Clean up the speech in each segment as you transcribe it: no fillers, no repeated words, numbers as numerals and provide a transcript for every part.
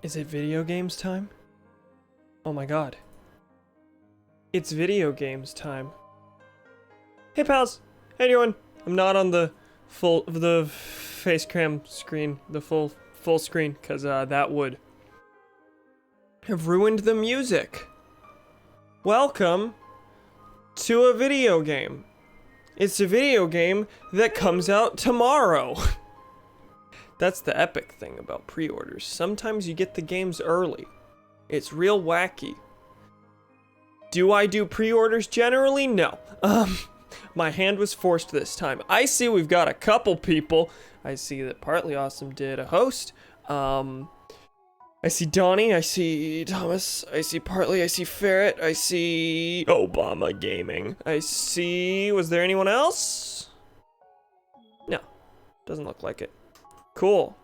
Is it video games time? Oh my god. It's video games time. Hey pals! Hey everyone! I'm not on the face cam screen, the full screen, cause that would have ruined the music. Welcome to a video game. It's a video game that comes out tomorrow. That's the epic thing about pre-orders. Sometimes you get the games early. It's real wacky. Do I do pre-orders generally? No. My hand was forced this time. I see we've got a couple people. I see that Partly Awesome did a host. I see Donnie, I see Thomas, I see Partly, I see Ferret, I see Obama Gaming. I see, was there anyone else? No, doesn't look like it. Cool.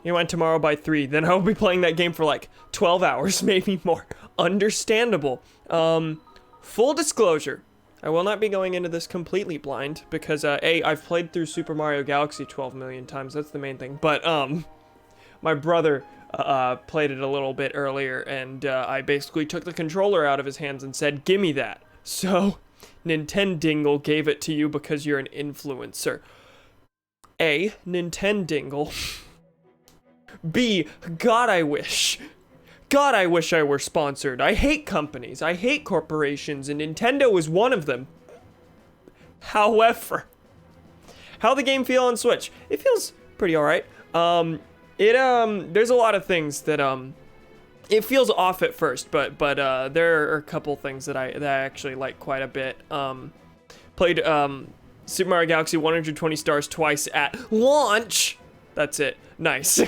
You went tomorrow by 3, then I'll be playing that game for like 12 hours, maybe more. Understandable. Full disclosure, I will not be going into this completely blind because A, I've played through Super Mario Galaxy 12 million times, that's the main thing, but my brother played it a little bit earlier, and I basically took the controller out of his hands and said, "Gimme that." So, Nintendingle gave it to you because you're an influencer. A, Nintendingle. B, God, I wish. God, I wish I were sponsored. I hate companies. I hate corporations, and Nintendo is one of them. However, how the game feel on Switch? It feels pretty alright. There's a lot of things that, it feels off at first, but there are a couple things that I actually like quite a bit. Played, Super Mario Galaxy 120 stars twice at launch. That's it. Nice.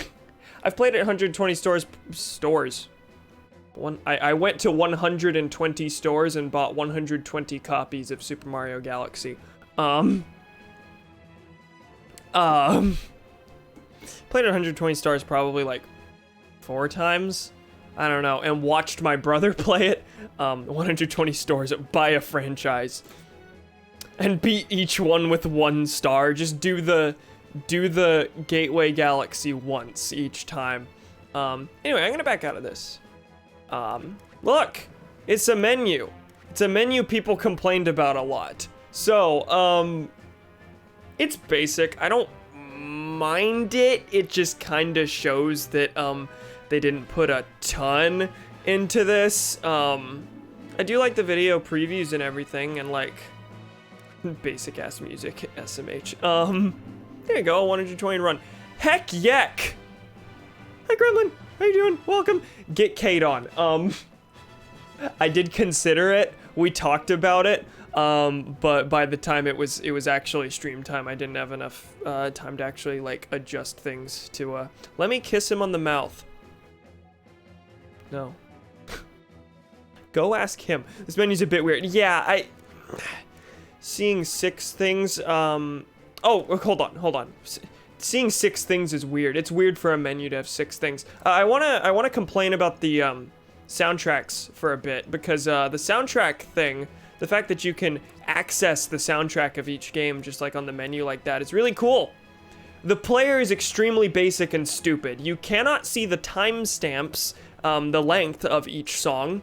I've played it 120 stores. I went to 120 stores and bought 120 copies of Super Mario Galaxy. Played it 120 stars probably like 4 times. I don't know, and watched my brother play it 120 stars by a franchise and beat each one with 1 star. Just do the Gateway Galaxy once each time. Anyway, I'm gonna back out of this. Look, it's a menu. It's a menu people complained about a lot. So, it's basic. I don't mind it. It just kind of shows that, they didn't put a ton into this. I do like the video previews and everything, and like, basic ass music, SMH. There you go, 120 run. Heck yek! Hi Gremlin, how you doing? Welcome. Get Kate on. I did consider it. We talked about it. But by the time it was actually stream time, I didn't have enough time to actually like adjust things to let me kiss him on the mouth. No. Go ask him. This menu's a bit weird. Yeah, seeing 6 things, oh, hold on. Seeing 6 things is weird. It's weird for a menu to have 6 things. I wanna complain about the soundtracks for a bit, because the soundtrack thing, the fact that you can access the soundtrack of each game just like on the menu like that is really cool. The player is extremely basic and stupid. You cannot see the timestamps, the length of each song.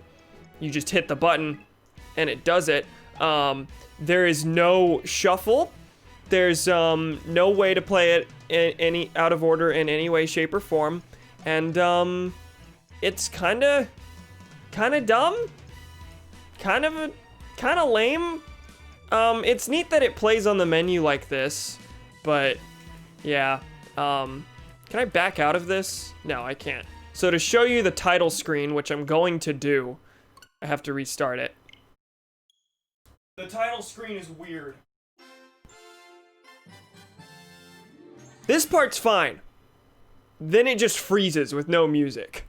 You just hit the button and it does it. There is no shuffle. There's no way to play it in any out of order in any way, shape, or form. And it's kinda dumb. Kind of lame. It's neat that it plays on the menu like this, but yeah. Can I back out of this? No, I can't. So to show you the title screen, which I'm going to do, I have to restart it. The title screen is weird. This part's fine. Then it just freezes with no music.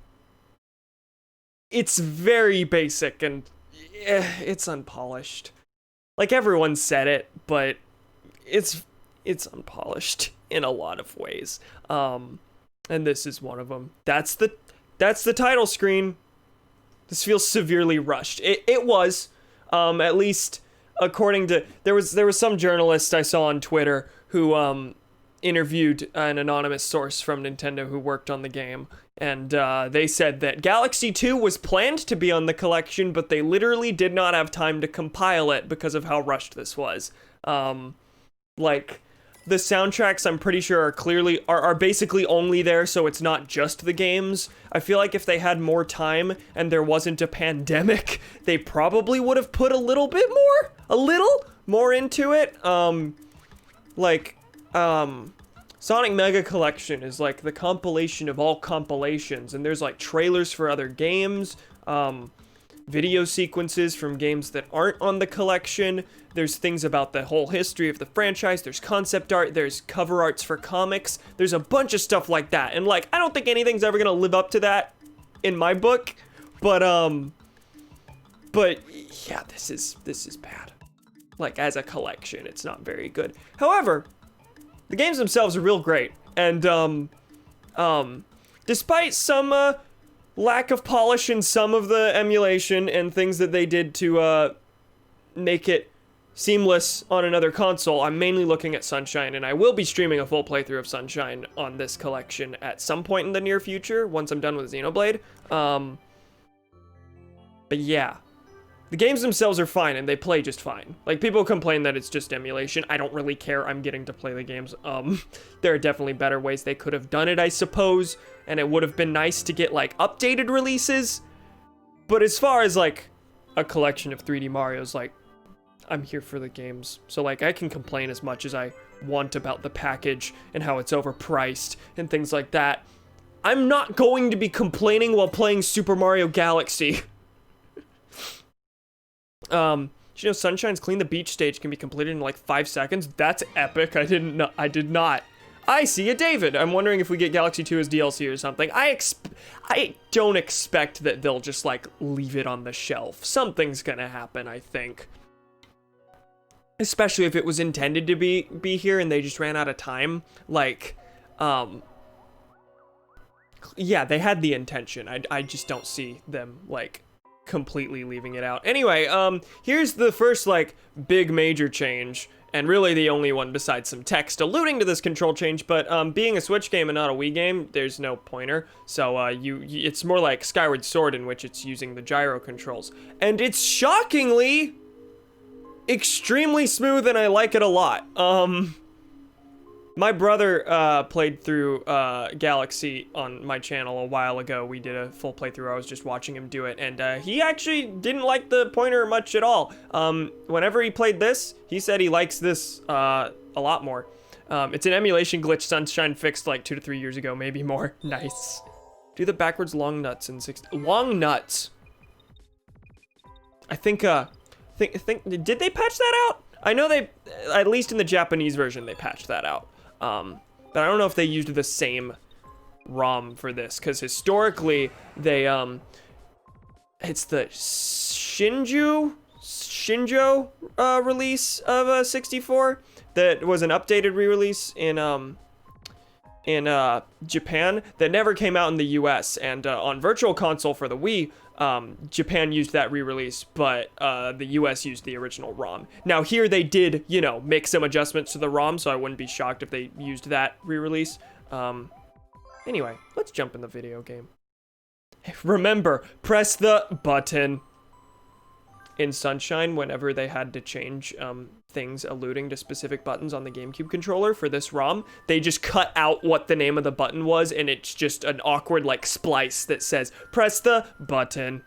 It's very basic and it's unpolished. Like everyone said it, but it's unpolished in a lot of ways. And this is one of them. That's the title screen. This feels severely rushed. It was, at least according to, there was some journalist I saw on Twitter who interviewed an anonymous source from Nintendo who worked on the game, and they said that Galaxy 2 was planned to be on the collection, but they literally did not have time to compile it because of how rushed this was. Like, the soundtracks, I'm pretty sure, are basically only there so it's not just the games. I feel like if they had more time and there wasn't a pandemic, they probably would have put a little more into it. Sonic Mega Collection is like the compilation of all compilations, and there's like trailers for other games. video sequences from games that aren't on the collection. There's things about the whole history of the franchise. There's concept art. There's cover arts for comics. There's a bunch of stuff like that. And like, I don't think anything's ever gonna live up to that in my book. But yeah, this is bad. Like, as a collection, it's not very good. However, the games themselves are real great. And despite some lack of polish in some of the emulation and things that they did to make it seamless on another console, I'm mainly looking at Sunshine, and I will be streaming a full playthrough of Sunshine on this collection at some point in the near future, once I'm done with Xenoblade. But yeah, the games themselves are fine, and they play just fine. Like, people complain that it's just emulation. I don't really care. I'm getting to play the games. There are definitely better ways they could have done it, I suppose, and it would have been nice to get, like, updated releases. But as far as, like, a collection of 3D Marios, like, I'm here for the games. So, like, I can complain as much as I want about the package and how it's overpriced and things like that. I'm not going to be complaining while playing Super Mario Galaxy. You know, Sunshine's Clean the Beach stage can be completed in like 5 seconds. That's epic. I didn't know. I did not. I see a David. I'm wondering if we get Galaxy 2 as DLC or something. I don't expect that they'll just like leave it on the shelf. Something's gonna happen, I think. Especially if it was intended to be here and they just ran out of time. Like, yeah, they had the intention. I just don't see them like completely leaving it out. Anyway, here's the first like big major change, and really the only one besides some text alluding to this control change, but being a Switch game and not a Wii game, there's no pointer, so it's more like Skyward Sword, in which it's using the gyro controls, and it's shockingly extremely smooth, and I like it a lot. My brother played through Galaxy on my channel a while ago. We did a full playthrough. I was just watching him do it, and he actually didn't like the pointer much at all. Whenever he played this, he said he likes this a lot more. It's an emulation glitch Sunshine fixed like 2 to 3 years ago, maybe more. Nice. Do the backwards long nuts in 60. Long nuts. I think did they patch that out? I know they, at least in the Japanese version, they patched that out. But I don't know if they used the same ROM for this, because historically they it's the Shinjo release of 64 that was an updated re-release in Japan that never came out in the US, and on Virtual Console for the Wii, Japan used that re-release, but the US used the original ROM. Now here they did, you know, make some adjustments to the ROM, so I wouldn't be shocked if they used that re-release. Anyway, let's jump in the video game. Remember, press the button. In Sunshine, whenever they had to change things alluding to specific buttons on the GameCube controller for this ROM, they just cut out what the name of the button was, and it's just an awkward like splice that says, press the button.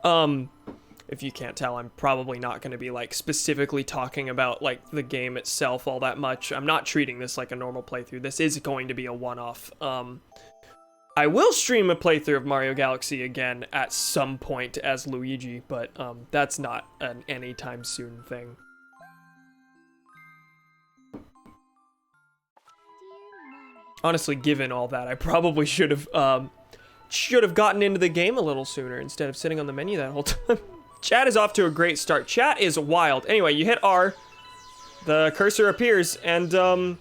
If you can't tell, I'm probably not going to be like specifically talking about like the game itself all that much. I'm not treating this like a normal playthrough. This is going to be a one-off. I will stream a playthrough of Mario Galaxy again at some point as Luigi, but that's not an anytime soon thing. Honestly, given all that, I probably should have gotten into the game a little sooner instead of sitting on the menu that whole time. Chat is off to a great start. Chat is wild. Anyway, you hit R, the cursor appears, and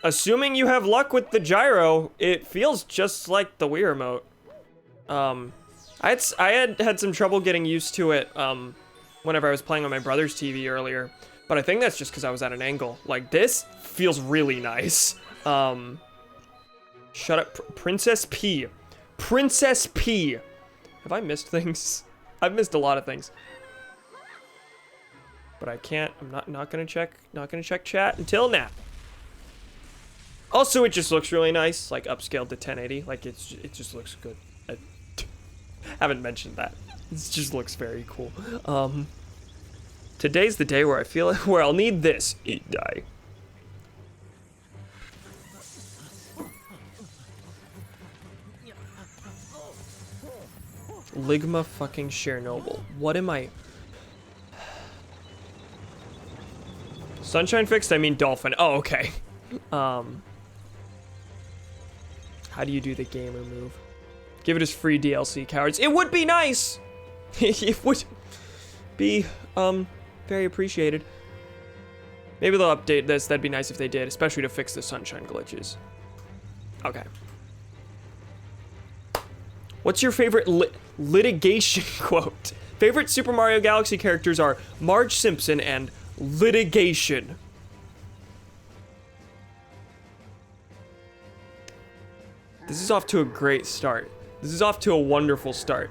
assuming you have luck with the gyro, it feels just like the Wii remote. I had some trouble getting used to it whenever I was playing on my brother's TV earlier, but I think that's just because I was at an angle. Like, this feels really nice. Shut up, Princess P. Princess P. Have I missed things? I've missed a lot of things. But I can't, I'm not gonna check chat until now. Also, it just looks really nice, like upscaled to 1080. Like it just looks good. I haven't mentioned that. It just looks very cool. Today's the day where where I'll need this. Eat die. Ligma fucking Chernobyl. What am I? Sunshine fixed, I mean dolphin. Oh, okay. How do you do the gamer move? Give it as free DLC, cowards. It would be nice! It would be, very appreciated. Maybe they'll update this. That'd be nice if they did, especially to fix the sunshine glitches. Okay. What's your favorite litigation quote? Favorite Super Mario Galaxy characters are Marge Simpson and litigation. This is off to a great start. This is off to a wonderful start.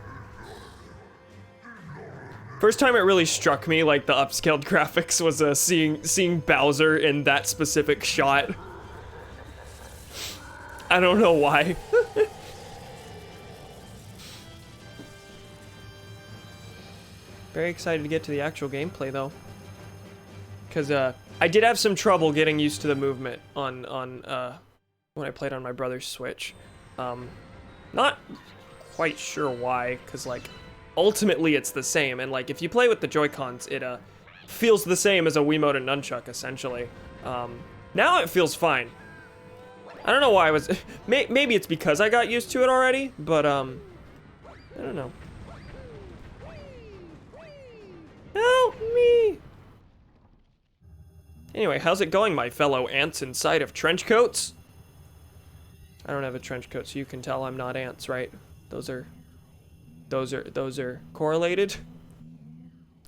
First time it really struck me, like the upscaled graphics, was seeing Bowser in that specific shot. I don't know why. Very excited to get to the actual gameplay though, because I did have some trouble getting used to the movement on when I played on my brother's Switch. Not quite sure why, because like ultimately it's the same, and like if you play with the Joy-Cons, it feels the same as a Wiimote and nunchuck essentially. Now it feels fine. I don't know why I was. Maybe it's because I got used to it already, but I don't know. Help me! Anyway, how's it going, my fellow ants inside of trench coats? I don't have a trench coat, so you can tell I'm not ants, right? Those are correlated.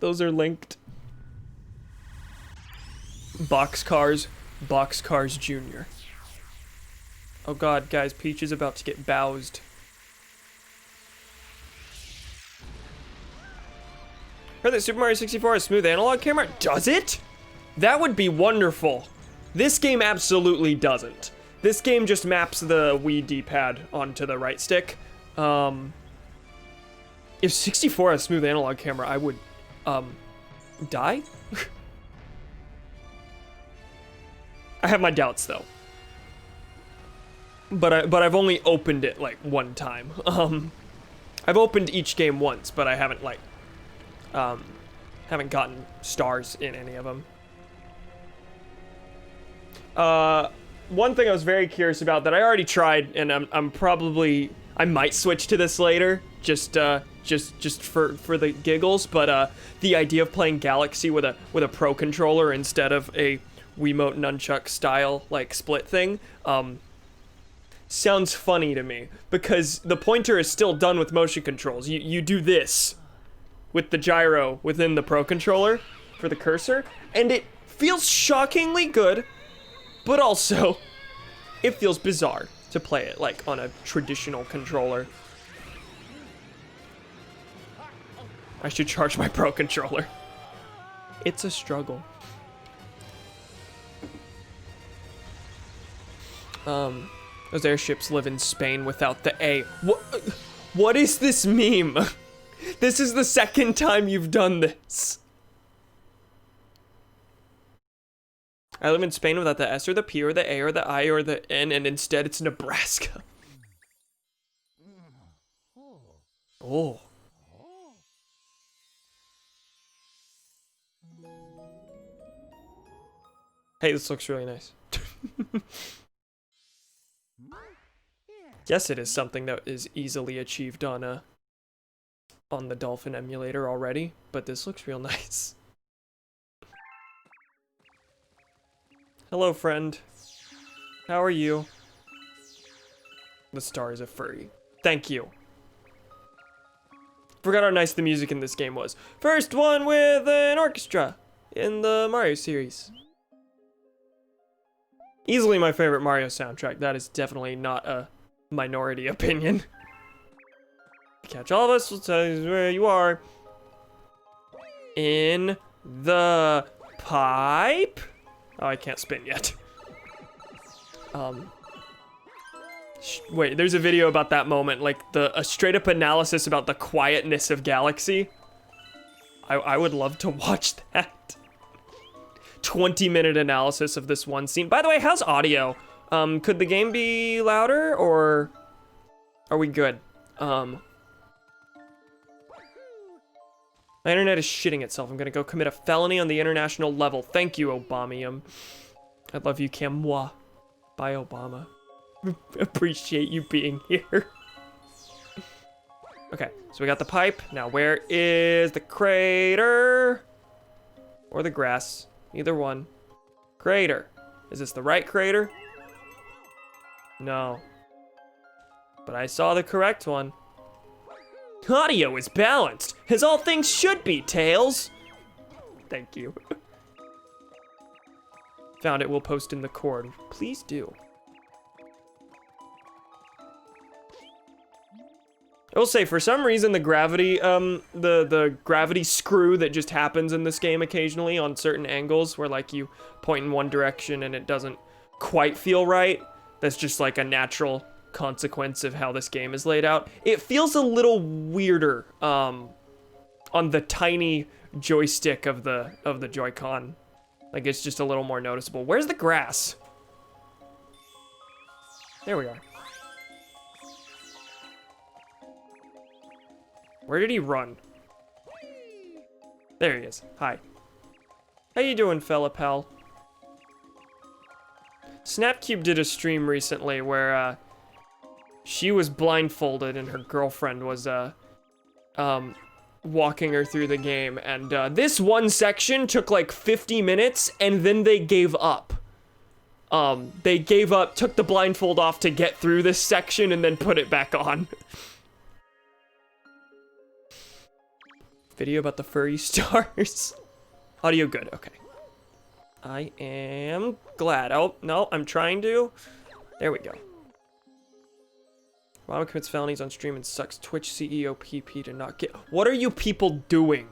Those are linked. Boxcars Jr. Oh god, guys, Peach is about to get bowsed. Heard that Super Mario 64 has smooth analog camera? Does it? That would be wonderful. This game absolutely doesn't. This game just maps the Wii D-pad onto the right stick. If 64 has smooth analog camera, I would, die? I have my doubts though. But I've only opened it like one time. I've opened each game once, but I haven't like, haven't gotten stars in any of them. One thing I was very curious about that I already tried, and I might switch to this later, just for the giggles, but the idea of playing Galaxy with a Pro controller instead of a Wiimote nunchuck style like split thing, sounds funny to me, because the pointer is still done with motion controls. You do this with the gyro within the Pro controller for the cursor, and it feels shockingly good, but also it feels bizarre to play it like on a traditional controller. I should charge my Pro controller. It's a struggle. Those airships live in Spain without the A. What is this meme? This is the second time you've done this. I live in Spain without the S or the P or the A or the I or the N, and instead it's Nebraska. Oh. Hey, this looks really nice. Yes, it is something that is easily achieved on the Dolphin emulator already, but this looks real nice. Hello, friend. How are you? The star is a furry. Thank you. Forgot how nice the music in this game was. First one with an orchestra in the Mario series. Easily my favorite Mario soundtrack. That is definitely not a minority opinion. Catch all of us, will tell you where you are. In the pipe? Oh, I can't spin yet. Wait, there's a video about that moment, like a straight up analysis about the quietness of Galaxy. I would love to watch that. 20-minute analysis of this one scene. By the way, how's audio? Could the game be louder, or are we good? My internet is shitting itself. I'm gonna go commit a felony on the international level. Thank you, Obama. I love you, Cam. Moi. Bye, Obama. Appreciate you being here. Okay, so we got the pipe. Now, where is the crater? Or the grass? Either one. Crater. Is this the right crater? No. But I saw the correct one. Audio is balanced, as all things should be, Tails. Thank you. Found it, we'll post in the cord. Please do. I will say, for some reason, the gravity, the gravity screw that just happens in this game occasionally on certain angles where, like, you point in one direction and it doesn't quite feel right. That's just, like, a natural consequence of how this game is laid out. It feels a little weirder, on the tiny joystick of the Joy-Con. Like, it's just a little more noticeable. Where's the grass? There we are. Where did he run? There he is. Hi. How you doing, fella pal? Snapcube did a stream recently where she was blindfolded and her girlfriend was walking her through the game, and this one section took like 50 minutes and then they gave up. They gave up, took the blindfold off to get through this section and then put it back on. Video about the furry stars. Audio good, okay. I am glad. Oh, no, I'm trying to. There we go. Obama commits felonies on stream and sucks Twitch CEO PP to not get. What are you people doing?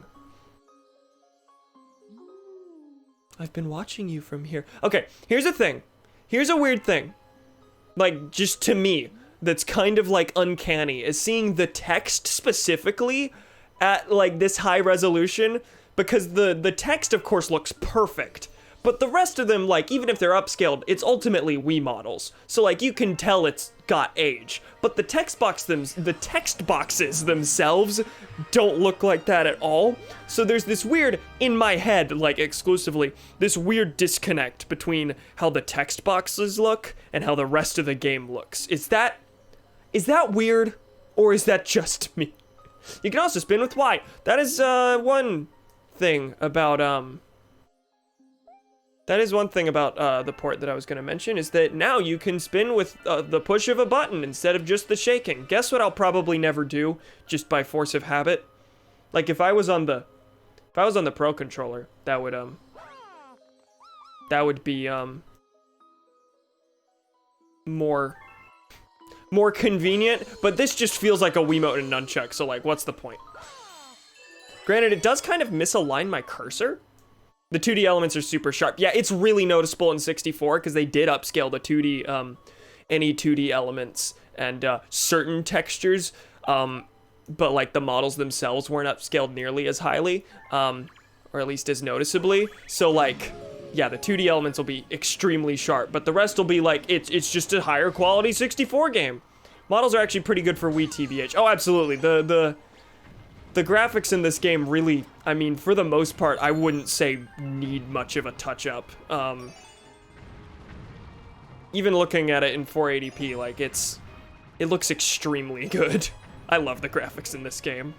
I've been watching you from here. Okay, here's the thing. Here's a weird thing. Like, just to me, that's kind of like uncanny, is seeing the text specifically at like this high resolution, because the text of course looks perfect, but the rest of them, like, even if they're upscaled, it's ultimately Wii models, so like you can tell it's got age, but the text boxes themselves don't look like that at all. So there's this weird, in my head, like exclusively, this weird disconnect between how the text boxes look and how the rest of the game looks. Is that weird, or is that just me? You can also spin with Y. That is one thing about the port that I was going to mention, is that now you can spin with the push of a button instead of just the shaking. Guess what I'll probably never do, just by force of habit? Like, if I was on the Pro controller, that would be more convenient, but this just feels like a Wiimote and nunchuck, so like, what's the point? Granted, it does kind of misalign my cursor. The 2D elements are super sharp. Yeah, it's really noticeable in 64 because they did upscale the 2D, any 2D elements and certain textures, but like the models themselves weren't upscaled nearly as highly, or at least as noticeably. So like, yeah, the 2D elements will be extremely sharp, but the rest will be like, it's just a higher quality 64 game. Models are actually pretty good for Wii TBH. Oh, absolutely. The graphics in this game really, I mean, for the most part, I wouldn't say need much of a touch-up. Even looking at it in 480p, like, it looks extremely good. I love the graphics in this game.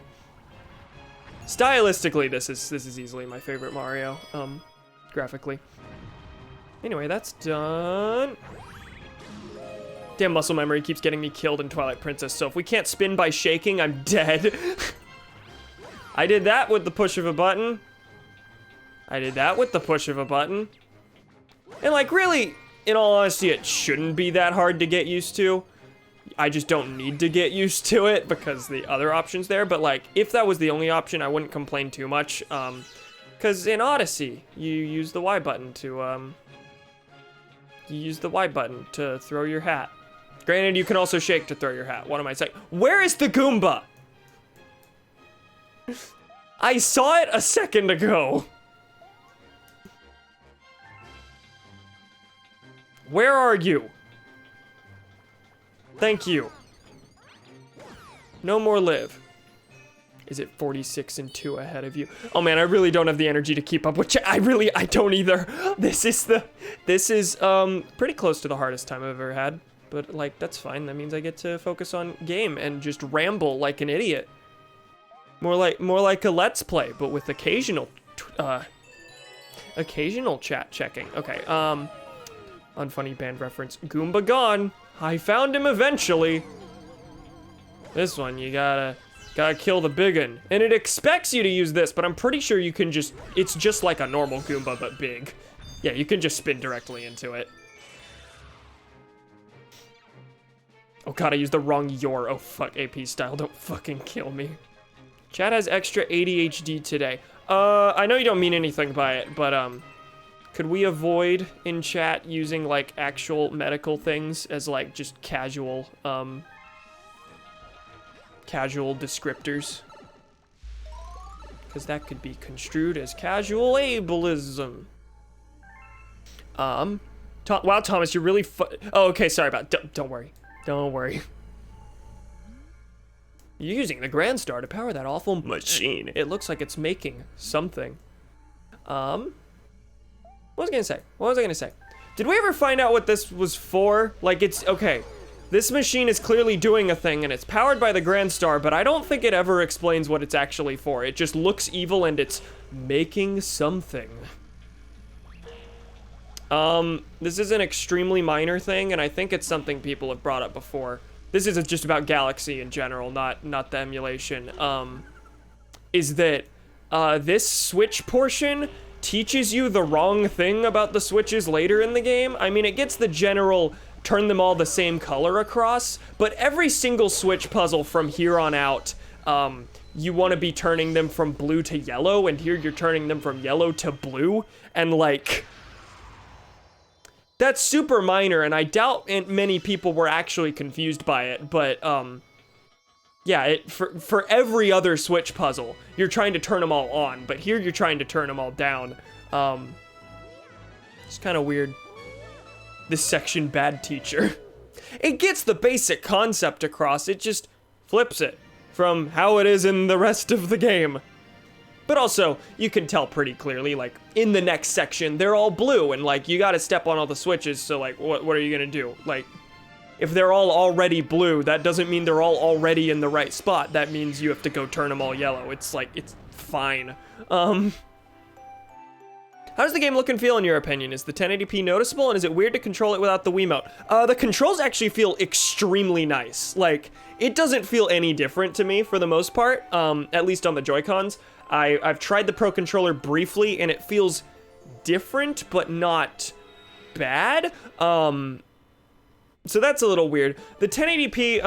Stylistically, this is easily my favorite Mario, graphically. Anyway, that's done. Damn, muscle memory keeps getting me killed in Twilight Princess, so if we can't spin by shaking, I'm dead. I did that with the push of a button. I did that with the push of a button. And like, really, in all honesty, it shouldn't be that hard to get used to. I just don't need to get used to it because the other option's there, but like, if that was the only option, I wouldn't complain too much. Because in Odyssey, you use the Y button to, throw your hat. Granted, you can also shake to throw your hat. What am I saying? Where is the Goomba? I saw it a second ago. Where are you? Thank you. No more live. Is it 46 and 2 ahead of you? Oh man, I really don't have the energy to keep up with chat. I don't either. This is pretty close to the hardest time I've ever had. But like, that's fine. That means I get to focus on game and just ramble like an idiot. More like a let's play, but with occasional chat checking. Okay, unfunny band reference. Goomba gone. I found him eventually. This one, you gotta kill the big one. And it expects you to use this, but I'm pretty sure you can just, it's just like a normal Goomba, but big. Yeah, you can just spin directly into it. Oh god, I used the wrong your. Oh fuck, AP style, don't fucking kill me. Chat has extra ADHD today. I know you don't mean anything by it, but could we avoid in chat using like actual medical things as like just casual descriptors? Because that could be construed as casual ableism. Wow, Thomas, you're really oh, okay, sorry about don't worry. Don't worry. You're using the Grand Star to power that awful machine. It looks like it's making something. What was I gonna say? Did we ever find out what this was for? Like, it's, okay. This machine is clearly doing a thing, and it's powered by the Grand Star, but I don't think it ever explains what it's actually for. It just looks evil, and it's making something. This is an extremely minor thing, and I think it's something people have brought up before. This isn't just about Galaxy in general, not the emulation. Is that, this Switch portion teaches you the wrong thing about the Switches later in the game. I mean, it gets the general turn them all the same color across, but every single Switch puzzle from here on out, you want to be turning them from blue to yellow, and here you're turning them from yellow to blue, and like, that's super minor, and I doubt many people were actually confused by it, but, yeah, for every other Switch puzzle, you're trying to turn them all on, but here you're trying to turn them all down. It's kind of weird. This section, bad teacher. It gets the basic concept across, it just flips it from how it is in the rest of the game. But also, you can tell pretty clearly, like, in the next section, they're all blue, and, like, you gotta step on all the switches, so, like, what are you gonna do? Like, if they're all already blue, that doesn't mean they're all already in the right spot. That means you have to go turn them all yellow. It's, like, it's fine. How does the game look and feel, in your opinion? Is the 1080p noticeable, and is it weird to control it without the Wiimote? The controls actually feel extremely nice. Like, it doesn't feel any different to me, for the most part, at least on the Joy-Cons. I've tried the Pro Controller briefly, and it feels different, but not bad. So that's a little weird. The 1080p,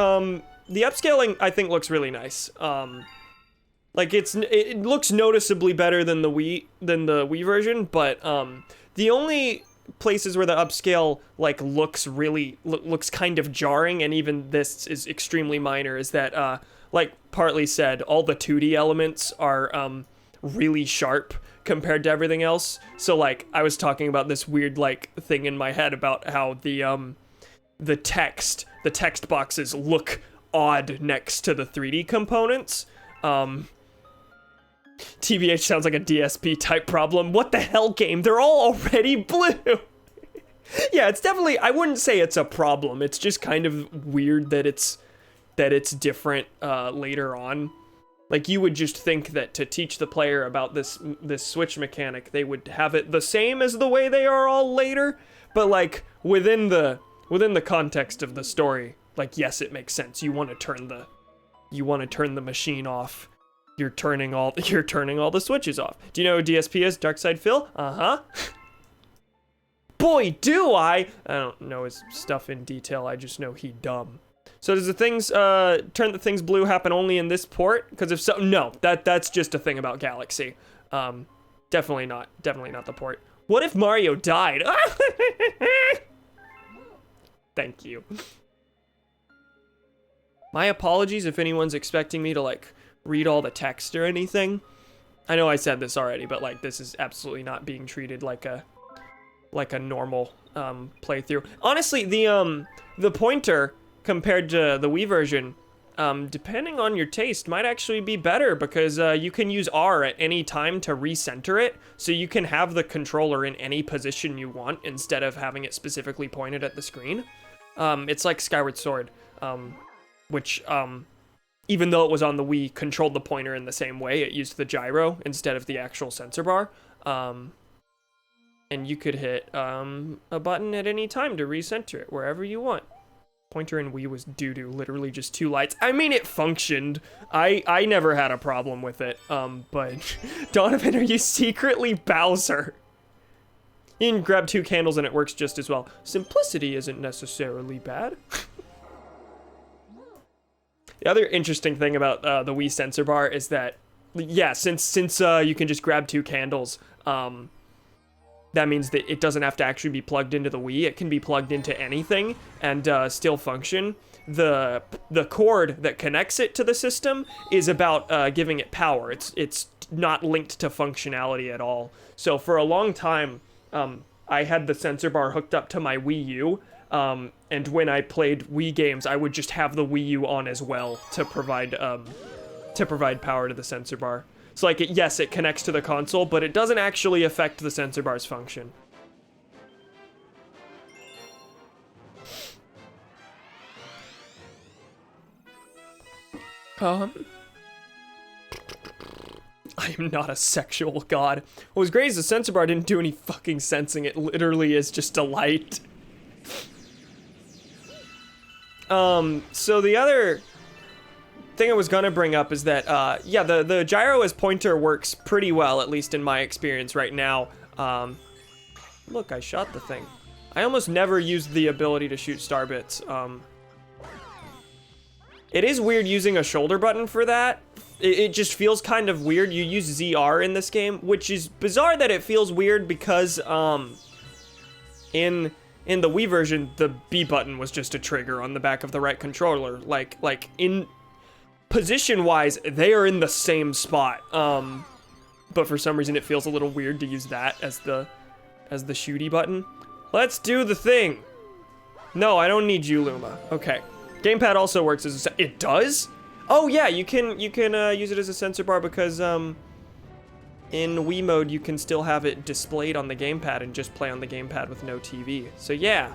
the upscaling, I think, looks really nice. Like, it looks noticeably better than the Wii version, but, the only places where the upscale, like, looks kind of jarring, and even this is extremely minor, is that, like Partly said, all the 2D elements are, really sharp compared to everything else. So, like, I was talking about this weird, like, thing in my head about how the text boxes look odd next to the 3D components. TBH sounds like a DSP type problem. What the hell, game? They're all already blue. Yeah, it's definitely, I wouldn't say it's a problem. It's just kind of weird that it's different later on. Like, you would just think that to teach the player about this switch mechanic, they would have it the same as the way they are all later. But like within the context of the story, like, yes, it makes sense. You want to turn the machine off. You're turning all the switches off. Do you know who DSP is? Darkside Phil? Uh-huh. Boy, do I! I don't know his stuff in detail. I just know he dumb. So does the things, turn the things blue happen only in this port? Because if so, no, that's just a thing about Galaxy. Definitely not the port. What if Mario died? Thank you. My apologies if anyone's expecting me to, like, read all the text or anything. I know I said this already, but, like, this is absolutely not being treated like a normal, playthrough. Honestly, the pointer, compared to the Wii version, depending on your taste, might actually be better because you can use R at any time to recenter it, so you can have the controller in any position you want instead of having it specifically pointed at the screen. It's like Skyward Sword, which, even though it was on the Wii, controlled the pointer in the same way. It used the gyro instead of the actual sensor bar. And you could hit a button at any time to recenter it wherever you want. Pointer in Wii was doo-doo, literally just 2 lights. I mean, it functioned. I never had a problem with it. But Donovan, are you secretly Bowser? You can grab 2 candles and it works just as well. Simplicity isn't necessarily bad. The other interesting thing about the Wii sensor bar is that, yeah, since you can just grab 2 candles, that means that it doesn't have to actually be plugged into the Wii. It can be plugged into anything and still function. The cord that connects it to the system is about giving it power. It's not linked to functionality at all. So for a long time, I had the sensor bar hooked up to my Wii U, and when I played Wii games, I would just have the Wii U on as well to provide power to the sensor bar. So like, yes, it connects to the console, but it doesn't actually affect the sensor bar's function. I am not a sexual god. What was great is the sensor bar didn't do any fucking sensing. It literally is just a light. So the other thing I was gonna bring up is that, yeah, the gyro as pointer works pretty well, at least in my experience right now. Look, I shot the thing. I almost never used the ability to shoot star bits. It is weird using a shoulder button for that. It just feels kind of weird. You use ZR in this game, which is bizarre that it feels weird because, in the Wii version, the B button was just a trigger on the back of the right controller. Like in position-wise, they are in the same spot. But for some reason, it feels a little weird to use that as the shooty button. Let's do the thing. No, I don't need you, Luma. Okay. Gamepad also works as it does? Oh yeah, you can use it as a sensor bar because in Wii mode you can still have it displayed on the gamepad and just play on the gamepad with no TV. So yeah.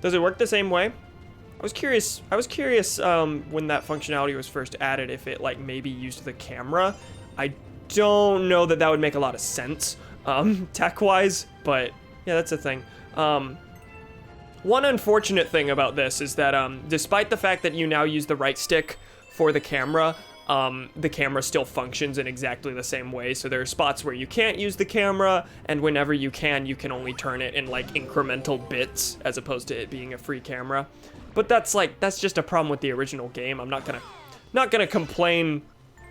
Does it work the same way? I was curious when that functionality was first added if it like maybe used the camera. I don't know that would make a lot of sense tech-wise, but yeah, that's a thing. One unfortunate thing about this is that despite the fact that you now use the right stick for the camera still functions in exactly the same way. So there are spots where you can't use the camera, and whenever you can only turn it in like incremental bits as opposed to it being a free camera. But that's just a problem with the original game. I'm not gonna complain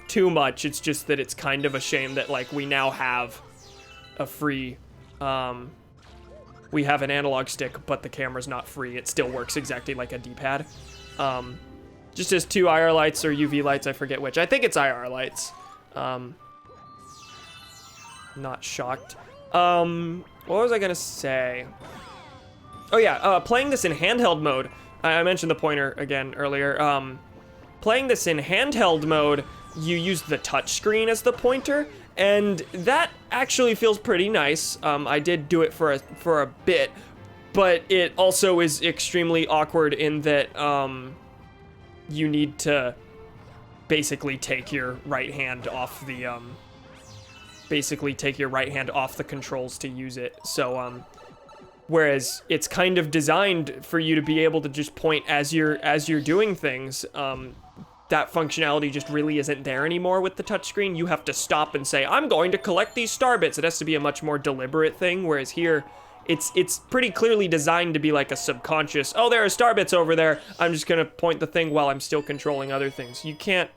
too much. It's just that it's kind of a shame that like we now have a free we have an analog stick, but the camera's not free. It still works exactly like a D-pad. Just as 2 IR lights or UV lights, I forget which. I think it's IR lights. Not shocked. What was I gonna say? Oh yeah, playing this in handheld mode. I mentioned the pointer again earlier. Playing this in handheld mode, you use the touch screen as the pointer, and that actually feels pretty nice. I did do it for a bit, but it also is extremely awkward in that you need to basically take your right hand off the controls to use it. So whereas it's kind of designed for you to be able to just point as you're doing things, that functionality just really isn't there anymore with the touchscreen. You have to stop and say, I'm going to collect these star bits. It has to be a much more deliberate thing, whereas here, it's pretty clearly designed to be like a subconscious, oh, there are star bits over there, I'm just gonna point the thing while I'm still controlling other things. You can't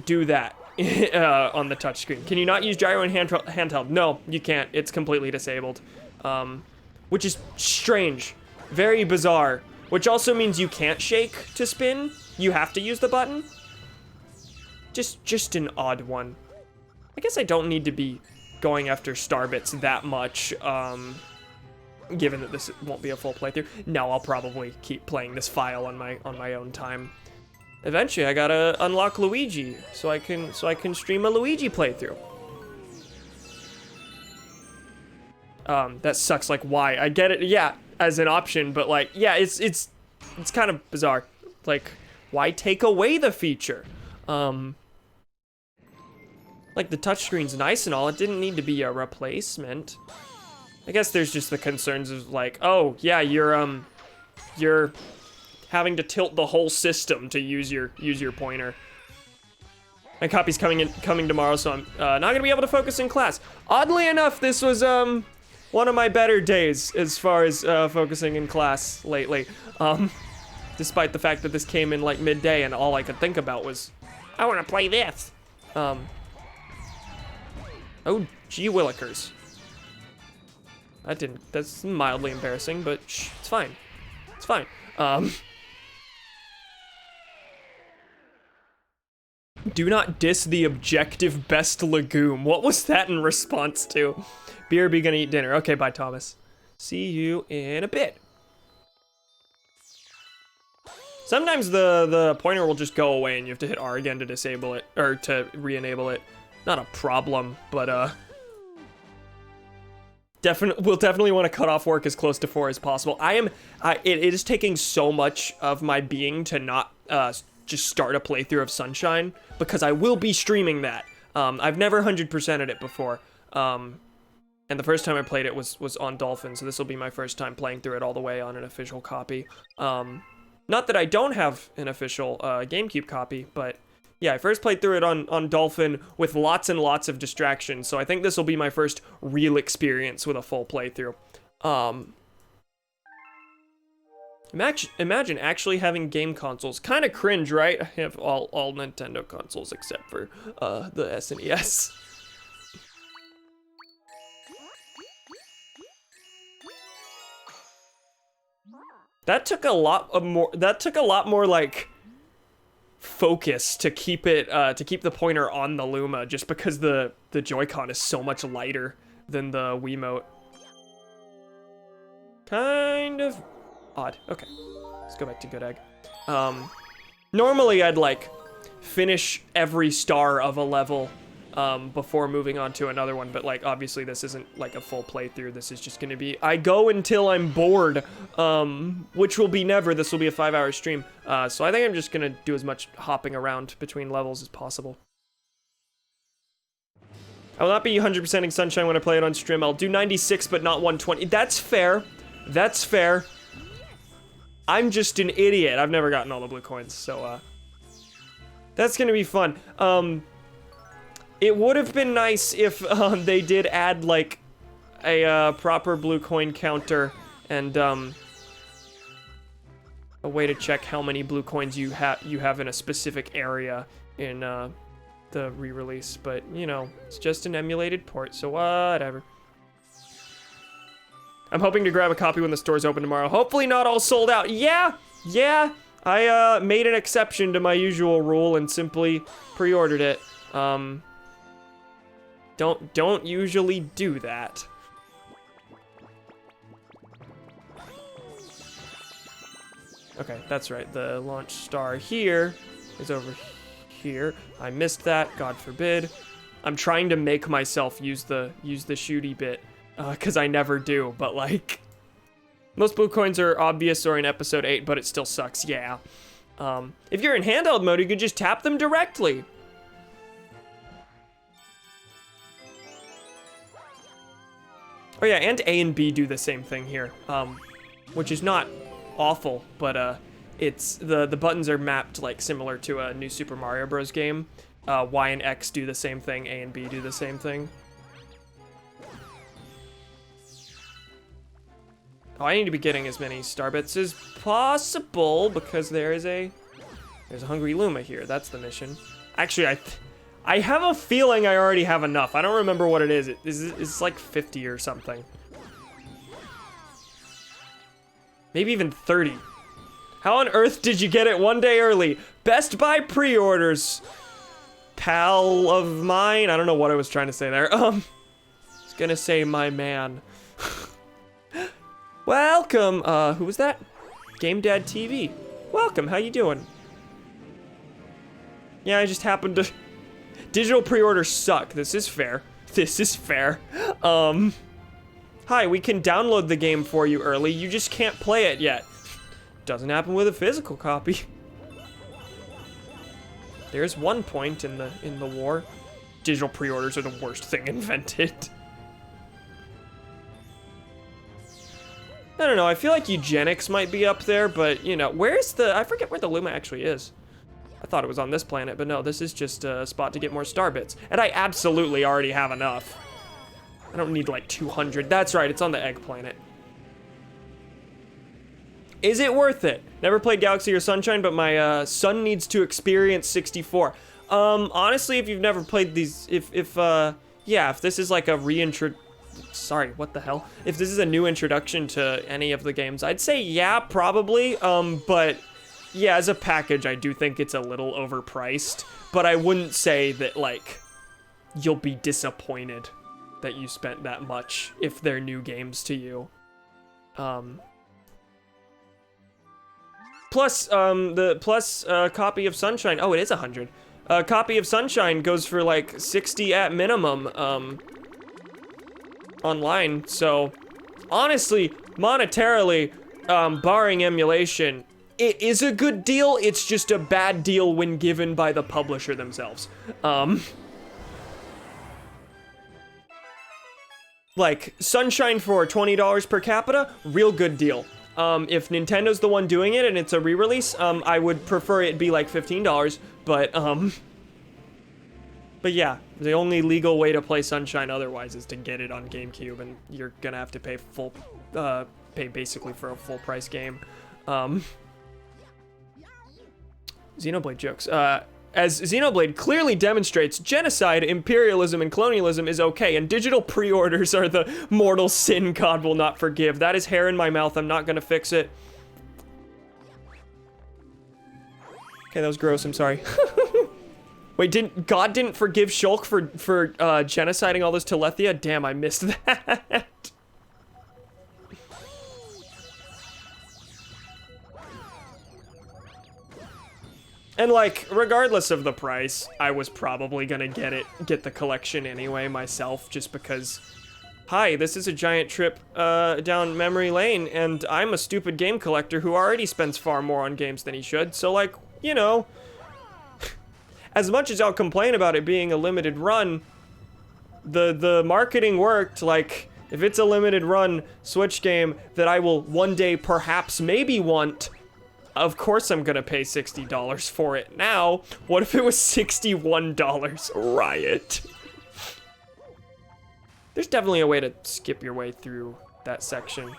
do that on the touchscreen. Can you not use gyro in handheld? No, you can't. It's completely disabled. Which is strange. Very bizarre. Which also means you can't shake to spin. You have to use the button. Just an odd one. I guess I don't need to be going after star bits that much. given that this won't be a full playthrough. No, I'll probably keep playing this file on my own time. Eventually, I gotta unlock Luigi so I can stream a Luigi playthrough. That sucks. Like, why? I get it. Yeah, as an option, but like, yeah, it's kind of bizarre. Like, why take away the feature? Like, the touchscreen's nice and all. It didn't need to be a replacement. I guess there's just the concerns of like, oh yeah, you're having to tilt the whole system to use your pointer. My copy's coming tomorrow, so I'm not gonna be able to focus in class. Oddly enough, this was one of my better days as far as focusing in class lately. Despite the fact that this came in like midday and all I could think about was, I want to play this. Oh, gee willikers. That's mildly embarrassing, but shh, it's fine. It's fine. Do not diss the objective best legume. What was that in response to? BRB gonna eat dinner. Okay, bye, Thomas. See you in a bit. Sometimes the pointer will just go away and you have to hit R again to disable it, or to re-enable it. Not a problem, but we'll definitely want to cut off work as close to 4 as possible. It is taking so much of my being to not just start a playthrough of Sunshine, because I will be streaming that. I've never 100%ed it before, and the first time I played it was on Dolphin, so this will be my first time playing through it all the way on an official copy. Not that I don't have an official GameCube copy, but yeah, I first played through it on Dolphin with lots and lots of distractions, so I think this will be my first real experience with a full playthrough. Imagine actually having game consoles. Kind of cringe, right? I have all Nintendo consoles except for the SNES. That took a lot more like focus to keep the pointer on the Luma, just because the Joy-Con is so much lighter than the Wiimote. Kind of odd. Okay, let's go back to Good Egg. Normally I'd like finish every star of a level before moving on to another one, but like obviously this isn't like a full playthrough. This is just gonna be, I go until I'm bored, which will be never. This will be a 5-hour stream, so I think I'm just gonna do as much hopping around between levels as possible. I will not be 100%ing Sunshine when I play it on stream. I'll do 96 but not 120. That's fair. That's fair. I'm just an idiot. I've never gotten all the blue coins, so that's gonna be fun. It would have been nice if they did add like a proper blue coin counter and a way to check how many blue coins you have in a specific area in the re-release. But you know, it's just an emulated port, so whatever. I'm hoping to grab a copy when the store's open tomorrow. Hopefully not all sold out. Yeah. I made an exception to my usual rule and simply pre-ordered it. Don't usually do that. Okay, that's right. The launch star here is over here. I missed that, God forbid. I'm trying to make myself use the shooty bit, because I never do, but like, most blue coins are obvious or in episode 8, but it still sucks, yeah. If you're in handheld mode, you could just tap them directly. Oh yeah, and A and B do the same thing here, which is not awful, but it's the buttons are mapped like similar to a new Super Mario Bros. Game. Y and X do the same thing, A and B do the same thing. Oh, I need to be getting as many star bits as possible because there's a hungry Luma here. That's the mission. Actually, I have a feeling I already have enough. I don't remember what it is. It's like 50 or something. Maybe even 30. How on earth did you get it one day early? Best Buy pre-orders. Pal of mine. I don't know what I was trying to say there. I was gonna say my man. Welcome, who was that? Game Dad TV. Welcome, how you doing? Yeah, I just happened to... Digital pre-orders suck, this is fair. This is fair. Hi, we can download the game for you early, you just can't play it yet. Doesn't happen with a physical copy. There's one point in the war. Digital pre-orders are the worst thing invented. I don't know, I feel like eugenics might be up there, but, you know, where's the... I forget where the Luma actually is. I thought it was on this planet, but no, this is just a spot to get more star bits. And I absolutely already have enough. I don't need like 200. That's right, it's on the egg planet. Is it worth it? Never played Galaxy or Sunshine, but my son needs to experience 64. Honestly, if you've never played these, if this is like a sorry, what the hell? If this is a new introduction to any of the games, I'd say yeah, probably. But yeah, as a package, I do think it's a little overpriced. But I wouldn't say that like you'll be disappointed that you spent that much if they're new games to you. Plus, copy of Sunshine. Oh, it is 100. A copy of Sunshine goes for like 60 at minimum. Online, so honestly, monetarily, barring emulation, it is a good deal. It's just a bad deal when given by the publisher themselves. Like Sunshine for $20 per capita, real good deal. If Nintendo's the one doing it and it's a re-release, I would prefer it be like $15, but yeah, the only legal way to play Sunshine otherwise is to get it on GameCube, and you're gonna have to pay pay basically for a full price game. Xenoblade jokes. As Xenoblade clearly demonstrates, genocide, imperialism, and colonialism is okay, and digital pre-orders are the mortal sin God will not forgive. That is hair in my mouth, I'm not gonna fix it. Okay, that was gross, I'm sorry. Wait, God didn't forgive Shulk for genociding all this Telethia? Damn, I missed that. And like, regardless of the price, I was probably gonna get the collection anyway myself, just because, hi, this is a giant trip down memory lane, and I'm a stupid game collector who already spends far more on games than he should, so like, you know, as much as I'll complain about it being a limited run, the marketing worked. Like, if it's a limited run Switch game that I will one day perhaps maybe want, of course I'm gonna pay $60 for it now. What if it was $61? Riot. There's definitely a way to skip your way through that section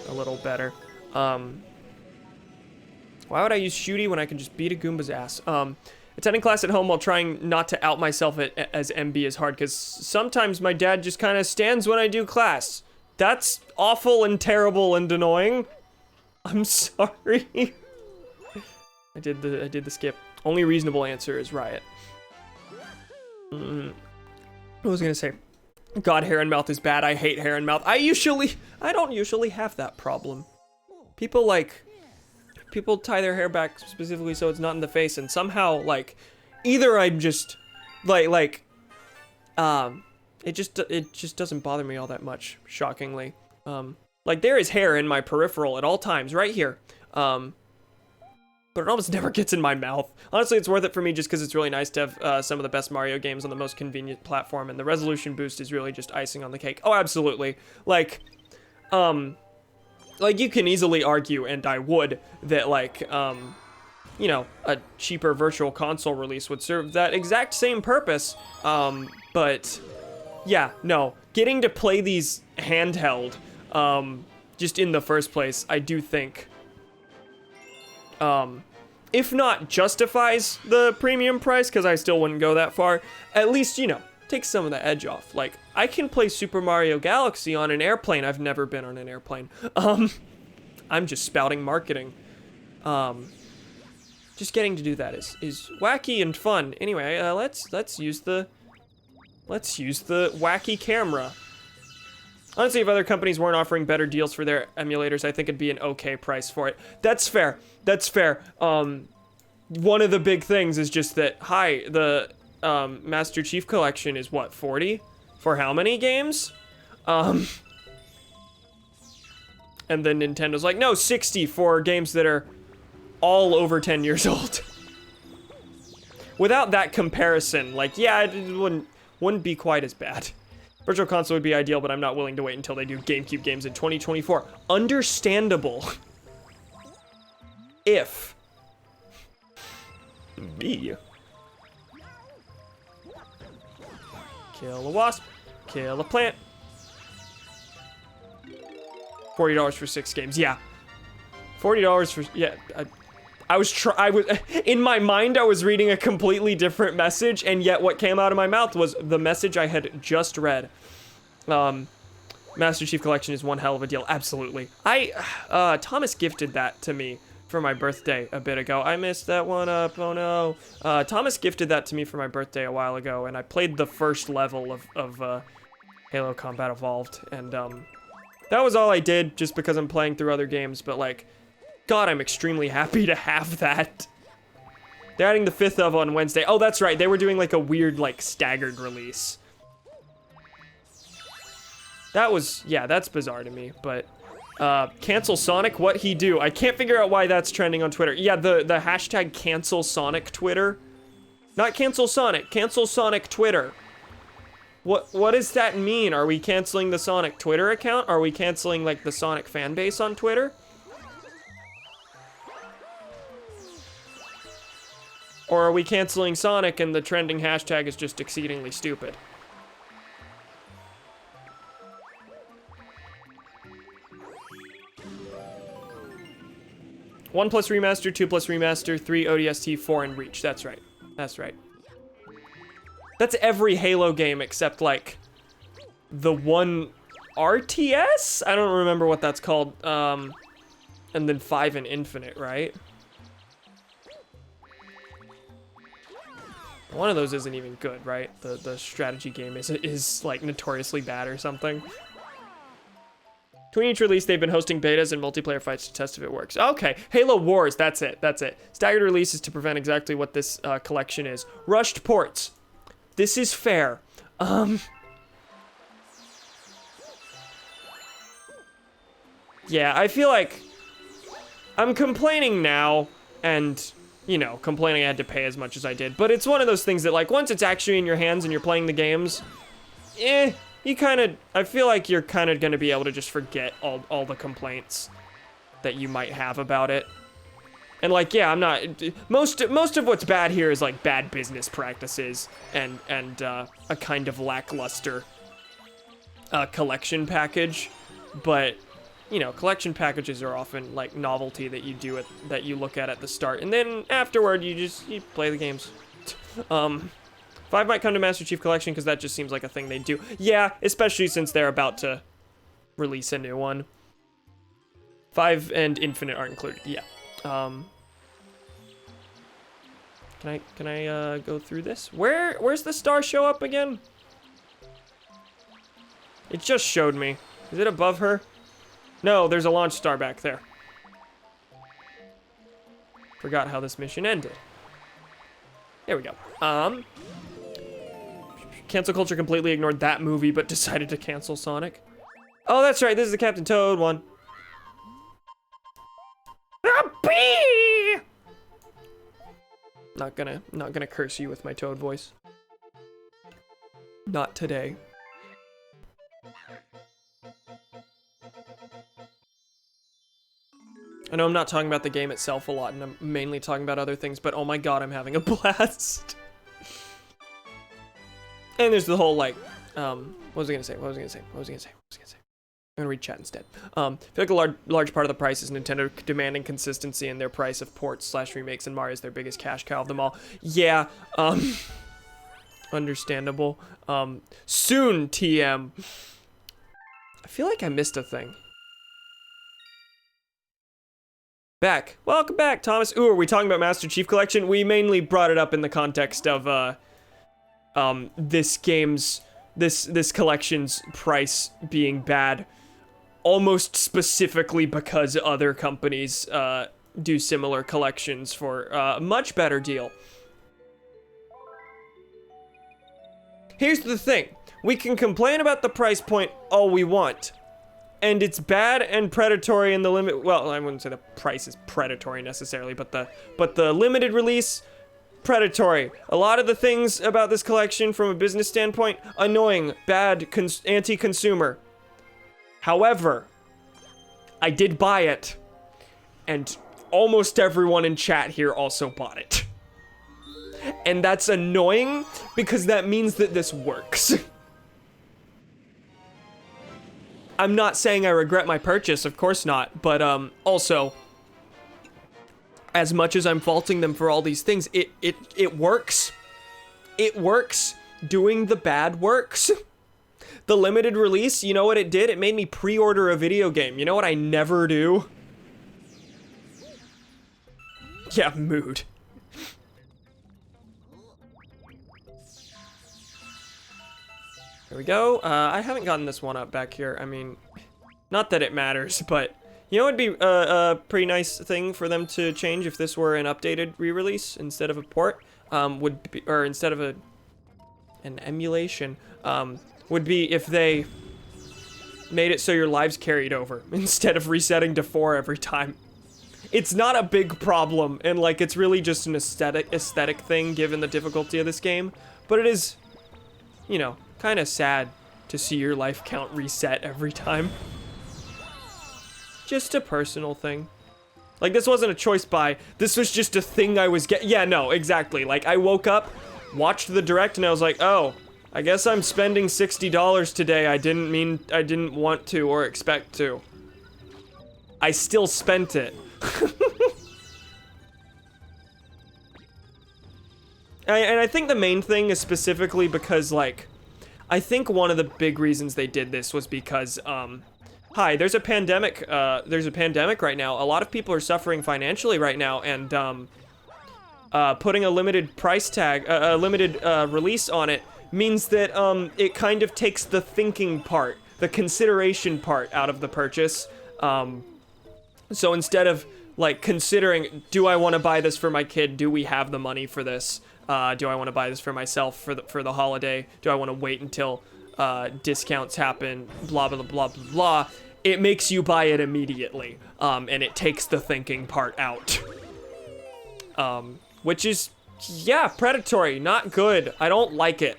a little better. Why would I use Shooty when I can just beat a Goomba's ass? Attending class at home while trying not to out myself as MB is hard, because sometimes my dad just kind of stands when I do class. That's awful and terrible and annoying. I'm sorry. I did the skip. Only reasonable answer is Riot. What was I gonna say? God, hair and mouth is bad. I hate hair and mouth. I don't usually have that problem. People tie their hair back specifically so it's not in the face, and somehow, like, either I'm just, it just doesn't bother me all that much, shockingly. Like, there is hair in my peripheral at all times, right here. But it almost never gets in my mouth. Honestly, it's worth it for me just because it's really nice to have some of the best Mario games on the most convenient platform, and the resolution boost is really just icing on the cake. Oh, absolutely. Like, you can easily argue, and I would, that, like, you know, a cheaper virtual console release would serve that exact same purpose. But, yeah, no. Getting to play these handheld, just in the first place, I do think, if not justifies the premium price, because I still wouldn't go that far, at least, you know, take some of the edge off. Like, I can play Super Mario Galaxy on an airplane. I've never been on an airplane. I'm just spouting marketing. Just getting to do that is wacky and fun. Anyway, let's use the wacky camera. Honestly, if other companies weren't offering better deals for their emulators, I think it'd be an okay price for it. That's fair. That's fair. One of the big things is just that, the Master Chief Collection is what, 40? For how many games? And then Nintendo's like, no, 60 for games that are all over 10 years old. Without that comparison, like, yeah, it wouldn't be quite as bad. Virtual Console would be ideal, but I'm not willing to wait until they do GameCube games in 2024. Understandable. If. Me. Kill a wasp. Kill a plant. $40 for 6 games. Yeah. $40 for, yeah. I was in my mind, I was reading a completely different message, and yet what came out of my mouth was the message I had just read. Master Chief Collection is one hell of a deal. Absolutely. Thomas gifted that to me for my birthday a bit ago. I missed that one up, oh no. Thomas gifted that to me for my birthday a while ago, and I played the first level of Halo Combat Evolved, and that was all I did, just because I'm playing through other games, but like, God, I'm extremely happy to have that. They're adding the 5th of on Wednesday. Oh, that's right. They were doing like a weird, like, staggered release. That was, yeah, that's bizarre to me, but cancel Sonic, what he do? I can't figure out why that's trending on Twitter. Yeah, the hashtag cancel Sonic Twitter. Not cancel Sonic Twitter. What does that mean? Are we canceling the Sonic Twitter account? Are we canceling, like, the Sonic fan base on Twitter? Or are we canceling Sonic and the trending hashtag is just exceedingly stupid? One plus remaster, 2 plus remaster, 3 ODST, 4 in Reach. That's right. That's right. That's every Halo game except like the one RTS? I don't remember what that's called. And then 5 in Infinite, right? One of those isn't even good, right? The strategy game is like notoriously bad or something. Between each release, they've been hosting betas and multiplayer fights to test if it works. Okay, Halo Wars, that's it. Staggered releases to prevent exactly what this collection is. Rushed ports. This is fair. Yeah, I feel like I'm complaining now, and you know, complaining I had to pay as much as I did. But it's one of those things that, like, once it's actually in your hands and you're playing the games, you kind of, I feel like you're kind of going to be able to just forget all the complaints that you might have about it. And, like, yeah, I'm not, most of what's bad here is, like, bad business practices and a kind of lackluster collection package. But, you know, collection packages are often like novelty that you look at the start, and then afterward you play the games. 5 might come to Master Chief Collection because that just seems like a thing they do. Yeah, especially since they're about to release a new one. 5 and Infinite aren't included. Yeah. Can I go through this? Where's the star show up again? It just showed me. Is it above her? No, there's a launch star back there. Forgot how this mission ended. There we go. Cancel culture completely ignored that movie, but decided to cancel Sonic. Oh, that's right. This is the Captain Toad one. Not gonna curse you with my Toad voice. Not today. I know I'm not talking about the game itself a lot, and I'm mainly talking about other things, but oh my god, I'm having a blast. And there's the whole, like, what was I gonna say? I'm gonna read chat instead. I feel like a large part of the price is Nintendo demanding consistency in their price of ports / remakes, and Mario is their biggest cash cow of them all. Yeah, understandable. Soon, TM. I feel like I missed a thing. Back. Welcome back, Thomas. Ooh, are we talking about Master Chief Collection? We mainly brought it up in the context of, this game's this collection's price being bad, almost specifically because other companies do similar collections for a much better deal. Here's the thing. We can complain about the price point all we want. And it's bad and predatory in the limit. Well, I wouldn't say the price is predatory necessarily, but the limited release, predatory. A lot of the things about this collection from a business standpoint, annoying, bad, anti-consumer. However, I did buy it, and almost everyone in chat here also bought it. And that's annoying because that means that this works. I'm not saying I regret my purchase, of course not, but also, as much as I'm faulting them for all these things, it works. It works. Doing the bad works. The limited release, you know what it did? It made me pre-order a video game. You know what I never do? Yeah, mood. There we go. I haven't gotten this one up back here. I mean, not that it matters, but you know it'd be a pretty nice thing for them to change if this were an updated re-release instead of a port, would be, or instead of an emulation, would be if they made it so your lives carried over instead of resetting to 4 every time. It's not a big problem, and like it's really just an aesthetic thing given the difficulty of this game, but it is, you know, kind of sad to see your life count reset every time. Just a personal thing. Like, this wasn't a choice buy. This was just a thing I was yeah, no, exactly. Like, I woke up, watched the direct, and I was like, oh, I guess I'm spending $60 today. I didn't want to or expect to. I still spent it. And I think the main thing is specifically because, like, I think one of the big reasons they did this was because, hi, there's a pandemic right now. A lot of people are suffering financially right now, and, putting a limited price tag, a limited, release on it means that, it kind of takes the thinking part, the consideration part out of the purchase. So instead of, like, considering, do I want to buy this for my kid? Do we have the money for this? Do I want to buy this for myself for the holiday? Do I want to wait until discounts happen? Blah, blah, blah, blah, blah. It makes you buy it immediately, and it takes the thinking part out. Which is, yeah, predatory, not good. I don't like it.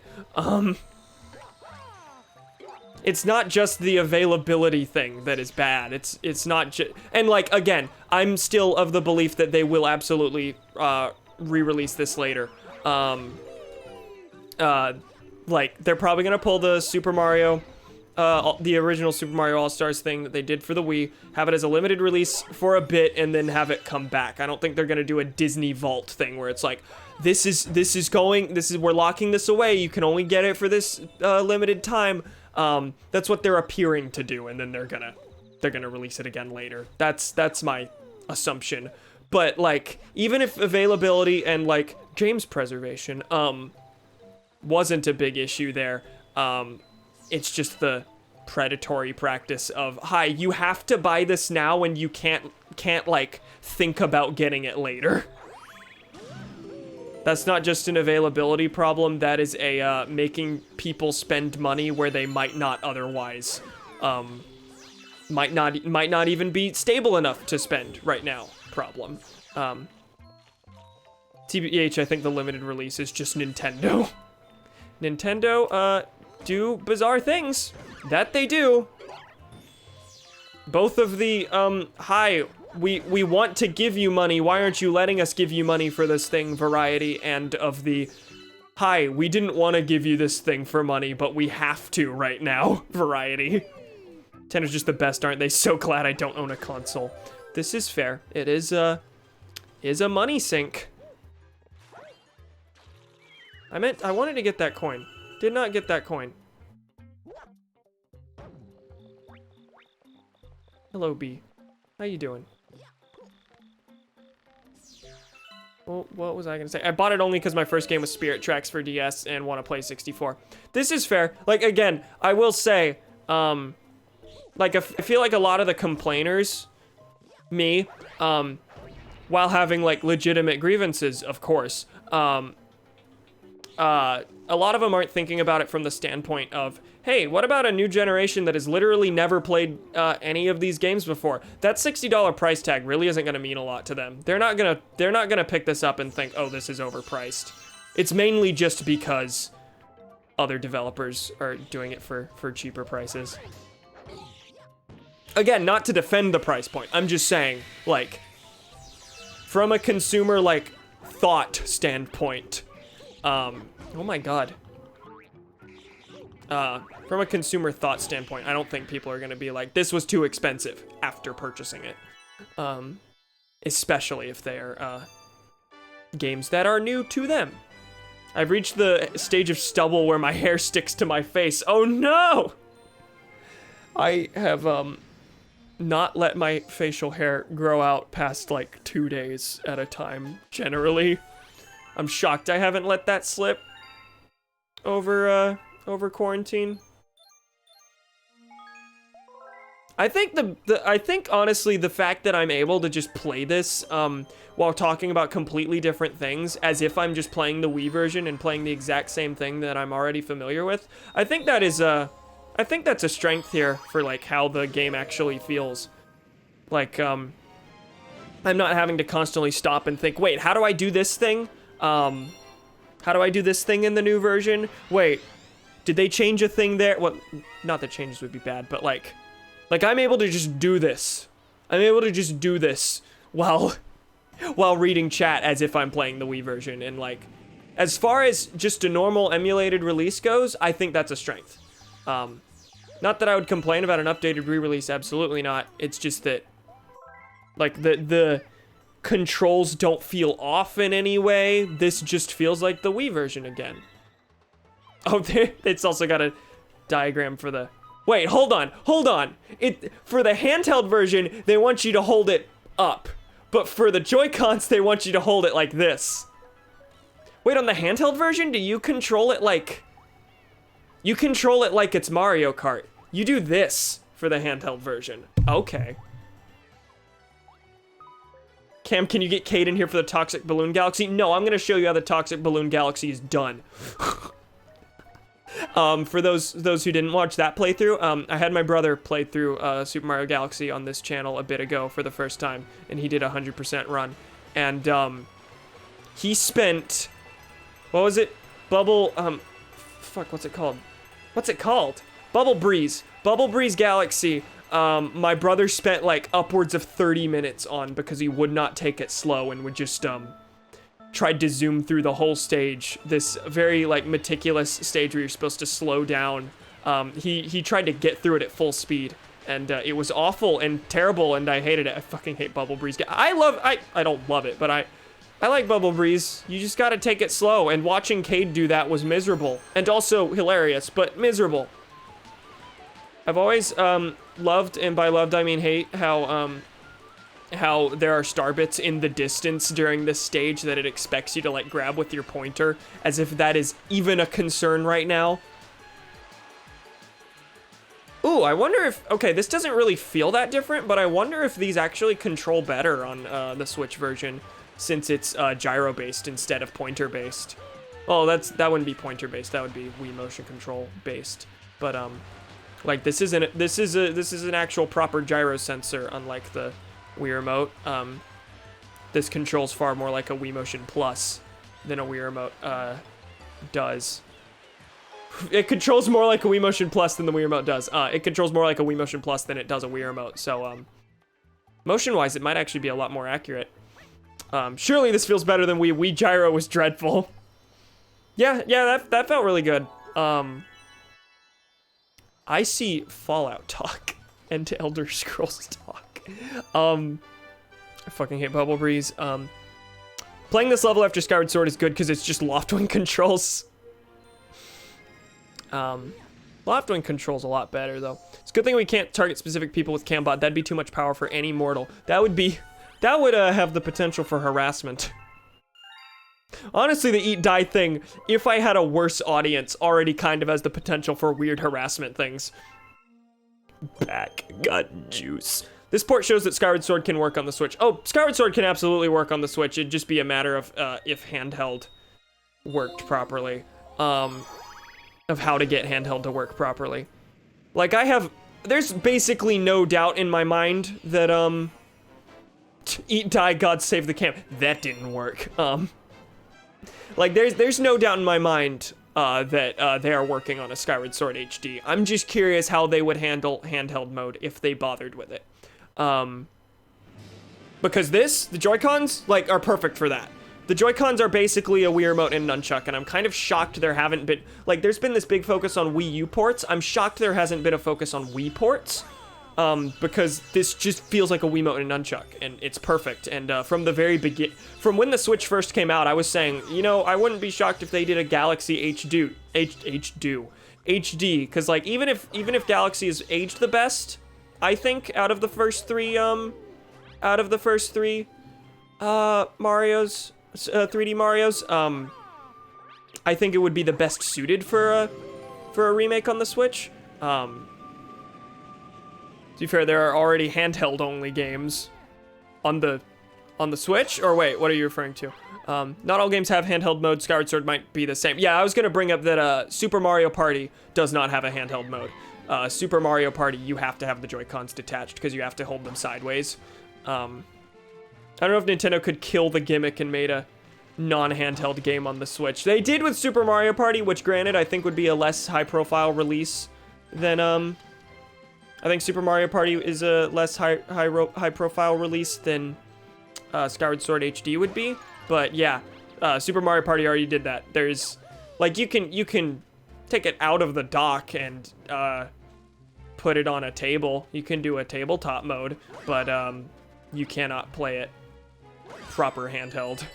It's not just the availability thing that is bad. It's not just, and like, again, I'm still of the belief that they will absolutely re-release this later. Like, they're probably gonna pull the Super Mario, the original Super Mario All-Stars thing that they did for the Wii, have it as a limited release for a bit, and then have it come back. I don't think they're gonna do a Disney Vault thing where it's like, we're locking this away, you can only get it for this, limited time. That's what they're appearing to do, and then they're gonna release it again later. That's my assumption. But, like, even if availability and, like, James preservation, wasn't a big issue there, it's just the predatory practice of, hi, you have to buy this now and you can't, like, think about getting it later. That's not just an availability problem, that is a, making people spend money where they might not otherwise, might not even be stable enough to spend right now problem. TBH, I think the limited release is just Nintendo. Nintendo, do bizarre things. That they do. Both of the, hi, we want to give you money, why aren't you letting us give you money for this thing variety, and of the, hi, we didn't want to give you this thing for money, but we have to right now variety. Nintendo's just the best, aren't they? So glad I don't own a console. This is fair. It is a money sink. I wanted to get that coin. Did not get that coin. Hello, B. How you doing? what was I gonna say? I bought it only because my first game was Spirit Tracks for DS and want to play 64. This is fair. Like, again, I will say, like, I feel like a lot of the complainers, me, while having, like, legitimate grievances, of course, a lot of them aren't thinking about it from the standpoint of, hey, what about a new generation that has literally never played any of these games before? That $60 price tag really isn't gonna mean a lot to them. They're not gonna pick this up and think, oh, this is overpriced. It's mainly just because other developers are doing it for cheaper prices. Again, not to defend the price point. I'm just saying, like, from a consumer, like, thought standpoint, oh my god. From a consumer thought standpoint, I don't think people are gonna be like, this was too expensive after purchasing it. Especially if they're, games that are new to them. I've reached the stage of stubble where my hair sticks to my face. Oh no! I have, not let my facial hair grow out past, like, 2 days at a time, generally. I'm shocked I haven't let that slip over quarantine. I think I think honestly the fact that I'm able to just play this while talking about completely different things as if I'm just playing the Wii version and playing the exact same thing that I'm already familiar with, I think that is I think that's a strength here for like how the game actually feels. Like I'm not having to constantly stop and think, wait, how do I do this thing? How do I do this thing in the new version? Wait, did they change a thing there? Well, not that changes would be bad, but like I'm able to just do this. I'm able to just do this while reading chat as if I'm playing the Wii version. And like, as far as just a normal emulated release goes, I think that's a strength. Not that I would complain about an updated re-release, absolutely not. It's just that, like, the controls don't feel off in any way. This just feels like the Wii version again. Oh, it's also got a diagram for the... Wait, hold on. For the handheld version, they want you to hold it up. But for the Joy-Cons, they want you to hold it like this. Wait, on the handheld version, do you control it like... You control it like it's Mario Kart. You do this for the handheld version. Okay. Cam, can you get Cade in here for the Toxic Balloon Galaxy? No, I'm gonna show you how the Toxic Balloon Galaxy is done. For those who didn't watch that playthrough, I had my brother play through Super Mario Galaxy on this channel a bit ago for the first time, and he did a 100% run. And he spent, what was it? Fuck, what's it called? Bubble Breeze Galaxy. My brother spent like upwards of 30 minutes on because he would not take it slow and would just tried to zoom through the whole stage. This very like meticulous stage where you're supposed to slow down. He tried to get through it at full speed, and it was awful and terrible, and I hated it. I fucking hate Bubble Breeze. I don't love it, but I like Bubble Breeze. You just gotta take it slow, and watching Cade do that was miserable. And also hilarious, but miserable. I've always loved, and by loved I mean hate, how there are star bits in the distance during this stage that it expects you to like grab with your pointer, as if that is even a concern right now. Ooh, I wonder if, okay, this doesn't really feel that different, but I wonder if these actually control better on the Switch version, since it's gyro-based instead of pointer-based. Well, that wouldn't be pointer-based, that would be Wii Motion Control-based. But like this is an actual proper gyro sensor, unlike the Wii Remote. This controls far more like a Wii Motion Plus than a Wii Remote does. It controls more like a Wii Motion Plus than the Wii Remote does. It controls more like a Wii Motion Plus than it does a Wii Remote. So, motion-wise, it might actually be a lot more accurate. Surely this feels better than Wii. Wii Gyro was dreadful. Yeah, that felt really good. I see Fallout talk and Elder Scrolls talk. I fucking hate Bubble Breeze. Playing this level after Skyward Sword is good because it's just Loftwing controls. Loftwing controls a lot better though. It's a good thing we can't target specific people with Cambot. That'd be too much power for any mortal. That would have the potential for harassment. Honestly, the eat die thing, if I had a worse audience, already kind of has the potential for weird harassment things. Back got juice. This port shows that Skyward Sword can work on the Switch. Oh, Skyward Sword can absolutely work on the Switch. It'd just be a matter of if handheld worked properly. Of how to get handheld to work properly. Like, there's basically no doubt in my mind that, Eat Die, God Save the Camp. That didn't work. Like, there's no doubt in my mind that they are working on a Skyward Sword HD. I'm just curious how they would handle handheld mode if they bothered with it. Because the Joy-Cons, like, are perfect for that. The Joy-Cons are basically a Wii Remote and Nunchuck, and I'm kind of shocked there haven't been, like, there's been this big focus on Wii U ports. I'm shocked there hasn't been a focus on Wii ports, because this just feels like a Wiimote and Nunchuck, and it's perfect. And from the very from when the Switch first came out, I was saying, you know, I wouldn't be shocked if they did a Galaxy HD, because like even if Galaxy is aged the best, I think out of the first three Mario's, 3D Mario's, I think it would be the best suited for a remake on the Switch. To be fair, there are already handheld-only games on the Switch. Or wait, what are you referring to? Not all games have handheld mode. Skyward Sword might be the same. Yeah, I was gonna bring up that Super Mario Party does not have a handheld mode. Super Mario Party, you have to have the Joy-Cons detached because you have to hold them sideways. I don't know if Nintendo could kill the gimmick and made a non-handheld game on the Switch. They did with Super Mario Party, which granted I think would be a less high-profile release than I think Super Mario Party is a less high-profile release than Skyward Sword HD would be. But yeah, Super Mario Party already did that. There's, like, you can take it out of the dock and put it on a table. You can do a tabletop mode, but you cannot play it proper handheld.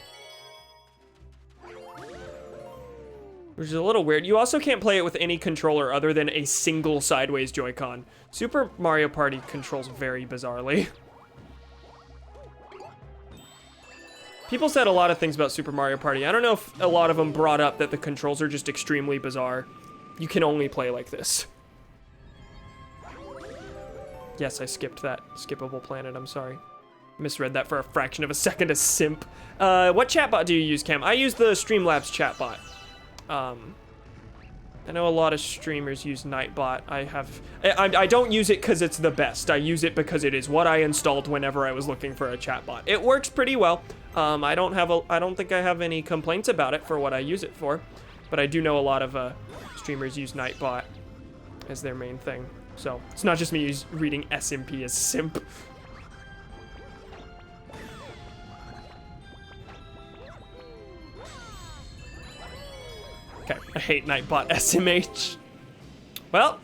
Which is a little weird. You also can't play it with any controller other than a single sideways Joy-Con. Super Mario Party controls very bizarrely. People said a lot of things about Super Mario Party. I don't know if a lot of them brought up that the controls are just extremely bizarre. You can only play like this. Yes, I skipped that skippable planet, I'm sorry. Misread that for a fraction of a second, a simp. What chatbot do you use, Cam? I use the Streamlabs chatbot. I know a lot of streamers use Nightbot. I don't use it because it's the best. I use it because it is what I installed whenever I was looking for a chatbot. It works pretty well. I don't think I have any complaints about it for what I use it for, but I do know a lot of streamers use Nightbot as their main thing. So it's not just me reading SMP as simp. Okay, I hate Nightbot SMH. Well,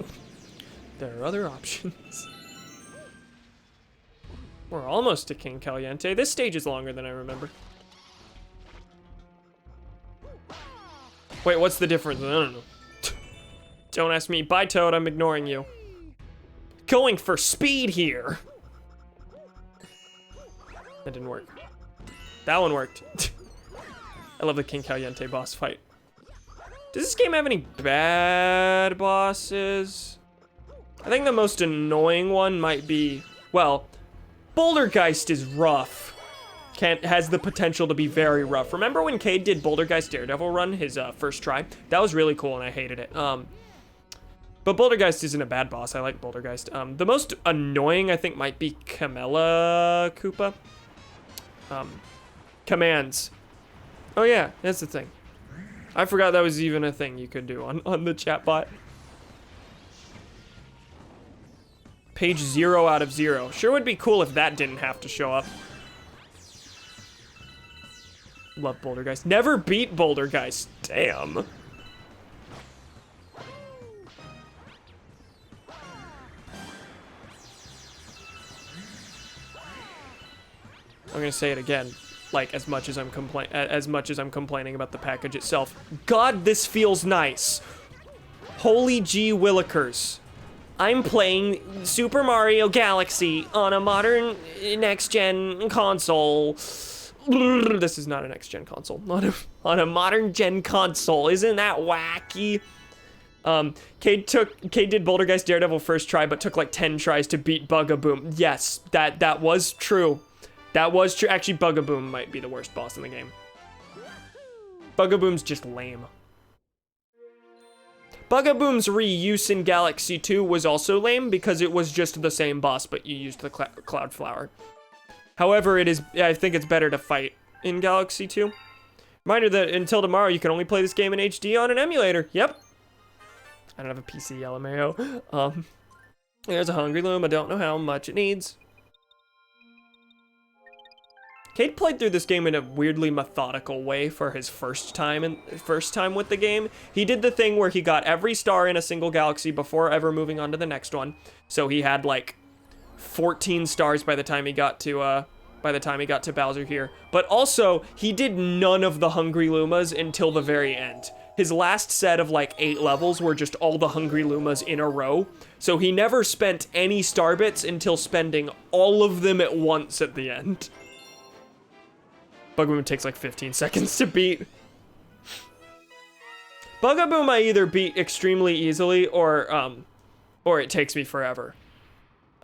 there are other options. We're almost to King Caliente. This stage is longer than I remember. Wait, what's the difference? I don't know. Don't ask me. Bye, Toad, I'm ignoring you. Going for speed here. That didn't work. That one worked. I love the King Caliente boss fight. Does this game have any bad bosses? I think the most annoying one might be, well, Bouldergeist is rough. Has the potential to be very rough. Remember when Cade did Bouldergeist Daredevil run, his first try? That was really cool and I hated it. But Bouldergeist isn't a bad boss. I like Bouldergeist. The most annoying, I think, might be Kamela Koopa. Commands. Oh yeah, that's the thing. I forgot that was even a thing you could do on the chatbot. Page 0 out of 0. Sure would be cool if that didn't have to show up. Love Bouldergeist. Never beat Bouldergeist. Damn. I'm gonna say it again. Like, as much as I'm complaining about the package itself. God, this feels nice. Holy gee willikers. I'm playing Super Mario Galaxy on a modern next-gen console This is not a next-gen console. On a modern-gen console. Isn't that wacky? Cade did Bouldergeist Daredevil first try, but took like 10 tries to beat Bugaboom. Yes, that was true. That was true. Actually, Bugaboom might be the worst boss in the game. Bugaboom's just lame. Bugaboom's reuse in Galaxy 2 was also lame because it was just the same boss, but you used the Cloud Flower. However, I think it's better to fight in Galaxy 2. Reminder that until tomorrow, you can only play this game in HD on an emulator. Yep. I don't have a PC, LMAO. There's a Hungry Loom. I don't know how much it needs. Cade played through this game in a weirdly methodical way for his first time with the game. He did the thing where he got every star in a single galaxy before ever moving on to the next one. So he had like 14 stars by the time he got to Bowser here. But also, he did none of the Hungry Lumas until the very end. His last set of like 8 levels were just all the Hungry Lumas in a row. So he never spent any star bits until spending all of them at once at the end. Bugaboom takes like 15 seconds to beat. Bugaboom I either beat extremely easily or it takes me forever.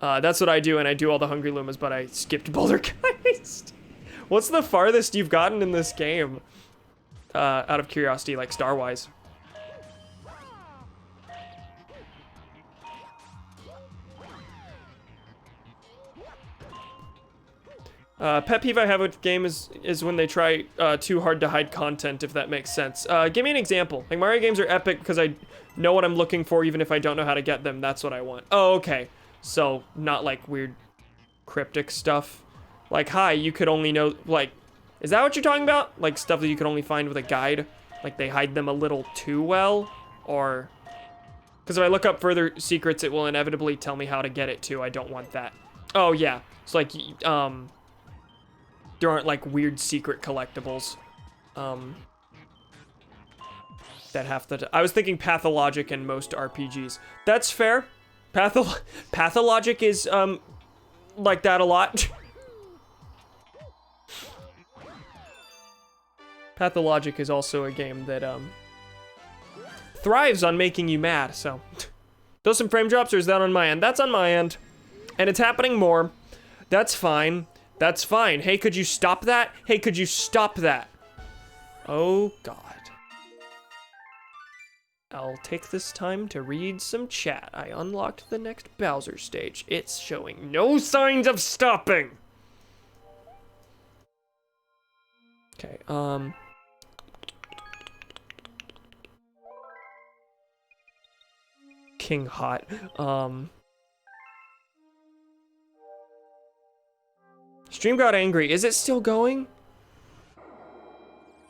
That's what I do, and I do all the Hungry Lumas, but I skipped Bouldergeist. What's the farthest you've gotten in this game? Out of curiosity, like star-wise. Pet peeve I have with the game is when they try too hard to hide content, if that makes sense. Give me an example. Like, Mario games are epic because I know what I'm looking for even if I don't know how to get them. That's what I want. Oh, okay. So, not like weird cryptic stuff. Like, hi, you could only know, like, is that what you're talking about? Like, stuff that you can only find with a guide? Like, they hide them a little too well? Or... because if I look up further secrets, it will inevitably tell me how to get it too. I don't want that. Oh, yeah. It's like, there aren't like weird secret collectibles that have to. I was thinking Pathologic in most RPGs. That's fair. Pathologic is like that a lot. Pathologic is also a game that thrives on making you mad. So, those some frame drops, or is that on my end? That's on my end, and it's happening more. That's fine. That's fine. Hey, could you stop that? Hey, could you stop that? Oh, God. I'll take this time to read some chat. I unlocked the next Bowser stage. It's showing no signs of stopping. Okay, King Hot. Stream got angry. Is it still going?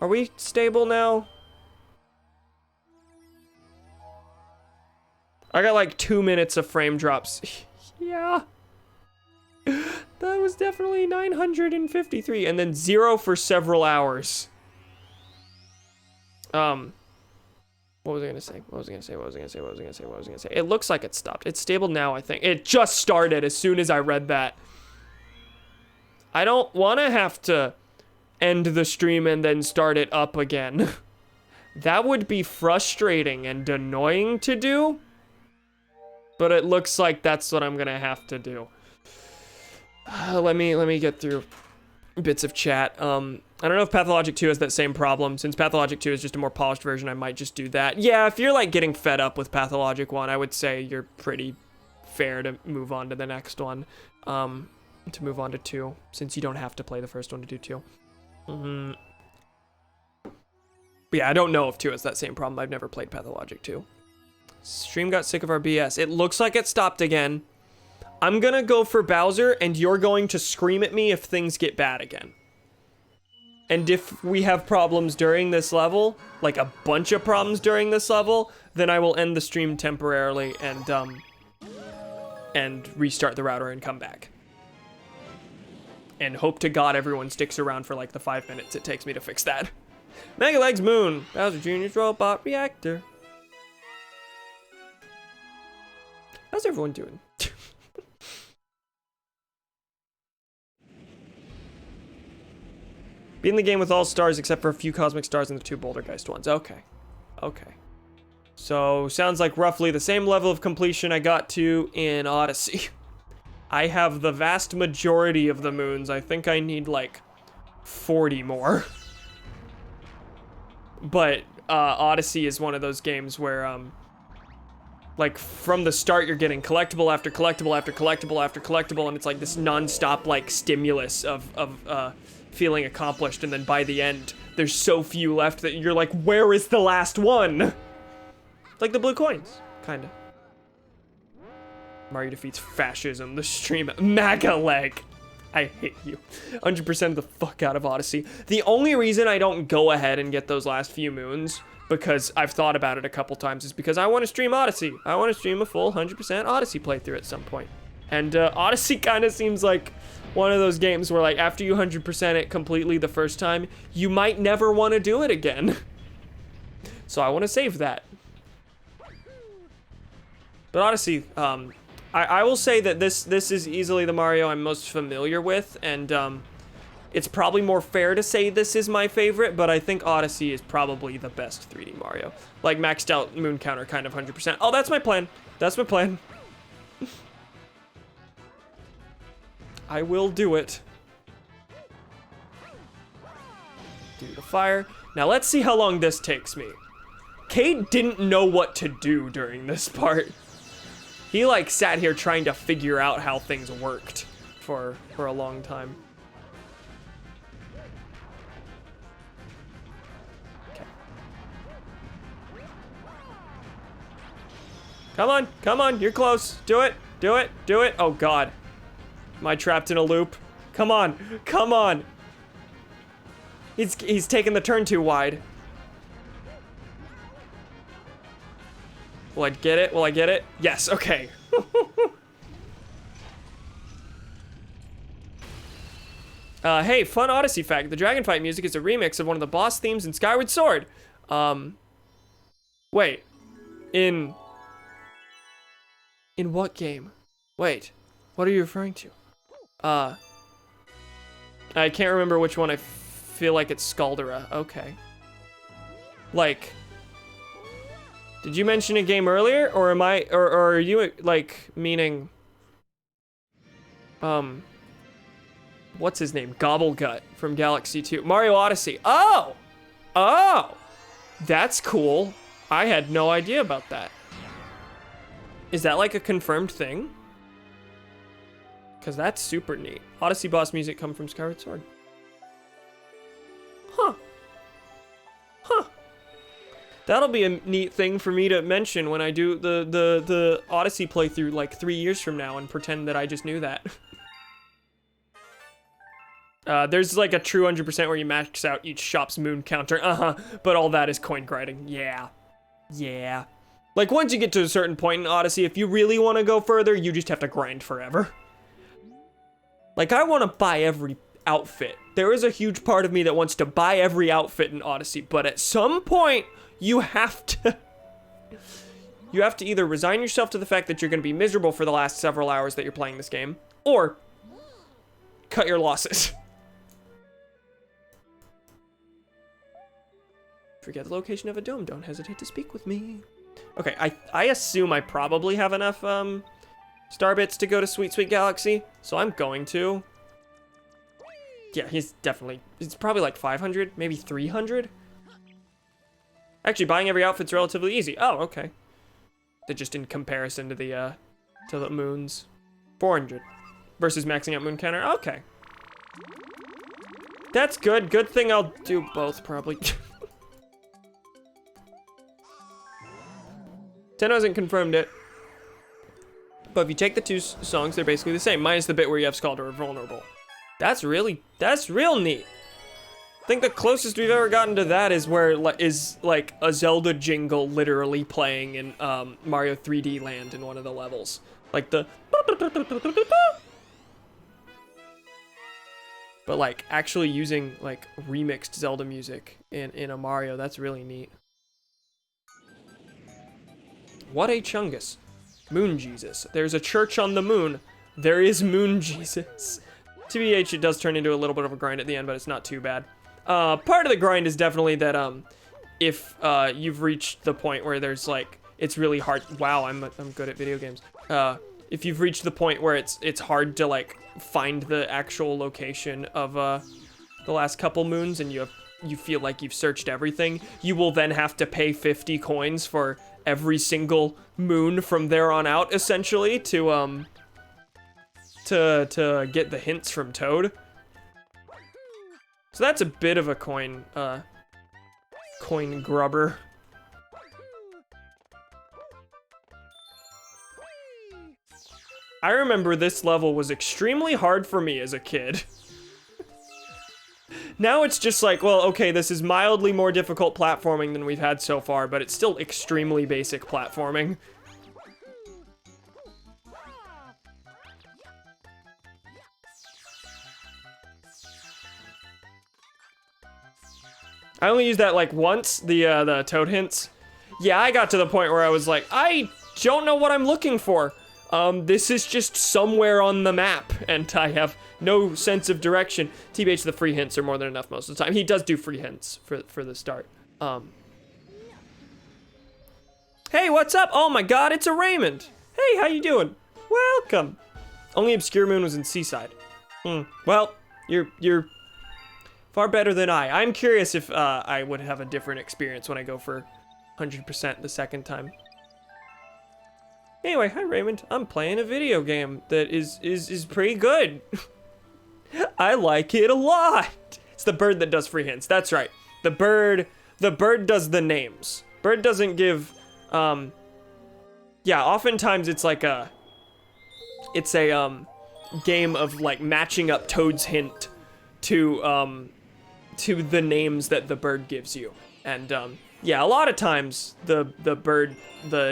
Are we stable now? I got like 2 minutes of frame drops. Yeah. That was definitely 953. And then 0 for several hours. What was I gonna say? What was I gonna say? It looks like it stopped. It's stable now, I think. It just started as soon as I read that. I don't want to have to end the stream and then start it up again. That would be frustrating and annoying to do. But it looks like that's what I'm gonna have to do. Let me get through bits of chat. I don't know if Pathologic 2 has that same problem. Since Pathologic 2 is just a more polished version, I might just do that. Yeah, if you're like getting fed up with Pathologic 1, I would say you're pretty fair to move on to the next one. To move on to 2, since you don't have to play the first one to do 2. But yeah, I don't know if 2 has that same problem. I've never played Pathologic 2. Stream got sick of our BS. It looks like it stopped again. I'm gonna go for Bowser, and you're going to scream at me if things get bad again. And if we have problems during this level, like a bunch of problems during this level, then I will end the stream temporarily and restart the router and come back. And hope to God everyone sticks around for like the 5 minutes it takes me to fix that. Mega Legs Moon, Bowser Jr.'s robot reactor. How's everyone doing? Beating the game with all stars except for a few cosmic stars and the 2 Bouldergeist ones. Okay. Okay. So, sounds like roughly the same level of completion I got to in Odyssey. I have the vast majority of the moons. I think I need, like, 40 more. But, Odyssey is one of those games where, like, from the start, you're getting collectible after collectible after collectible after collectible, and it's like this non-stop, like, stimulus of feeling accomplished, and then by the end, there's so few left that you're like, where is the last one? Like the blue coins, kinda. Mario defeats fascism, the stream, MAGA leg. I hate you. 100% the fuck out of Odyssey. The only reason I don't go ahead and get those last few moons, because I've thought about it a couple times, is because I want to stream Odyssey. I want to stream a full 100% Odyssey playthrough at some point. And Odyssey kind of seems like one of those games where, like, after you 100% it completely the first time, you might never want to do it again. So I want to save that. But Odyssey, I will say that this is easily the Mario I'm most familiar with, and it's probably more fair to say this is my favorite, but I think Odyssey is probably the best 3D Mario. Like, maxed out moon counter kind of 100%. Oh, that's my plan. That's my plan. I will do it. Do the fire. Now let's see how long this takes me. Cade didn't know what to do during this part. He, like, sat here trying to figure out how things worked for a long time. Okay. Come on, you're close. Do it. Oh, God. Am I trapped in a loop? Come on. He's taking the turn too wide. Will I get it? Yes, okay. Hey, fun Odyssey fact. The Dragon Fight music is a remix of one of the boss themes in Skyward Sword. Wait. In what game? Wait, what are you referring to? I can't remember which one. I feel like it's Scaldera. Okay. Like... Did you mention a game earlier, or am I, or are you, like, meaning, what's his name? Gobblegut from Galaxy 2. Mario Odyssey. Oh! That's cool. I had no idea about that. Is that, like, a confirmed thing? Because that's super neat. Odyssey boss music come from Skyward Sword. Huh. That'll be a neat thing for me to mention when I do the Odyssey playthrough like 3 years from now and pretend that I just knew that. There's like a true 100% where you max out each shop's moon counter. But all that is coin grinding. Yeah. Like once you get to a certain point in Odyssey, if you really want to go further, you just have to grind forever. Like I want to buy every outfit. There is a huge part of me that wants to buy every outfit in Odyssey, but at some point, you have to either resign yourself to the fact that you're going to be miserable for the last several hours that you're playing this game, or cut your losses. Forget the location of a dome. Don't hesitate to speak with me. Okay, I assume I probably have enough star bits to go to Sweet Sweet Galaxy, so I'm going to. Yeah, it's probably like 500, maybe 300. Actually, buying every outfit's relatively easy. Oh, okay. Just in comparison to the moons. 400 versus maxing out moon counter. Okay. That's good. Good thing I'll do both, probably. Nintendo hasn't confirmed it. But if you take the two songs, they're basically the same, minus the bit where you have Scaldera Vulnerable. That's real neat. I think the closest we've ever gotten to that is where is like a Zelda jingle literally playing in Mario 3D Land in one of the levels. Like the but like actually using like remixed Zelda music in a Mario, that's really neat. What a chungus. Moon Jesus. There's a church on the moon. There is Moon Jesus. TBH, it does turn into a little bit of a grind at the end, but it's not too bad. Part of the grind is definitely that if you've reached the point where there's like it's really hard. Wow, I'm good at video games. If you've reached the point where it's hard to like find the actual location of the last couple moons, and you feel like you've searched everything, you will then have to pay 50 coins for every single moon from there on out, essentially, to get the hints from Toad. So that's a bit of a coin grubber. I remember this level was extremely hard for me as a kid. Now it's just like, well, okay, this is mildly more difficult platforming than we've had so far, but it's still extremely basic platforming. I only used that like once, the Toad hints. Yeah, I got to the point where I was like, I don't know what I'm looking for. This is just somewhere on the map, and I have no sense of direction. TBH, the free hints are more than enough most of the time. He does do free hints for the start. Hey, what's up? Oh my god, it's a Raymond. Hey, how you doing? Welcome. Only Obscure Moon was in Seaside. Well, you're far better than I. I'm curious if I would have a different experience when I go for 100% the second time. Anyway, hi Raymond. I'm playing a video game that is pretty good. I like it a lot. It's the bird that does free hints. That's right. The bird does the names. Bird doesn't give yeah, oftentimes it's like a game of like matching up Toad's hint to the names that the bird gives you. And yeah, a lot of times the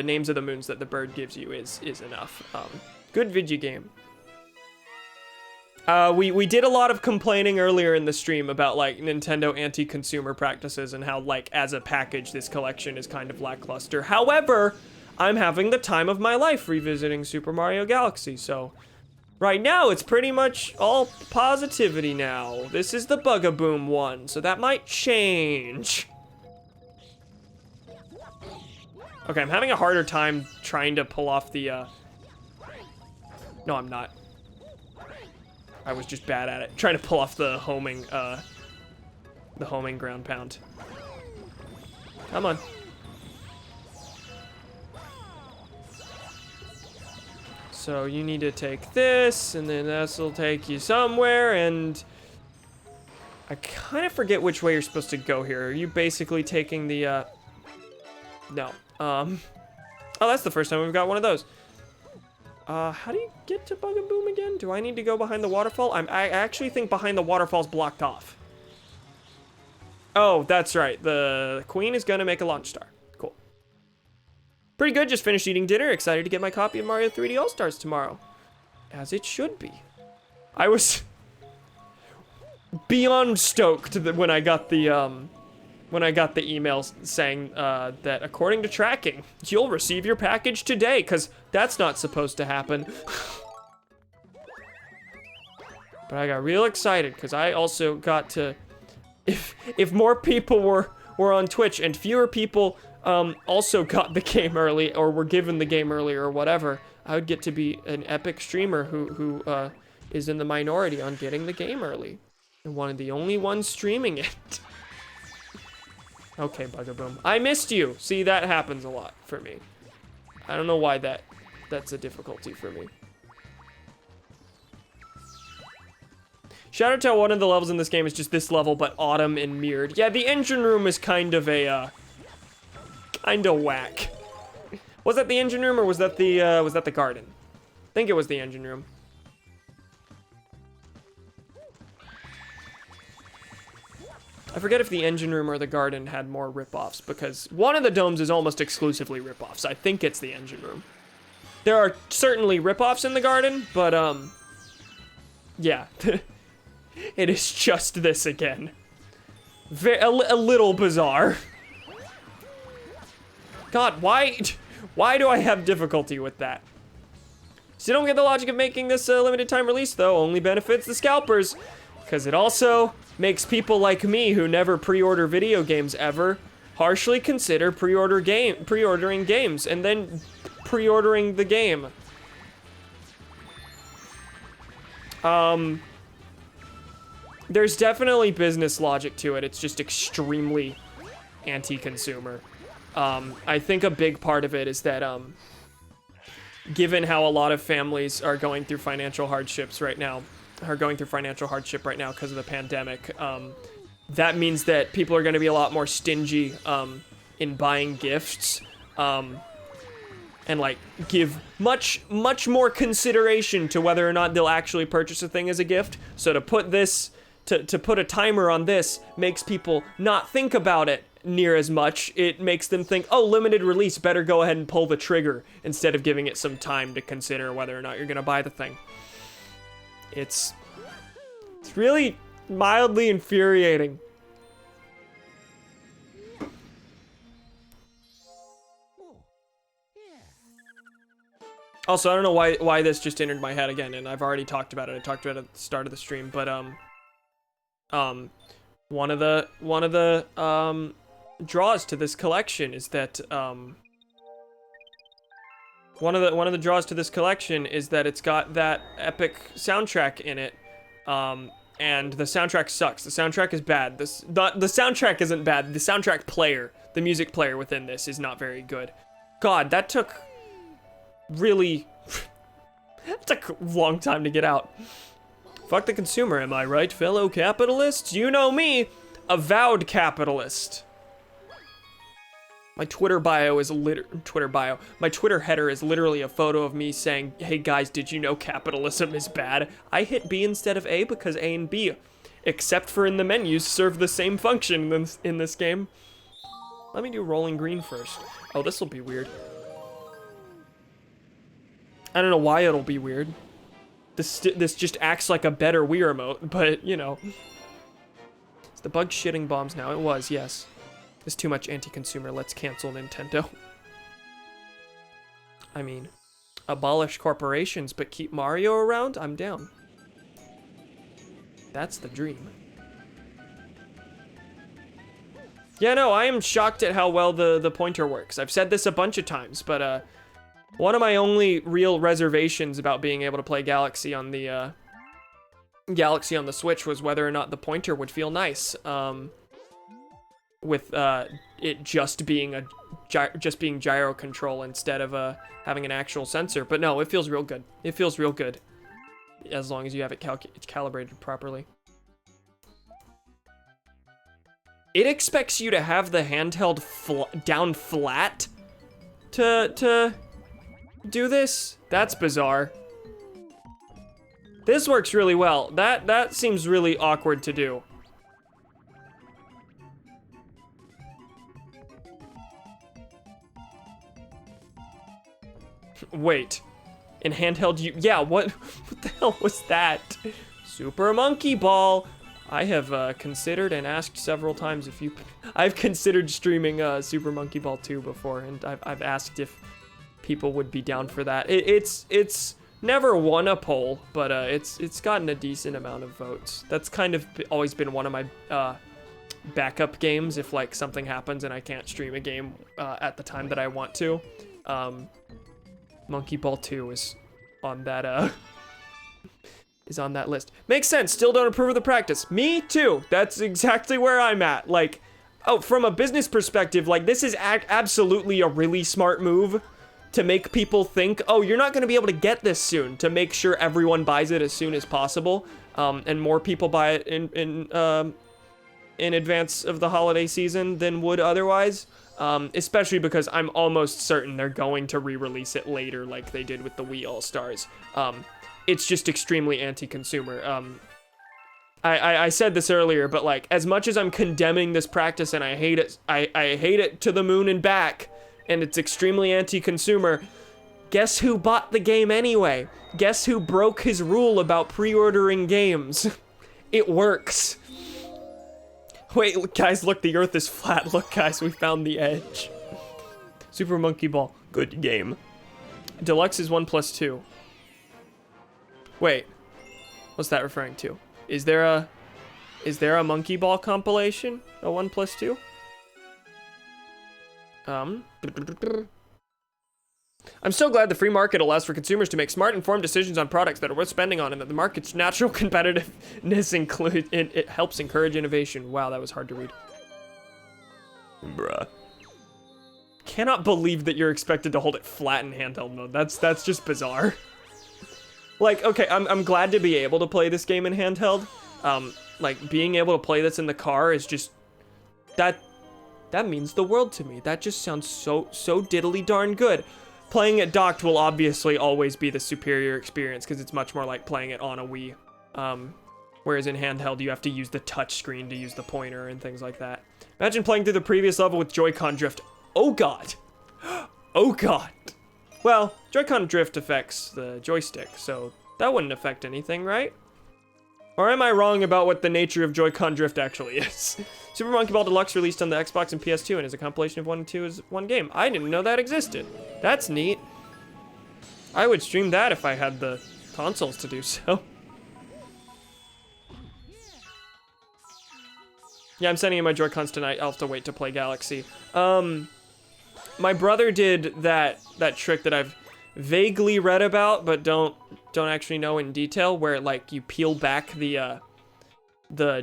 names of the moons that the bird gives you is enough. Good video game. We did a lot of complaining earlier in the stream about like Nintendo anti-consumer practices and how like as a package this collection is kind of lackluster. However, I'm having the time of my life revisiting Super Mario Galaxy, so right now it's pretty much all positivity now. This is the Bugaboom one, so that might change. Okay, I'm having a harder time trying to pull off the, No, I'm not. I was just bad at it. Trying to pull off the homing ground pound. Come on. So you need to take this, and then this will take you somewhere, and I kind of forget which way you're supposed to go here. Are you basically taking the, No. Oh, that's the first time we've got one of those. How do you get to Bugaboom again? Do I need to go behind the waterfall? I actually think behind the waterfall's blocked off. Oh, that's right. The queen is gonna make a launch star. Cool. Pretty good. Just finished eating dinner. Excited to get my copy of Mario 3D All-Stars tomorrow. As it should be. I was beyond stoked that when I got the email saying that according to tracking, you'll receive your package today, because that's not supposed to happen. But I got real excited, because I also got to, if more people were on Twitch and fewer people also got the game early, or were given the game early, or whatever, I would get to be an epic streamer who is in the minority on getting the game early. And one of the only ones streaming it. Okay, Bugaboom. I missed you. See, that happens a lot for me. I don't know why that's a difficulty for me. Shout out to one of the levels in this game is just this level, but autumn and mirrored. Yeah, the engine room is kind of a, kind of whack. Was that the engine room, or was that the garden? I think it was the engine room. I forget if the engine room or the garden had more rip-offs, because one of the domes is almost exclusively rip-offs. I think it's the engine room. There are certainly rip-offs in the garden, but, yeah. It is just this again. A little bizarre. God, why do I have difficulty with that? Still don't get the logic of making this a limited time release, though. Only benefits the scalpers. Because it also makes people like me who never pre-order video games ever harshly consider pre-ordering games and then pre-ordering the game. There's definitely business logic to it. It's just extremely anti-consumer. I think a big part of it is that, given how a lot of families are going through financial hardships right now, because of the pandemic, that means that people are going to be a lot more stingy in buying gifts, and like give much more consideration to whether or not they'll actually purchase a thing as a gift. So to put this, to put a timer on this makes people not think about it near as much. It makes them think, oh, limited release, better go ahead and pull the trigger, instead of giving it some time to consider whether or not you're gonna buy the thing. It's really mildly infuriating. Also, I don't know why this just entered my head again, and I've already talked about it. I talked about it at the start of the stream, but one of the draws to this collection is that one of the draws to this collection is that it's got that epic soundtrack in it, and the soundtrack sucks. The soundtrack is bad. The soundtrack isn't bad. The soundtrack player, the music player within this, is not very good. God, that took really it took a long time to get out. Fuck the consumer, am I right, fellow capitalists? You know me, avowed capitalist. My Twitter bio is my Twitter header is literally a photo of me saying, hey guys, did you know capitalism is bad? I hit B instead of A because A and B, except for in the menus, serve the same function in this game. Let me do rolling green first. Oh, this will be weird. I don't know why it'll be weird. This just acts like a better Wii remote, but, you know. Is the bug shitting bombs now? It was, yes. There's too much anti-consumer. Let's cancel Nintendo. I mean, abolish corporations, but keep Mario around? I'm down. That's the dream. Yeah, no, I am shocked at how well the pointer works. I've said this a bunch of times, but, one of my only real reservations about being able to play Galaxy on the Switch was whether or not the pointer would feel nice, with it just being gyro control instead of having an actual sensor. But no, it feels real good. It feels real good, as long as you have it calibrated properly. It expects you to have the handheld down flat to do this? That's bizarre. This works really well. That seems really awkward to do. Wait. In handheld yeah, what the hell was that? Super Monkey Ball. I have considered and asked several times if I've considered streaming Super Monkey Ball 2 before, and I've asked if people would be down for that. It's never won a poll, but it's gotten a decent amount of votes. That's kind of always been one of my backup games if like something happens and I can't stream a game at the time that I want to. Monkey Ball 2 is on that list. Makes sense. Still don't approve of the practice. Me too. That's exactly where I'm at. Like, oh, from a business perspective, like this is absolutely a really smart move to make people think, oh, you're not going to be able to get this soon, to make sure everyone buys it as soon as possible, and more people buy it in advance of the holiday season than would otherwise, especially because I'm almost certain they're going to re-release it later like they did with the Wii All-Stars. It's just extremely anti-consumer. I said this earlier, but like, as much as I'm condemning this practice and I hate it, I hate it to the moon and back, and it's extremely anti-consumer, guess who bought the game anyway? Guess who broke his rule about pre-ordering games? It works. Wait, look, guys, look, the earth is flat. Look, guys, we found the edge. Super Monkey Ball, good game. Deluxe is 1+2. Wait, what's that referring to? Is there a Monkey Ball compilation? A 1+2? I'm so glad the free market allows for consumers to make smart, informed decisions on products that are worth spending on, and that the market's natural competitiveness it helps encourage innovation. Wow, that was hard to read. Bruh. Cannot believe that you're expected to hold it flat in handheld mode. That's just bizarre. Like, okay, I'm glad to be able to play this game in handheld. Like, being able to play this in the car is just... That means the world to me. That just sounds so diddly darn good. Playing it docked will obviously always be the superior experience because it's much more like playing it on a Wii. Whereas in handheld, you have to use the touch screen to use the pointer and things like that. Imagine playing through the previous level with Joy-Con drift. Oh god. Oh god. Well, Joy-Con drift affects the joystick, so that wouldn't affect anything, right? Or am I wrong about what the nature of Joy-Con drift actually is? Super Monkey Ball Deluxe released on the Xbox and PS2 and is a compilation of 1 and 2 as one game. I didn't know that existed. That's neat. I would stream that if I had the consoles to do so. Yeah, I'm sending in my Joy-Cons tonight. I'll have to wait to play Galaxy. My brother did that trick that I've vaguely read about, but don't actually know in detail, where like you peel back the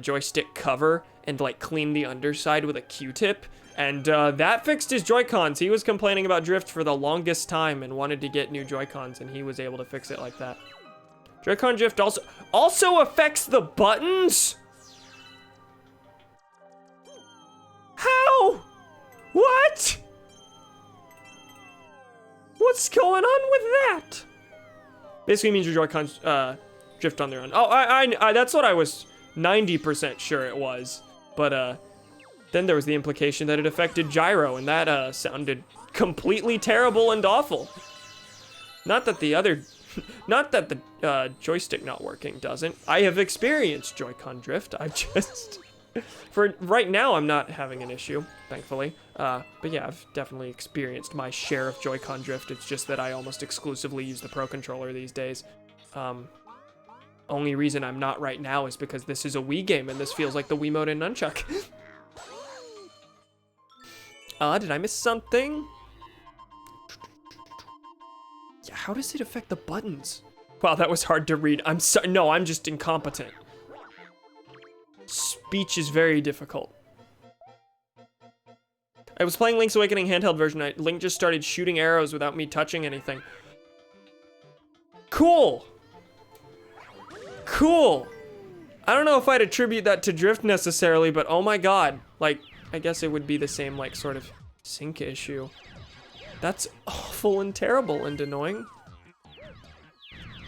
joystick cover and like clean the underside with a Q-tip, and that fixed his Joy-Cons. He was complaining about drift for the longest time and wanted to get new Joy-Cons, and he was able to fix it like that. Joy-Con drift also affects the buttons? How? What? What's going on with that? Basically means your Joy-Cons drift on their own. Oh, I that's what I was 90% sure it was. But then there was the implication that it affected gyro, and that sounded completely terrible and awful. Not that the joystick not working doesn't. I have experienced Joy-Con drift. I've just... For right now, I'm not having an issue, thankfully. But yeah, I've definitely experienced my share of Joy-Con drift. It's just that I almost exclusively use the Pro Controller these days. Only reason I'm not right now is because this is a Wii game, and this feels like the Wiimote and Nunchuck. Did I miss something? Yeah, how does it affect the buttons? Wow, that was hard to read. I'm sorry. No, I'm just incompetent. Speech is very difficult. I was playing Link's Awakening handheld version. Link just started shooting arrows without me touching anything. Cool. Cool. I don't know if I'd attribute that to drift necessarily, but oh my god. Like, I guess it would be the same, like, sort of sync issue. That's awful and terrible and annoying.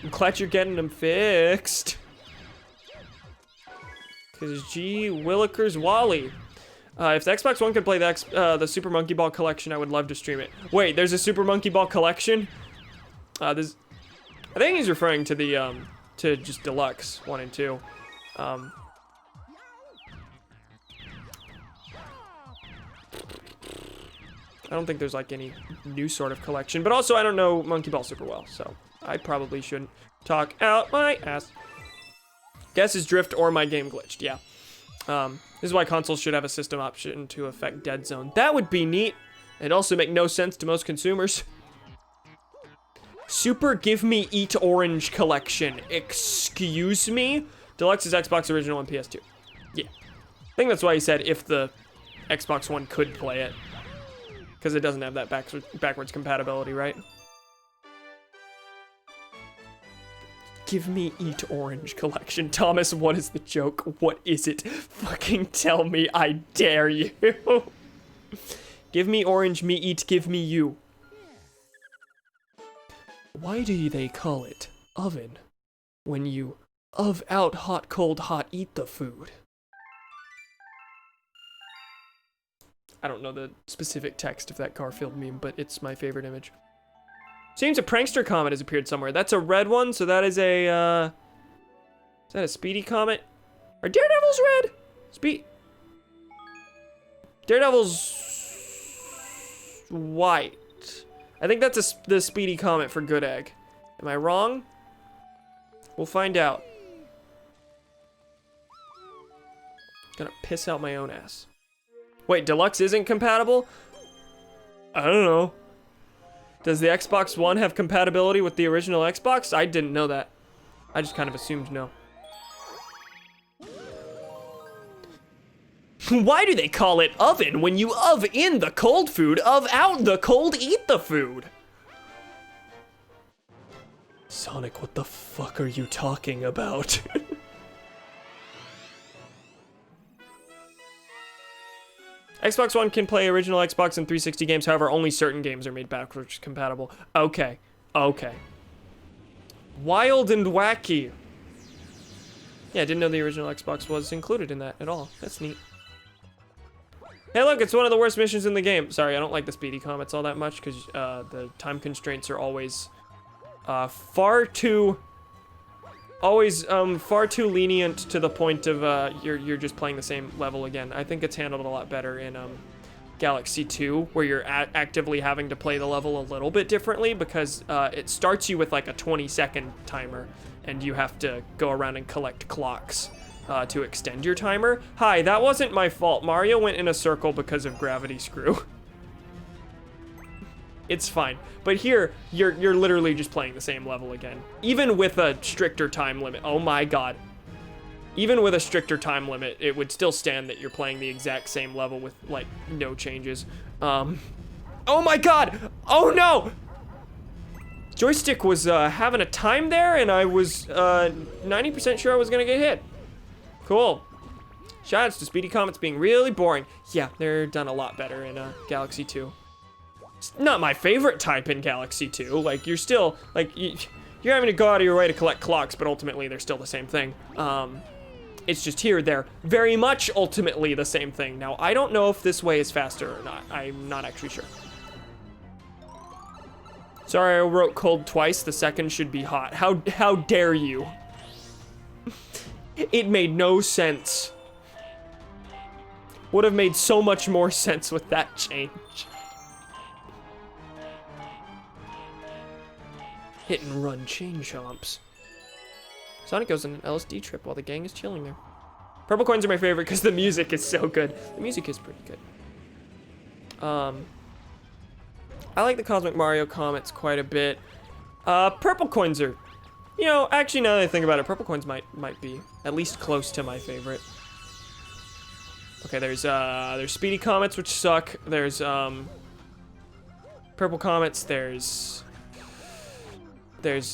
I'm glad you're getting them fixed. Because gee willikers Wally. If the Xbox One could play the Super Monkey Ball Collection, I would love to stream it. Wait, there's a Super Monkey Ball Collection? I think he's referring to the, to just Deluxe 1 and 2. I don't think there's like any new sort of collection, but also I don't know Monkey Ball super well, so I probably shouldn't talk out my ass. Guess is drift or my game glitched, yeah. This is why consoles should have a system option to affect dead zone. That would be neat. It'd also make no sense to most consumers. Super Give Me Eat Orange Collection. Excuse me? Deluxe is Xbox Original and PS2. Yeah. I think that's why he said if the Xbox One could play it. Because it doesn't have that backwards compatibility, right? Give Me Eat Orange Collection. Thomas, what is the joke? What is it? Fucking tell me, I dare you. Give me orange, me eat, give me you. Why do they call it oven when you out hot, cold, hot eat the food? I don't know the specific text of that Garfield meme, but it's my favorite image. Seems a prankster comet has appeared somewhere. That's a red one, so that is a, is that a Speedy comet? Are Daredevils red? Daredevil's white. I think that's the Speedy comet for Good Egg. Am I wrong? We'll find out. Gonna piss out my own ass. Wait, Deluxe isn't compatible? I don't know. Does the Xbox One have compatibility with the original Xbox? I didn't know that. I just kind of assumed no. Why do they call it oven when you of in the cold food, of out the cold eat the food? Sonic, what the fuck are you talking about? Xbox One can play original Xbox and 360 games, however, only certain games are made backwards compatible. Okay, okay. Wild and wacky. Yeah, I didn't know the original Xbox was included in that at all. That's neat. Hey, look, it's one of the worst missions in the game. Sorry, I don't like the speedy comets all that much because the time constraints are always far too lenient to the point of you're just playing the same level again. I think it's handled a lot better in Galaxy 2, where you're actively having to play the level a little bit differently because it starts you with like a 20-second timer, and you have to go around and collect clocks to extend your timer. Hi, that wasn't my fault. Mario went in a circle because of gravity screw. It's fine. But here, you're literally just playing the same level again. Even with a stricter time limit. Oh my god. Even with a stricter time limit, it would still stand that you're playing the exact same level with, like, no changes. Oh my god! Oh no! Joystick was having a time there, and I was 90% sure I was gonna get hit. Cool. Shoutouts to Speedy Comets being really boring. Yeah, they're done a lot better in Galaxy 2. It's not my favorite type in Galaxy 2. Like, you're still, like, you're having to go out of your way to collect clocks, but ultimately they're still the same thing. It's just here, they're very much ultimately the same thing. Now, I don't know if this way is faster or not. I'm not actually sure. Sorry, I wrote cold twice. The second should be hot. How dare you? It made no sense. Would have made so much more sense with that change. Hit and run chain chomps. Sonic goes on an LSD trip while the gang is chilling there. Purple coins are my favorite because the music is so good. The music is pretty good. I like the Cosmic Mario Comets quite a bit. Purple coins are, you know, actually now that I think about it, purple coins might be at least close to my favorite. Okay, there's Speedy Comets, which suck. There's Purple Comets. There's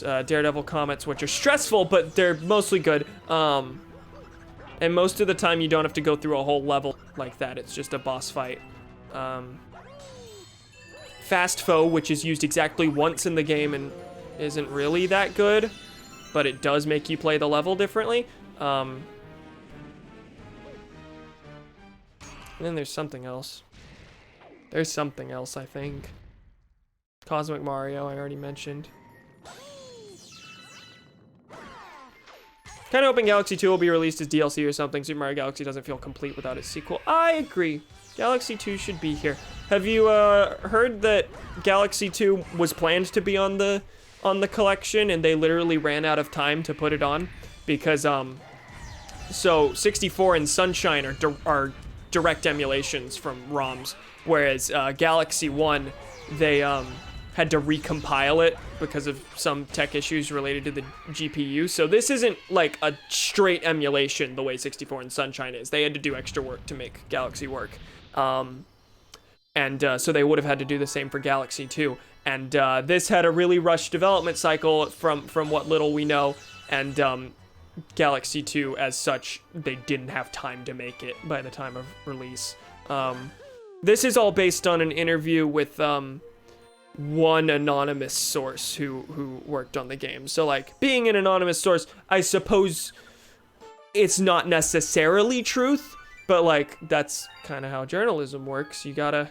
Daredevil Comets, which are stressful, but they're mostly good. And most of the time you don't have to go through a whole level like that. It's just a boss fight. Fast Foe, which is used exactly once in the game and isn't really that good, but it does make you play the level differently. And then there's something else. There's something else, I think. Cosmic Mario, I already mentioned. Kind of hoping Galaxy 2 will be released as DLC or something. Super Mario Galaxy doesn't feel complete without its sequel. I agree. Galaxy 2 should be here. Have you heard that Galaxy 2 was planned to be on the collection and they literally ran out of time to put it on because so 64 and Sunshine are direct emulations from ROMs, whereas Galaxy 1 they had to recompile it because of some tech issues related to the GPU. So this isn't like a straight emulation the way 64 and Sunshine is. They had to do extra work to make Galaxy work. So they would have had to do the same for Galaxy 2. And this had a really rushed development cycle from what little we know. And Galaxy 2, as such, they didn't have time to make it by the time of release. This is all based on an interview with one anonymous source who worked on the game. So, like, being an anonymous source, I suppose it's not necessarily truth, but, like, that's kind of how journalism works. You gotta...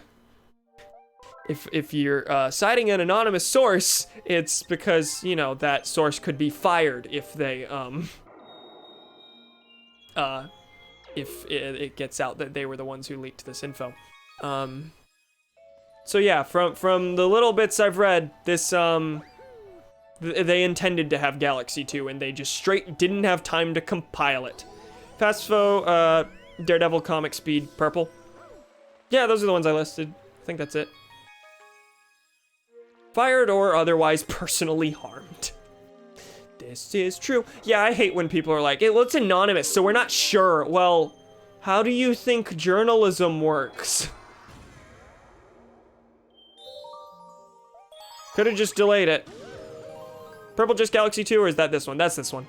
If you're citing an anonymous source, it's because, you know, that source could be fired if they, if it gets out that they were the ones who leaked this info. So yeah, from the little bits I've read, this, they intended to have Galaxy 2, and they just straight didn't have time to compile it. Fast Foe, Daredevil comic speed purple. Yeah, those are the ones I listed. I think that's it. Fired or otherwise personally harmed. This is true. Yeah, I hate when people are like, hey, well, it's anonymous, so we're not sure. Well, how do you think journalism works? Could have just delayed it. Purple just Galaxy 2, or is that this one? That's this one.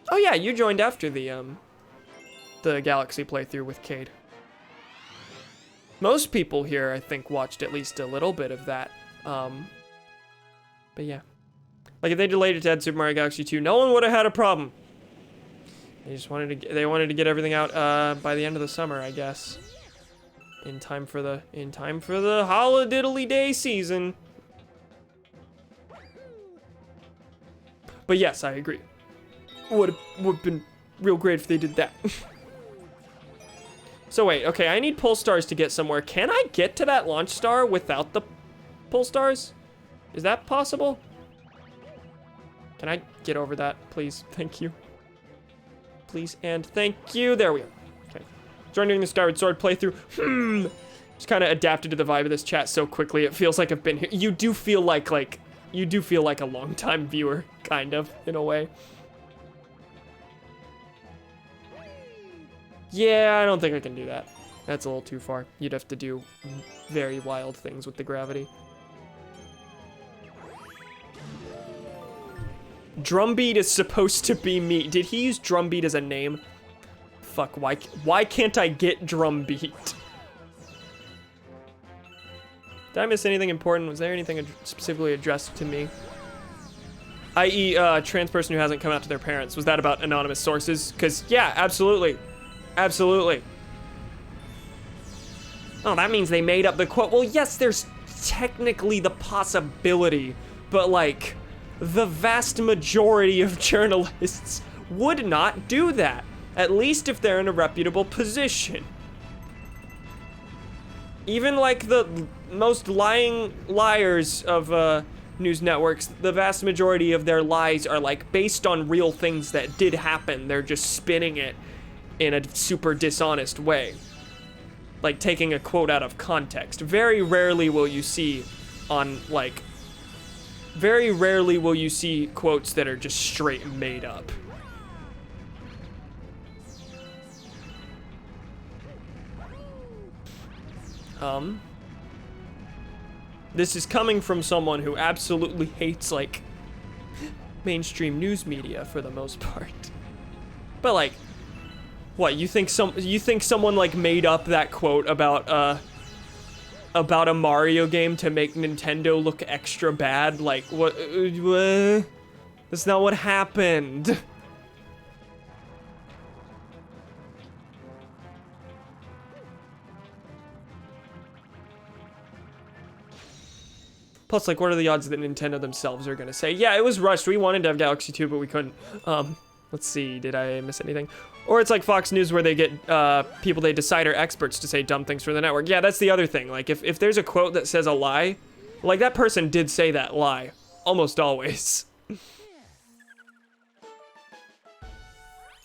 Oh yeah, you joined after the Galaxy playthrough with Cade. Most people here, I think, watched at least a little bit of that. But yeah. Like, if they delayed it to add Super Mario Galaxy 2, no one would have had a problem. They just wanted to get everything out by the end of the summer, I guess. In time for the holididdly day season. But yes, I agree. Would have been real great if they did that. So wait, okay, I need pull stars to get somewhere. Can I get to that launch star without the pull stars? Is that possible? Can I get over that, please? Thank you. Please and thank you. There we are. Okay. Joining the Skyward Sword playthrough. Just kind of adapted to the vibe of this chat so quickly. It feels like I've been here. You do feel like a long-time viewer, kind of, in a way. Yeah, I don't think I can do that. That's a little too far. You'd have to do very wild things with the gravity. Drumbeat is supposed to be me. Did he use Drumbeat as a name? Fuck, why can't I get Drumbeat? Did I miss anything important? Was there anything specifically addressed to me? I.e., trans person who hasn't come out to their parents. Was that about anonymous sources? Because, yeah, absolutely. Absolutely. Oh, that means they made up the quote. Well, yes, there's technically the possibility, but, like, the vast majority of journalists would not do that. At least if they're in a reputable position. Even, like, the most lying liars of, news networks, the vast majority of their lies are, like, based on real things that did happen. They're just spinning it in a super dishonest way. Like, taking a quote out of context. Very rarely will you see quotes that are just straight made up. This is coming from someone who absolutely hates, like, mainstream news media for the most part. But, like, what, you think someone, like, made up that quote about a Mario game to make Nintendo look extra bad? Like, what? That's not what happened. Plus, like, what are the odds that Nintendo themselves are gonna say, yeah, it was rushed, we wanted to have Galaxy 2, but we couldn't. Let's see, did I miss anything? Or it's like Fox News where they get people they decide are experts to say dumb things for the network. Yeah, that's the other thing. Like, if there's a quote that says a lie, like, that person did say that lie. Almost always.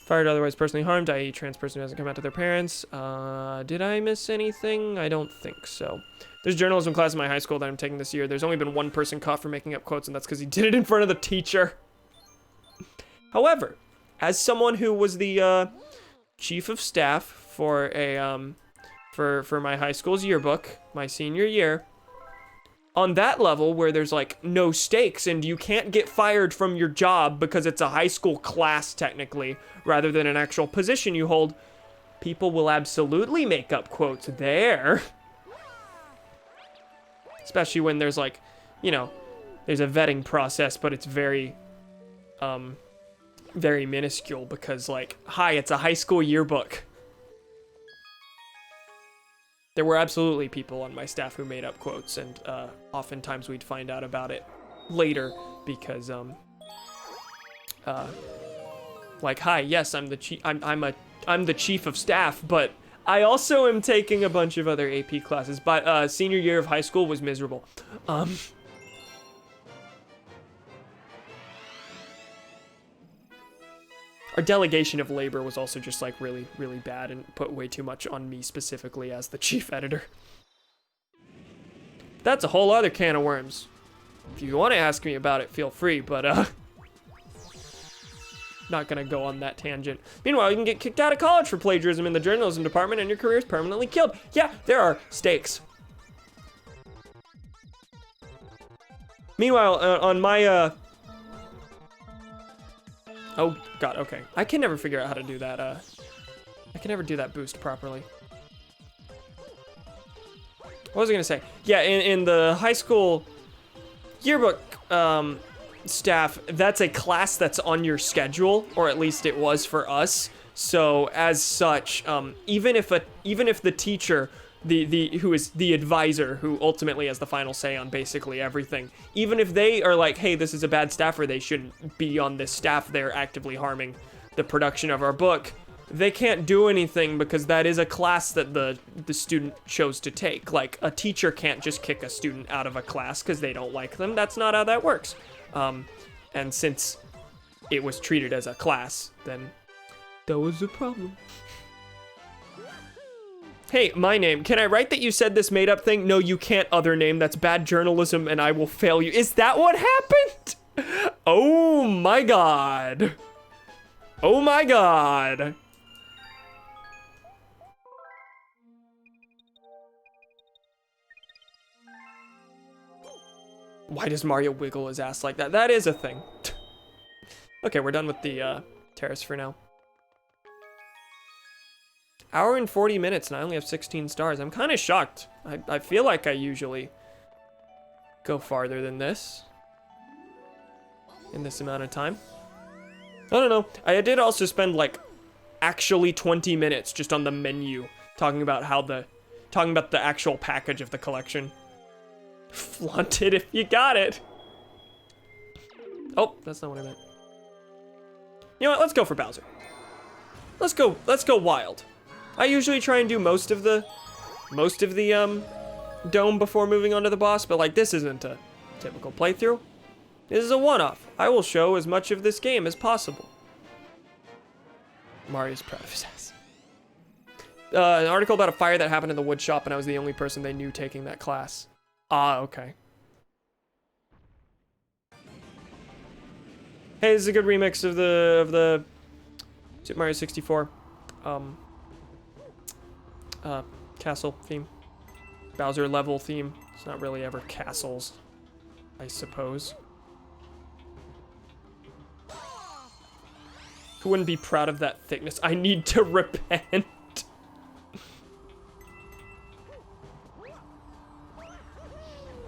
Fired otherwise personally harmed, i.e. trans person who hasn't come out to their parents. Did I miss anything? I don't think so. There's a journalism class in my high school that I'm taking this year. There's only been one person caught for making up quotes, and that's because he did it in front of the teacher. However, as someone who was the chief of staff for a for my high school's yearbook, my senior year, on that level where there's like no stakes and you can't get fired from your job because it's a high school class technically, rather than an actual position you hold, people will absolutely make up quotes there. Especially when there's like, you know, there's a vetting process, but it's very minuscule because, like, hi, it's a high school yearbook. There were absolutely people on my staff who made up quotes, and oftentimes we'd find out about it later because, like, hi, yes, I'm the chief. I'm the chief of staff, but I also am taking a bunch of other AP classes. But senior year of high school was miserable. Our delegation of labor was also just like really, really bad and put way too much on me specifically as the chief editor. That's a whole other can of worms. If you want to ask me about it, feel free, but not gonna go on that tangent. Meanwhile, you can get kicked out of college for plagiarism in the journalism department and your career is permanently killed. Yeah, there are stakes. Meanwhile, on my, oh, God, okay. I can never figure out how to do that, I can never do that boost properly. What was I gonna say? Yeah, in the high school yearbook, staff, that's a class that's on your schedule, or at least it was for us. So as such, even if the teacher, who is the advisor, who ultimately has the final say on basically everything, even if they are like, hey, this is a bad staffer, they shouldn't be on this staff, they're actively harming the production of our book, they can't do anything because that is a class that the student chose to take. Like, a teacher can't just kick a student out of a class because they don't like them. That's not how that works. And since it was treated as a class, then that was a problem. Hey, my name. Can I write that you said this made up thing? No, you can't, other name. That's bad journalism and I will fail you. Is that what happened? Oh my God. Oh my God. Why does Mario wiggle his ass like that? That is a thing. Okay, we're done with the terrace for now. Hour and 40 minutes and I only have 16 stars. I'm kind of shocked. I feel like I usually go farther than this in this amount of time. I don't know. I did also spend like actually 20 minutes just on the menu talking about the actual package of the collection. Flaunt it if you got it. Oh, that's not what I meant. You know what? Let's go for Bowser. Let's go wild. I usually try and do most of the dome before moving on to the boss, but like this isn't a typical playthrough. This is a one-off. I will show as much of this game as possible. Mario's proud of his ass. An article about a fire that happened in the wood shop and I was the only person they knew taking that class. Ah, okay. Hey, this is a good remix of the Super Mario 64 castle theme. Bowser level theme. It's not really ever castles, I suppose. Who wouldn't be proud of that thickness? I need to repent.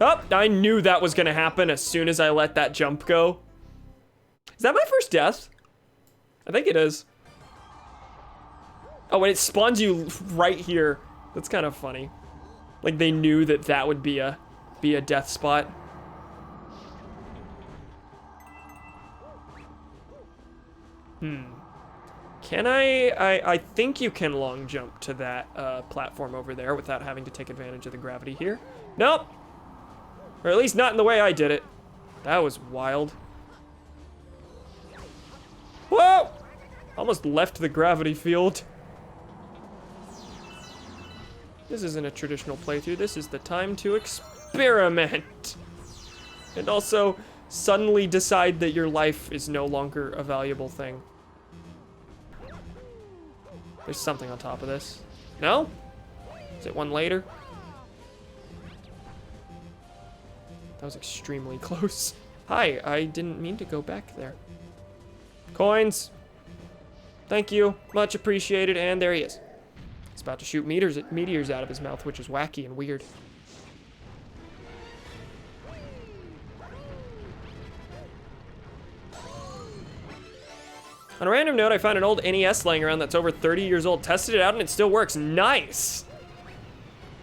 Oh, I knew that was gonna happen as soon as I let that jump go. Is that my first death? I think it is. Oh, and it spawns you right here. That's kind of funny. Like they knew that that would be a death spot. Can I think you can long jump to that platform over there without having to take advantage of the gravity here. Nope. Or at least not in the way I did it. That was wild. Whoa! Almost left the gravity field. This isn't a traditional playthrough. This is the time to experiment. And also suddenly decide that your life is no longer a valuable thing. There's something on top of this. No? Is it one later? That was extremely close. Hi, I didn't mean to go back there. Coins. Thank you, much appreciated, and there he is. He's about to shoot meteors out of his mouth, which is wacky and weird. On a random note, I found an old NES laying around that's over 30 years old. Tested it out and it still works. Nice!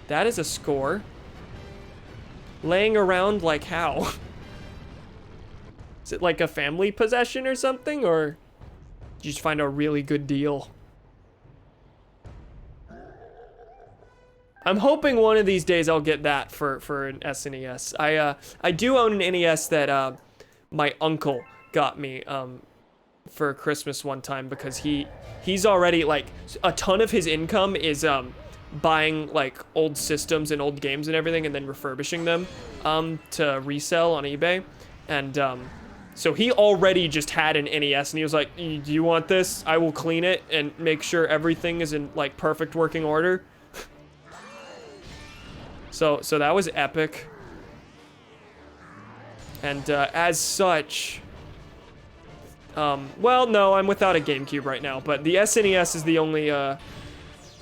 That is a score. Laying around like how? Is it like a family possession or something, or did you just find a really good deal? I'm hoping one of these days I'll get that for an SNES. I do own an NES that my uncle got me for Christmas one time because he's already like a ton of his income is buying like old systems and old games and everything and then refurbishing them to resell on eBay. And so he already just had an NES and he was like, do you want this? I will clean it and make sure everything is in like perfect working order. So that was epic. And as such, well, no, I'm without a GameCube right now, but the SNES is the only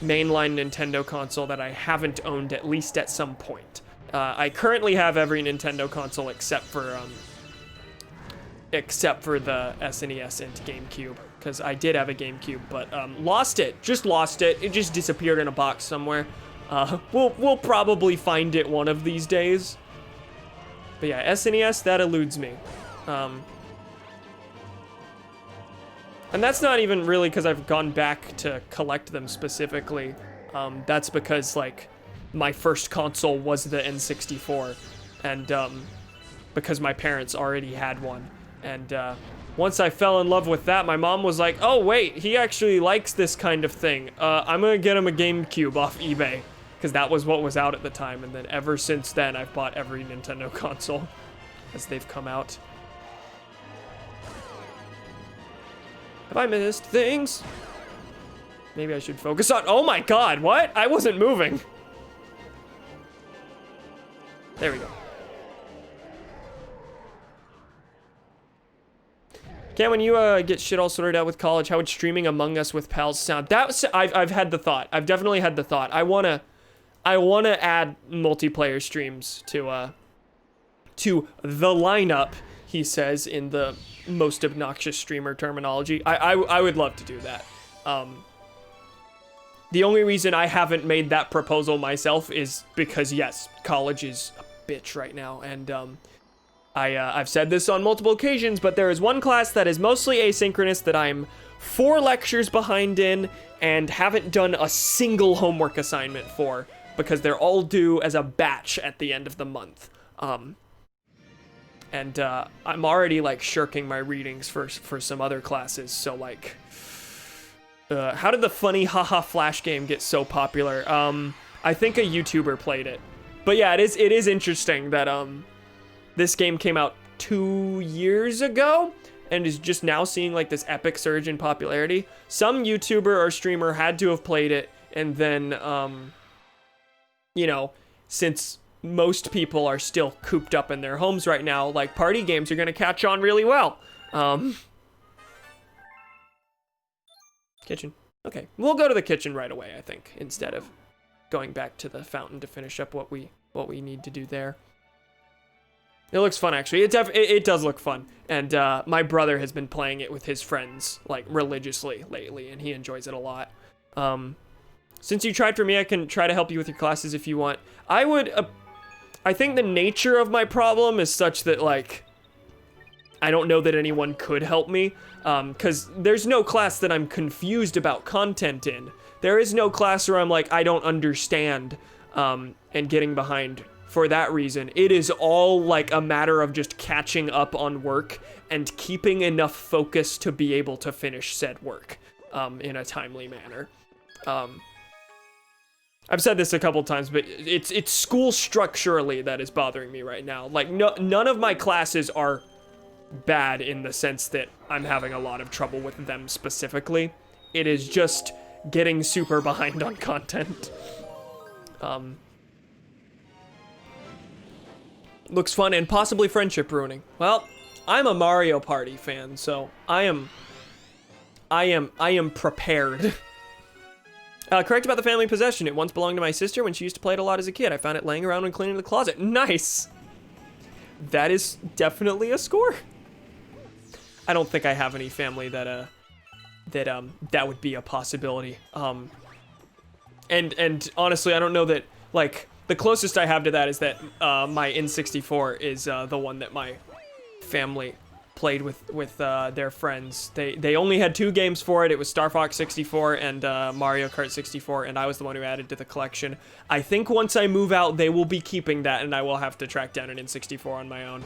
mainline Nintendo console that I haven't owned at least at some point. I currently have every Nintendo console except for the SNES and GameCube, because I did have a GameCube, but lost it. Just lost it. It just disappeared in a box somewhere. We'll probably find it one of these days. But yeah, SNES, that eludes me. And that's not even really because I've gone back to collect them specifically. That's because, like, my first console was the N64. And because my parents already had one. And once I fell in love with that, my mom was like, oh, wait, he actually likes this kind of thing. I'm going to get him a GameCube off eBay. Because that was what was out at the time. And then ever since then, I've bought every Nintendo console as they've come out. Have I missed things? Maybe I should focus on... Oh my god, what? I wasn't moving. There we go. Cam, when you get shit all sorted out with college, how would streaming Among Us with pals sound? I've had the thought. I've definitely had the thought. I wanna add multiplayer streams to the lineup, he says in the most obnoxious streamer terminology. I would love to do that. The only reason I haven't made that proposal myself is because, yes, college is a bitch right now, and I've said this on multiple occasions, but there is one class that is mostly asynchronous that I'm 4 lectures behind in and haven't done a single homework assignment for, because they're all due as a batch at the end of the month. And I'm already, like, shirking my readings for some other classes, so, like... how did the funny haha flash game get so popular? I think a YouTuber played it. But yeah, it is interesting that, this game came out 2 years ago, and is just now seeing, like, this epic surge in popularity. Some YouTuber or streamer had to have played it, and then, you know, since... most people are still cooped up in their homes right now, like, party games are gonna catch on really well. Kitchen. Okay, we'll go to the kitchen right away, I think, instead of going back to the fountain to finish up what we need to do there. It looks fun, actually. It does look fun. And my brother has been playing it with his friends, like, religiously lately, and he enjoys it a lot. Since you tried for me, I can try to help you with your classes if you want. I think the nature of my problem is such that, like, I don't know that anyone could help me, because there's no class that I'm confused about content in. There is no class where I'm like, I don't understand, and getting behind for that reason. It is all, like, a matter of just catching up on work and keeping enough focus to be able to finish said work, in a timely manner. I've said this a couple times, but it's school structurally that is bothering me right now. Like, none of my classes are bad in the sense that I'm having a lot of trouble with them specifically. It is just getting super behind on content. Looks fun and possibly friendship ruining. Well, I'm a Mario Party fan, so I am prepared. Correct about the family possession. It once belonged to my sister when she used to play it a lot as a kid. I found it laying around when cleaning the closet. Nice. That is definitely a score. I don't think I have any family that would be a possibility. And honestly, I don't know that, like, the closest I have to that is that my N64 is the one that my family played with their friends. They only had 2 games for it. It was Star Fox 64 and Mario Kart 64, and I was the one who added to the collection. I think once I move out, they will be keeping that, and I will have to track down an N64 on my own.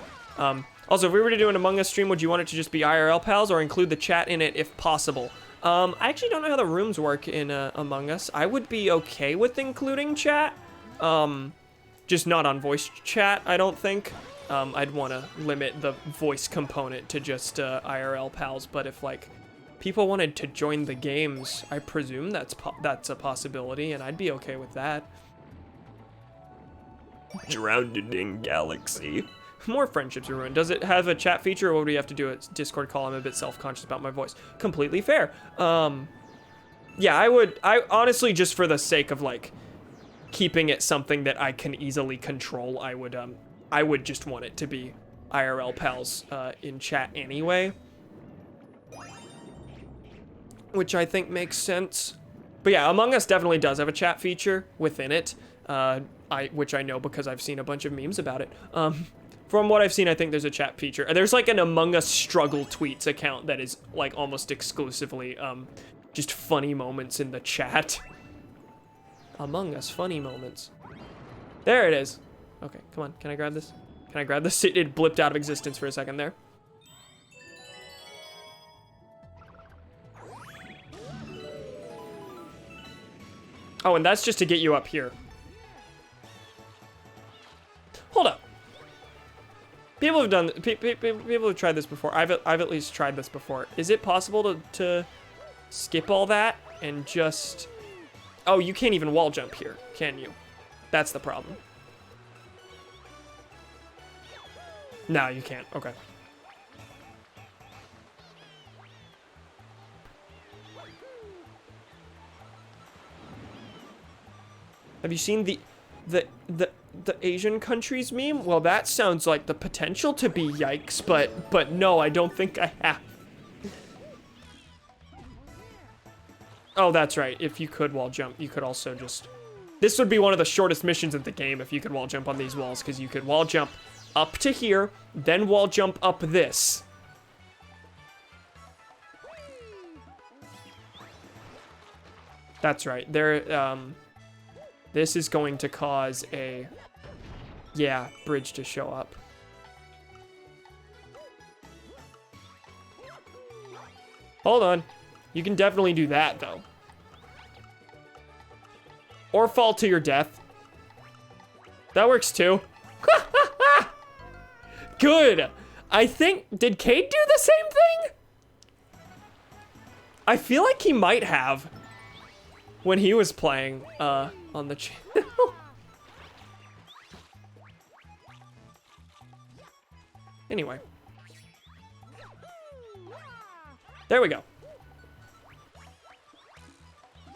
Also, if we were to do an Among Us stream, would you want it to just be IRL pals or include the chat in it if possible? I actually don't know how the rooms work in Among Us. I would be okay with including chat. Just not on voice chat, I don't think. I'd want to limit the voice component to just IRL pals, but if like people wanted to join the games, I presume that's a possibility, and I'd be okay with that. Drowned in galaxy. More friendships are ruined. Does it have a chat feature, or what do we have to do at Discord call? I'm a bit self-conscious about my voice. Completely fair. Yeah, I honestly, just for the sake of like keeping it something that I can easily control, I would just want it to be IRL pals in chat anyway, which I think makes sense. But yeah, Among Us definitely does have a chat feature within it, which I know because I've seen a bunch of memes about it. From what I've seen, I think there's a chat feature. There's like an Among Us struggle tweets account that is like almost exclusively just funny moments in the chat. Among Us funny moments. There it is. Okay, come on. Can I grab this? Can I grab this? It blipped out of existence for a second there. Oh, and that's just to get you up here. Hold up. People have done, people have tried this before. I've at least tried this before. Is it possible to skip all that and just, oh, you can't even wall jump here, can you? That's the problem. No, you can't, okay. Have you seen the Asian countries meme? Well, that sounds like the potential to be yikes, but no, I don't think I have. Oh, that's right. If you could wall jump, you could also just... This would be one of the shortest missions of the game if you could wall jump on these walls, because you could wall jump up to here, then wall jump up this. That's right. This is going to cause a, yeah, bridge to show up. Hold on. You can definitely do that, though. Or fall to your death. That works, too. Good. I think, did Cade do the same thing? I feel like he might have when he was playing, on the channel. Anyway. There we go.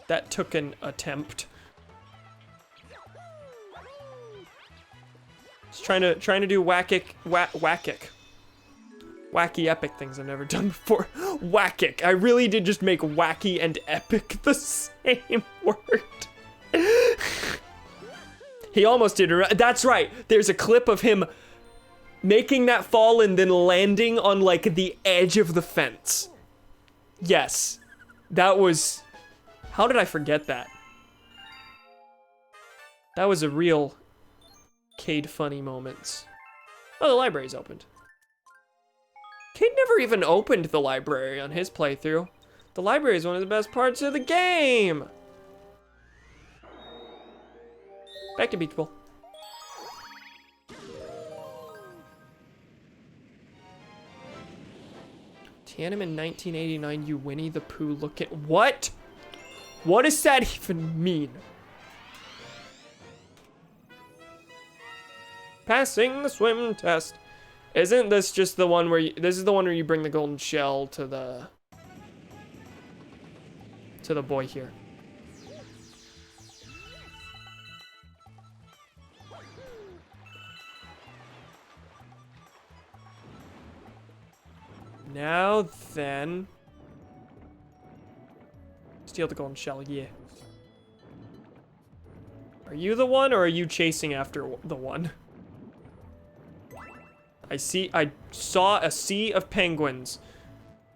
That took an attempt. Just trying to do wacky epic things I've never done before. Wackic. I really did just make wacky and epic the same word. He almost did. That's right. There's a clip of him making that fall and then landing on like the edge of the fence. Yes. That was... How did I forget that? That was a real Cade funny moments. Oh, the library's opened. Cade never even opened the library on his playthrough. The library is one of the best parts of the game. Back to Beach Bowl. Tiananmen 1989, you Winnie the Pooh look at... What? What does that even mean? Passing the swim test. Isn't this just the one where you... This is the one where you bring the golden shell to the boy here. Now then... Steal the golden shell, yeah. Are you the one, or are you chasing after the one? I saw a sea of penguins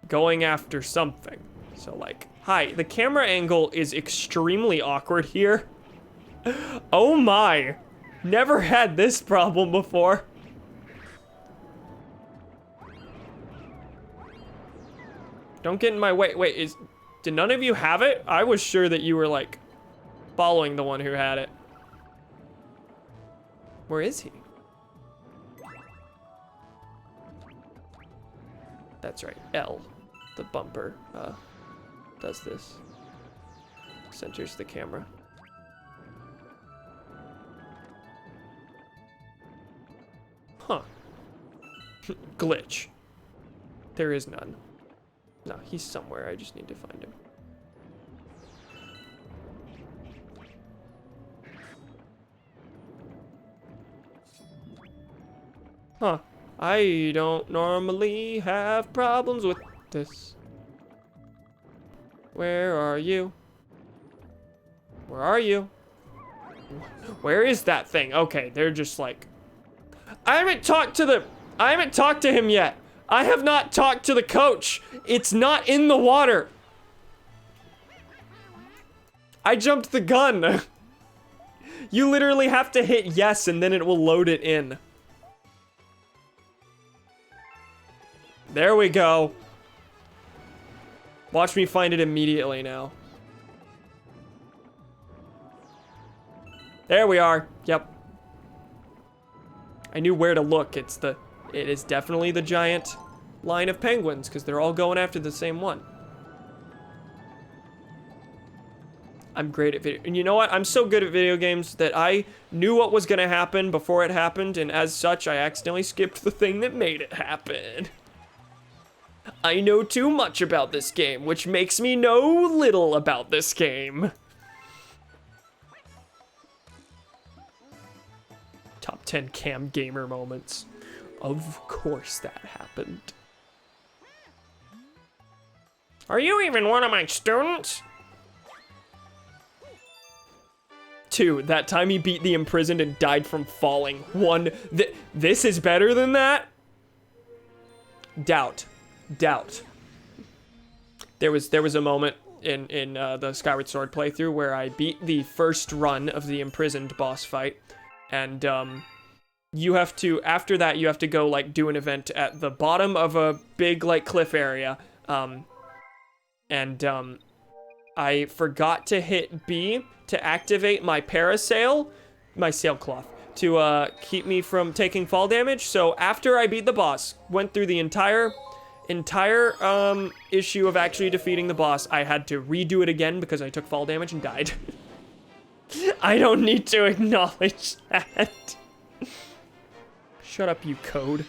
going after something. So like, hi, the camera angle is extremely awkward here. Oh my, never had this problem before. Don't get in my way. Wait, did none of you have it? I was sure that you were like following the one who had it. Where is he? That's right, L, the bumper, does this. Centers the camera. Huh. Glitch. There is none. No, he's somewhere. I just need to find him. Huh. I don't normally have problems with this. Where are you? Where are you? Where is that thing? Okay, they're just like... I haven't talked to him yet. I have not talked to the coach. It's not in the water. I jumped the gun. You literally have to hit yes and then it will load it in. There we go. Watch me find it immediately now. There we are. Yep. I knew where to look. It is definitely the giant line of penguins because they're all going after the same one. I'm great at video. And you know what? I'm so good at video games that I knew what was going to happen before it happened, and as such, I accidentally skipped the thing that made it happen. I know too much about this game, which makes me know little about this game. Top 10 cam gamer moments. Of course that happened. Are you even one of my students? 2, that time he beat the imprisoned and died from falling. 1, this is better than that? Doubt. There was a moment in the Skyward Sword playthrough where I beat the first run of the imprisoned boss fight, and you have to, after that, you have to go like do an event at the bottom of a big like cliff area, I forgot to hit B to activate my parasail, my sailcloth, to keep me from taking fall damage. So after I beat the boss, went through the entire issue of actually defeating the boss, I had to redo it again because I took fall damage and died. I don't need to acknowledge that. Shut up, you code.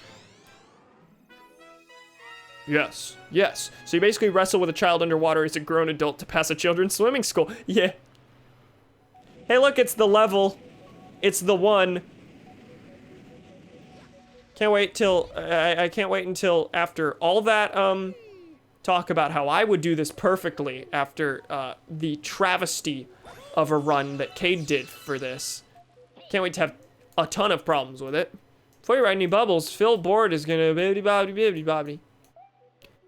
Yes. So you basically wrestle with a child underwater as a grown adult to pass a children's swimming school. Yeah. Hey, look, it's the level. It's the one. Can't wait till, I can't wait until after all that, talk about how I would do this perfectly after, the travesty of a run that Cade did for this. Can't wait to have a ton of problems with it. Before you ride any bubbles, Phil Board is gonna bibbidi-bobbidi-bibbidi-bobbidi.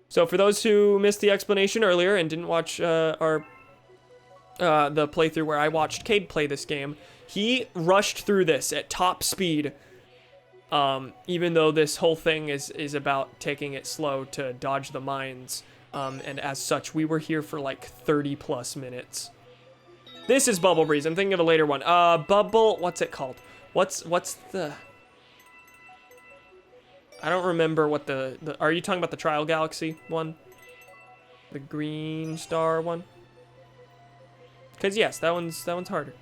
So for those who missed the explanation earlier and didn't watch, the playthrough where I watched Cade play this game, he rushed through this at top speed. Even though this whole thing is about taking it slow to dodge the mines, and as such, we were here for like 30 plus minutes. This is Bubble Breeze. I'm thinking of a later one. Bubble, what's it called? What's the... I don't remember what the... Are you talking about the Trial Galaxy one? The Green Star one? Because yes, that one's harder.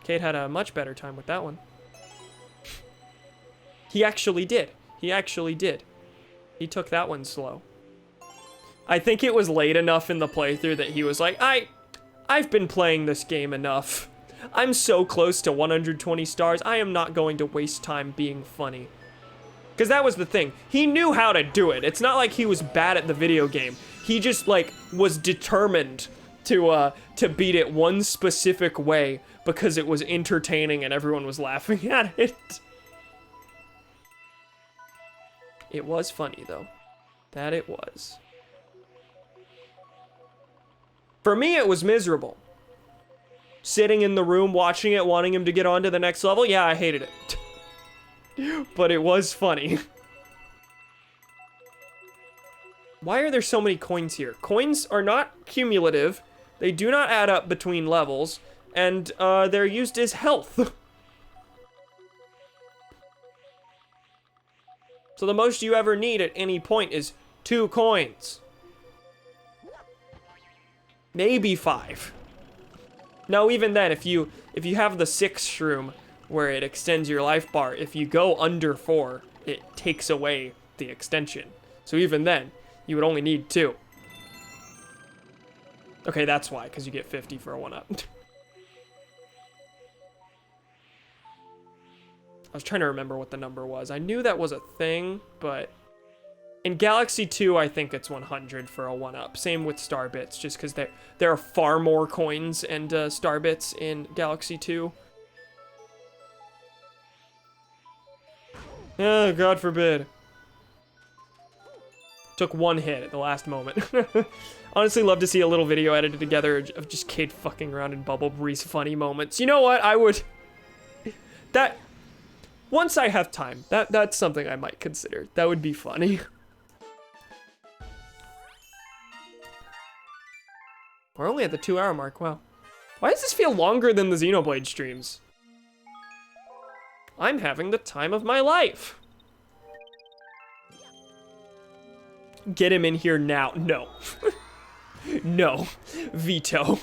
Cade had a much better time with that one. He actually did. He took that one slow. I think it was late enough in the playthrough that he was like, I've been playing this game enough. I'm so close to 120 stars, I am not going to waste time being funny. Because that was the thing. He knew how to do it. It's not like he was bad at the video game. He just, like, was determined to beat it one specific way because it was entertaining and everyone was laughing at it. It was funny, though. That it was. For me, it was miserable. Sitting in the room, watching it, wanting him to get on to the next level, yeah, I hated it. But it was funny. Why are there so many coins here? Coins are not cumulative. They do not add up between levels. And they're used as health. So the most you ever need at any point is 2 coins. Maybe 5. No, even then, if you have the 6 shroom where it extends your life bar, if you go under 4, it takes away the extension. So even then, you would only need 2. Okay, that's why, because you get 50 for a 1-up. I was trying to remember what the number was. I knew that was a thing, but in Galaxy 2, I think it's 100 for a 1-up. Same with Star Bits, just because there are far more coins and Star Bits in Galaxy 2. Oh, God forbid. Took 1 hit at the last moment. Honestly, love to see a little video edited together of just Kate fucking around in Bubble Breeze funny moments. You know what? I would... That... Once I have time, that's something I might consider. That would be funny. We're only at the 2-hour mark, wow. Why does this feel longer than the Xenoblade streams? I'm having the time of my life. Get him in here now. No. No. Veto.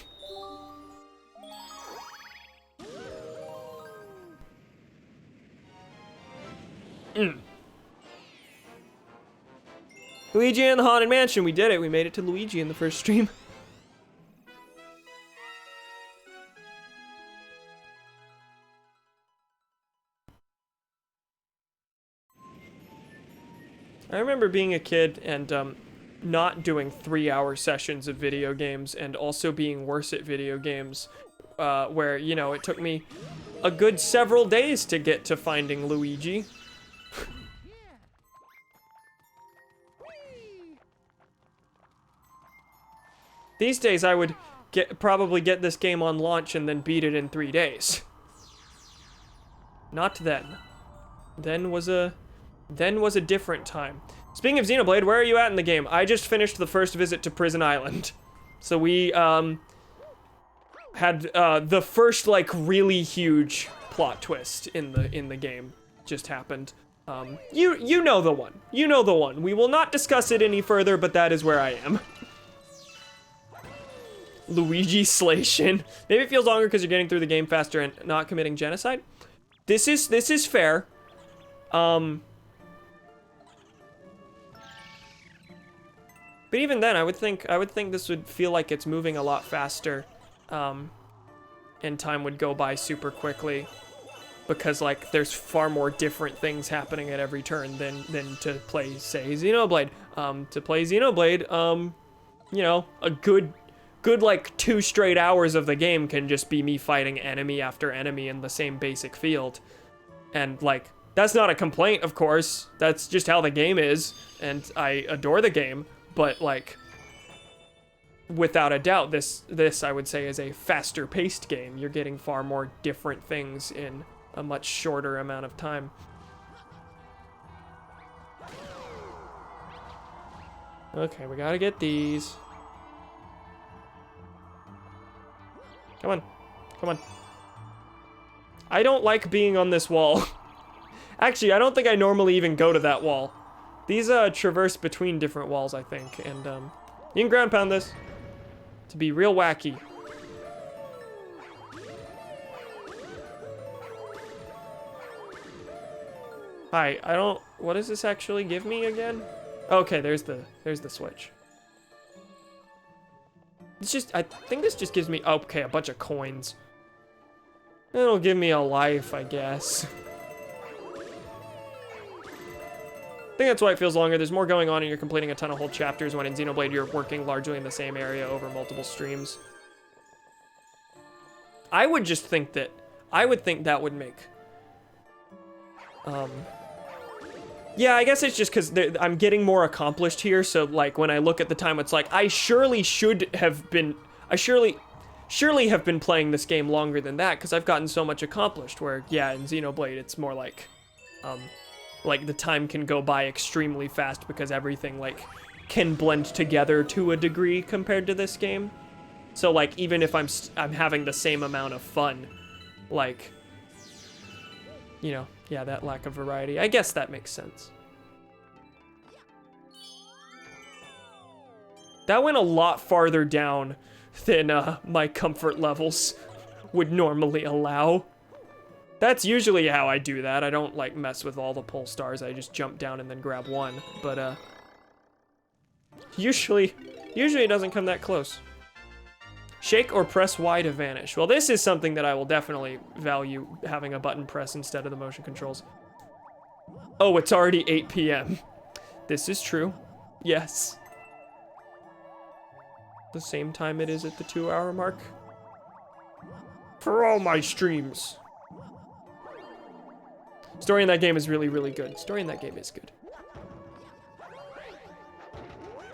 Luigi and the Haunted Mansion, we did it. We made it to Luigi in the first stream. I remember being a kid and not doing 3-hour sessions of video games and also being worse at video games where, you know, it took me a good several days to get to finding Luigi. These days, I would probably get this game on launch and then beat it in 3 days. Not then. Then was a different time. Speaking of Xenoblade, where are you at in the game? I just finished the first visit to Prison Island. So we had the first like really huge plot twist in the game just happened. You know the one. You know the one. We will not discuss it any further, but that is where I am. Luigi Slation. Maybe it feels longer because you're getting through the game faster and not committing genocide. This is fair. But even then, I would think this would feel like it's moving a lot faster, and time would go by super quickly, because like there's far more different things happening at every turn than to play, say, Xenoblade. To play Xenoblade, you know, a good like 2 straight hours of the game can just be me fighting enemy after enemy in the same basic field, and like that's not a complaint, of course. That's just how the game is, and I adore the game. But like, without a doubt, this I would say is a faster paced game. You're getting far more different things in a much shorter amount of time. Okay, we gotta get these. Come on, come on. I don't like being on this wall. Actually, I don't think I normally even go to that wall. These traverse between different walls, I think, and you can ground pound this to be real wacky. Hi, I don't. What does this actually give me again? Okay, there's the switch. It's just, I think this just gives me, okay, a bunch of coins. It'll give me a life, I guess. I think that's why it feels longer. There's more going on and you're completing a ton of whole chapters, when in Xenoblade you're working largely in the same area over multiple streams. I would think that would make... Yeah, I guess it's just because I'm getting more accomplished here, so like when I look at the time, it's like I surely have been playing this game longer than that, because I've gotten so much accomplished, where yeah, in Xenoblade it's more like the time can go by extremely fast because everything like can blend together to a degree compared to this game. So like even if I'm having the same amount of fun, like, you know, yeah, that lack of variety. I guess that makes sense. That went a lot farther down than my comfort levels would normally allow. That's usually how I do that. I don't like mess with all the pole stars. I just jump down and then grab one. But usually it doesn't come that close. Shake or press Y to vanish. Well, this is something that I will definitely value, having a button press instead of the motion controls. Oh, it's already 8 p.m. This is true. Yes. The same time it is at the 2-hour mark. For all my streams. Story in that game is really, really good. Story in that game is good.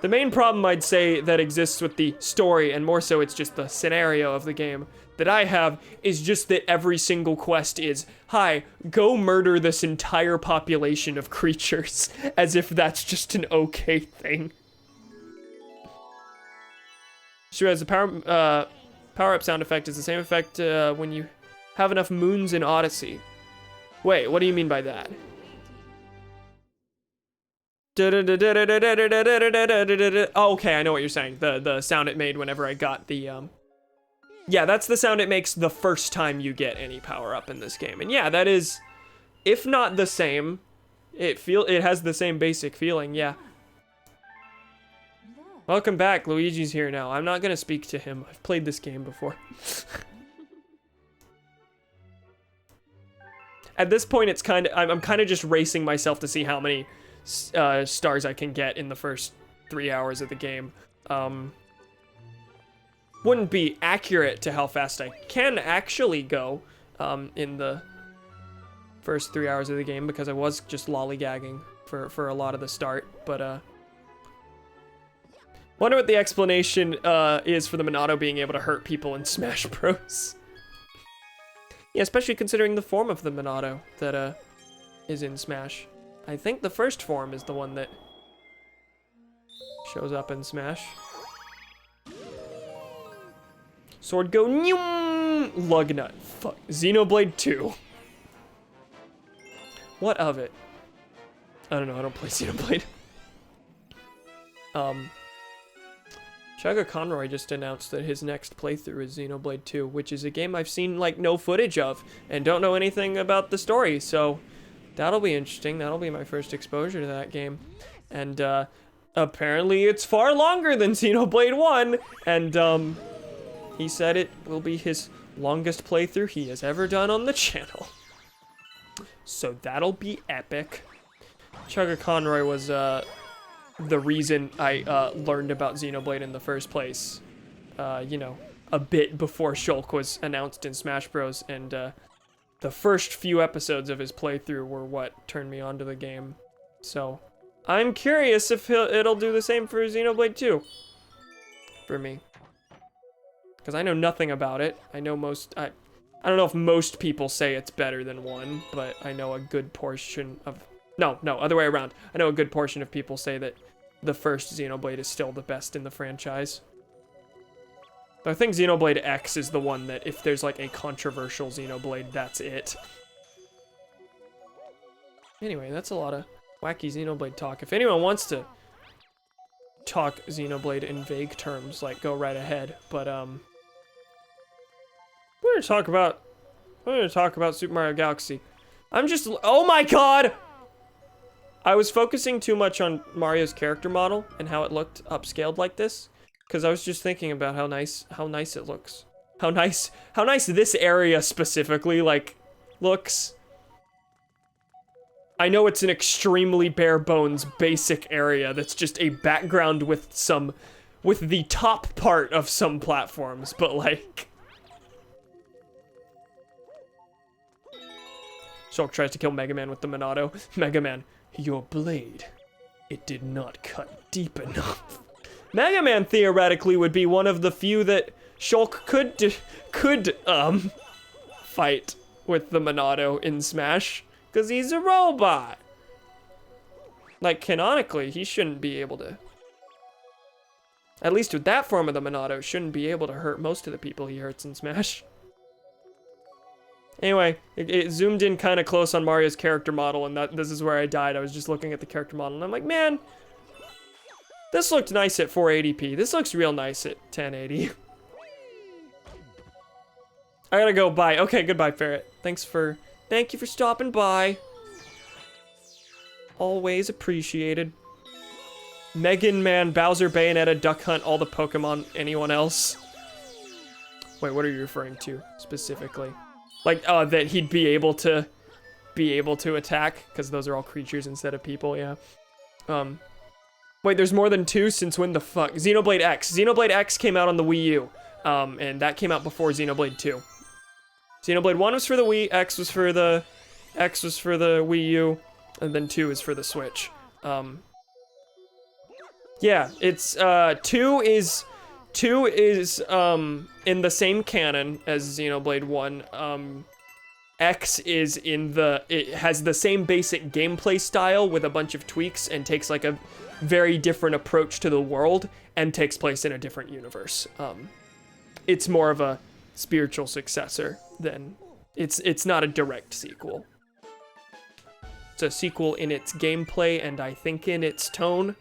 The main problem I'd say that exists with the story, and more so it's just the scenario of the game that I have, is just that every single quest is, hi, go murder this entire population of creatures, as if that's just an okay thing. Sure, as a power-up sound effect is the same effect when you have enough moons in Odyssey. Wait, what do you mean by that? Oh, okay, I know what you're saying. The sound it made whenever I got the, yeah, that's the sound it makes the first time you get any power-up in this game. And yeah, that is, if not the same, it has the same basic feeling, yeah. Welcome back, Luigi's here now. I'm not gonna speak to him. I've played this game before. At this point, it's I'm kind of just racing myself to see how many stars I can get in the first 3 hours of the game. Wouldn't be accurate to how fast I can actually go in the first 3 hours of the game, because I was just lollygagging for a lot of the start, but wonder what the explanation is for the Monado being able to hurt people in Smash Bros. Yeah, especially considering the form of the Monado that is in Smash. I think the first form is the one that shows up in Smash. Sword go nyum! Lugnut. Fuck. Xenoblade 2. What of it? I don't know, I don't play Xenoblade. Chugga Conroy just announced that his next playthrough is Xenoblade 2, which is a game I've seen, like, no footage of, and don't know anything about the story, so that'll be interesting. That'll be my first exposure to that game. And, apparently it's far longer than Xenoblade 1, and, he said it will be his longest playthrough he has ever done on the channel. So that'll be epic. Chugga Conroy was, the reason I learned about Xenoblade in the first place, you know, a bit before Shulk was announced in Smash Bros. And the first few episodes of his playthrough were what turned me onto the game. So I'm curious if it'll do the same for Xenoblade 2 for me, because I know nothing about it. I know I don't know if most people say it's better than 1, but I know a good portion of No, other way around. I know a good portion of people say that the first Xenoblade is still the best in the franchise. But I think Xenoblade X is the one that, if there's like a controversial Xenoblade, that's it. Anyway, that's a lot of wacky Xenoblade talk. If anyone wants to talk Xenoblade in vague terms, like, go right ahead. But we're gonna talk about Super Mario Galaxy. Oh my god! I was focusing too much on Mario's character model and how it looked upscaled like this, because I was just thinking about how nice it looks. How nice this area specifically, like, looks. I know it's an extremely bare bones basic area that's just a background with the top part of some platforms, but like, Shulk tries to kill Mega Man with the Monado. Mega Man, your blade, it did not cut deep enough. Mega Man theoretically would be one of the few that Shulk could fight with the Monado in Smash, because he's a robot. Like, canonically, he shouldn't be able to At least with that form of the Monado, shouldn't be able to hurt most of the people he hurts in Smash. Anyway, it zoomed in kind of close on Mario's character model, and this is where I died. I was just looking at the character model, and I'm like, man, this looked nice at 480p. This looks real nice at 1080. I gotta go, bye. Okay, goodbye, Ferret. Thank you for stopping by. Always appreciated. Megan Man, Bowser, Bayonetta, Duck Hunt, all the Pokemon, anyone else? Wait, what are you referring to specifically? Like, that he'd be able to attack, because those are all creatures instead of people, yeah. Wait, there's more than 2? Since when the fuck? Xenoblade X. Xenoblade X came out on the Wii U, and that came out before Xenoblade 2. Xenoblade 1 was for the Wii, X was for the Wii U, and then 2 is for the Switch. Yeah, it's 2 is in the same canon as Xenoblade 1. X is it has the same basic gameplay style with a bunch of tweaks and takes like a very different approach to the world and takes place in a different universe. It's more of a spiritual successor than it's not a direct sequel. It's a sequel in its gameplay and I think in its tone.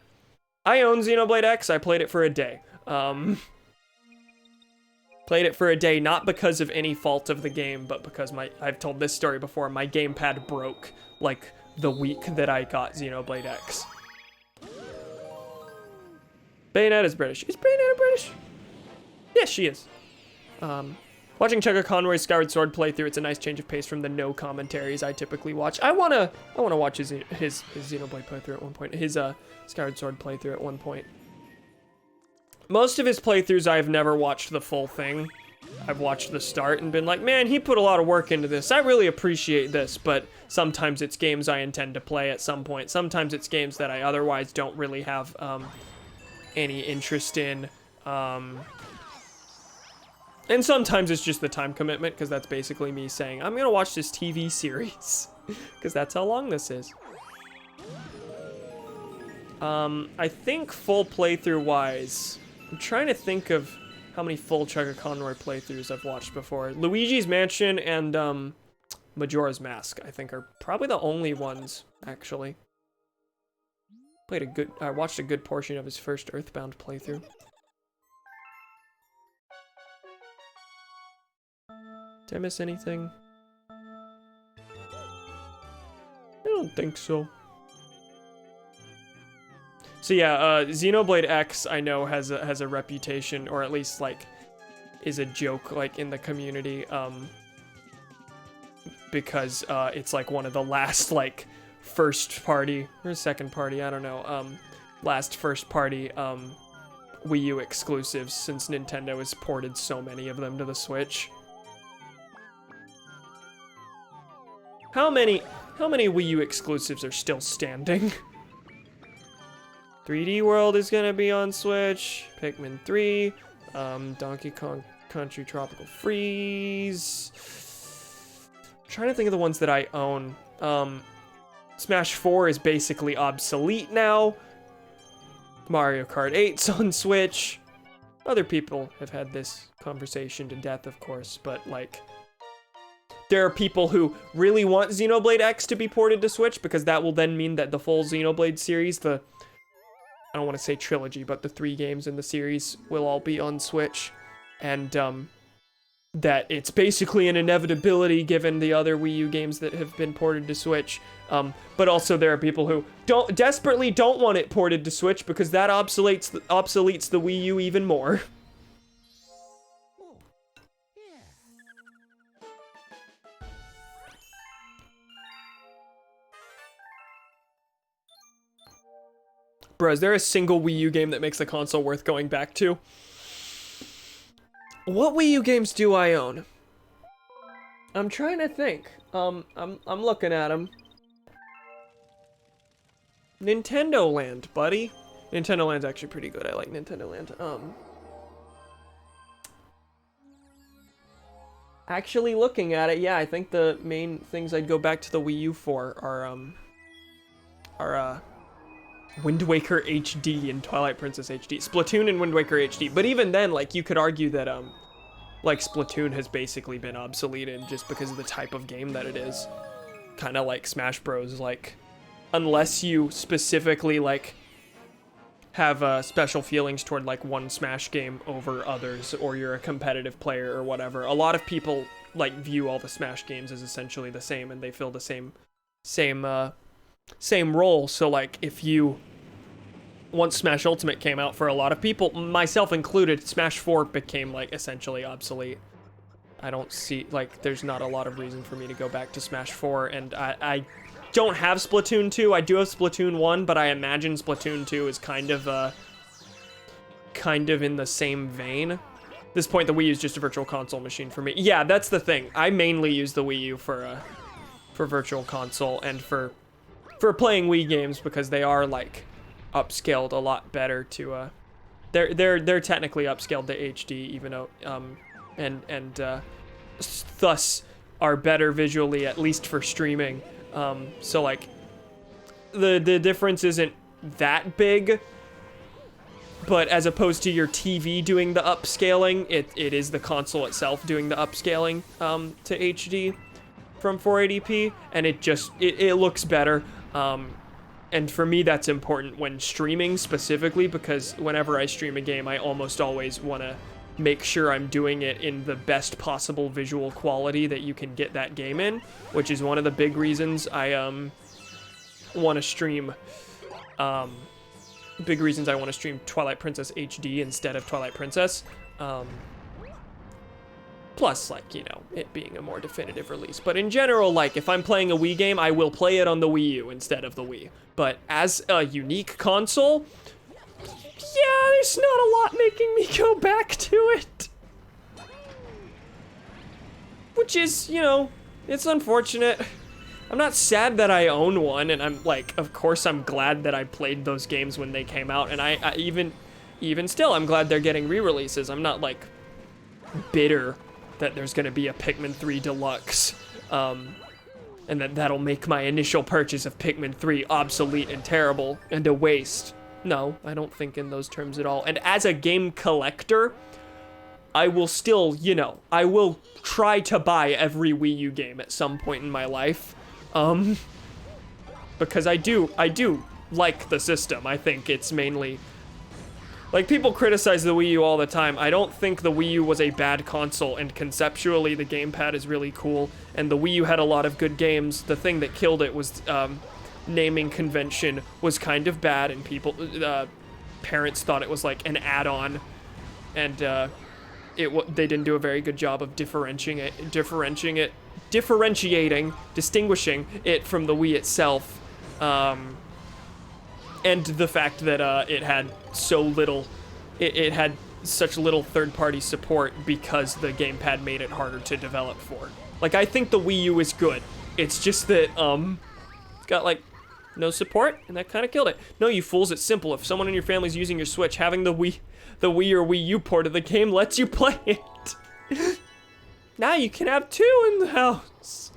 I own Xenoblade X. I played it for a day. Played it for a day, not because of any fault of the game, but because I've told this story before, my gamepad broke, like, the week that I got Xenoblade X. Bayonetta's British. Is Bayonetta British? Yes, she is. Watching Chugga Conroy's Skyward Sword playthrough, it's a nice change of pace from the no commentaries I typically watch. I wanna watch his Xenoblade playthrough at one point. His Skyward Sword playthrough at one point. Most of his playthroughs, I've never watched the full thing. I've watched the start and been like, man, he put a lot of work into this. I really appreciate this, but sometimes it's games I intend to play at some point. Sometimes it's games that I otherwise don't really have any interest in. And sometimes it's just the time commitment, because that's basically me saying, I'm gonna watch this TV series, because that's how long this is. I think full playthrough-wise, I'm trying to think of how many full Chugga Conroy playthroughs I've watched before. Luigi's Mansion and Majora's Mask, I think, are probably the only ones, actually. I watched a good portion of his first Earthbound playthrough. Did I miss anything? I don't think so. So yeah, Xenoblade X, I know, has a reputation, or at least, like, is a joke, like, in the community, because, it's, like, one of the last, like, first party, or second party, I don't know, last first party, Wii U exclusives, since Nintendo has ported so many of them to the Switch. How many Wii U exclusives are still standing? 3D World is gonna be on Switch. Pikmin 3. Donkey Kong Country Tropical Freeze. I'm trying to think of the ones that I own. Smash 4 is basically obsolete now. Mario Kart 8's on Switch. Other people have had this conversation to death, of course, but, like, there are people who really want Xenoblade X to be ported to Switch, because that will then mean that the full Xenoblade series, I don't want to say trilogy, but the 3 games in the series will all be on Switch, and that it's basically an inevitability given the other Wii U games that have been ported to Switch. But also there are people who desperately don't want it ported to Switch, because that obsoletes the Wii U even more. Bro, is there a single Wii U game that makes the console worth going back to? What Wii U games do I own? I'm trying to think. I'm looking at them. Nintendo Land, buddy. Nintendo Land's actually pretty good. I like Nintendo Land. Actually looking at it, yeah, I think the main things I'd go back to the Wii U for are Wind Waker HD and Twilight Princess HD. Splatoon and Wind Waker HD. But even then, like, you could argue that, like, Splatoon has basically been obsoleted just because of the type of game that it is. Kind of like Smash Bros. Like, unless you specifically, like, have special feelings toward, like, one Smash game over others, or you're a competitive player or whatever, a lot of people, like, view all the Smash games as essentially the same, and they fill the same role. So, like, if you, once Smash Ultimate came out, for a lot of people, myself included, Smash 4 became, like, essentially obsolete. I don't see, like, there's not a lot of reason for me to go back to Smash 4, and I don't have Splatoon 2. I do have Splatoon 1, but I imagine Splatoon 2 is kind of in the same vein. At this point, the Wii U is just a virtual console machine for me. Yeah, that's the thing. I mainly use the Wii U for virtual console and for playing Wii games, because they are, like, upscaled a lot better to they're technically upscaled to HD, even though and thus are better visually, at least for streaming. So, like, the difference isn't that big, but as opposed to your TV doing the upscaling, it is the console itself doing the upscaling to HD from 480p, and it looks better. And for me, that's important when streaming specifically, because whenever I stream a game, I almost always want to make sure I'm doing it in the best possible visual quality that you can get that game in, which is one of the big reasons I want to stream Twilight Princess HD instead of Twilight Princess. Plus, like, you know, it being a more definitive release. But in general, like, if I'm playing a Wii game, I will play it on the Wii U instead of the Wii. But as a unique console, yeah, there's not a lot making me go back to it. Which is, you know, it's unfortunate. I'm not sad that I own one, and I'm, like, of course I'm glad that I played those games when they came out, and I even still, I'm glad they're getting re-releases. I'm not, like, bitter that there's gonna be a Pikmin 3 Deluxe, and that'll make my initial purchase of Pikmin 3 obsolete and terrible and a waste. No, I don't think in those terms at all. And as a game collector, I will still, you know, I will try to buy every Wii U game at some point in my life, because I do like the system. I think it's mainly, like, people criticize the Wii U all the time. I don't think the Wii U was a bad console, and conceptually the gamepad is really cool, and the Wii U had a lot of good games. The thing that killed it was naming convention was kind of bad, and parents thought it was like an add-on, and they didn't do a very good job of distinguishing it from the Wii itself. And the fact that it had it had such little third-party support because the gamepad made it harder to develop for. Like, I think the Wii U is good. It's just that it's got, like, no support, and that kind of killed it. No, you fools, it's simple. If someone in your family's using your Switch, having the Wii or Wii U port of the game lets you play it. Now you can have two in the house.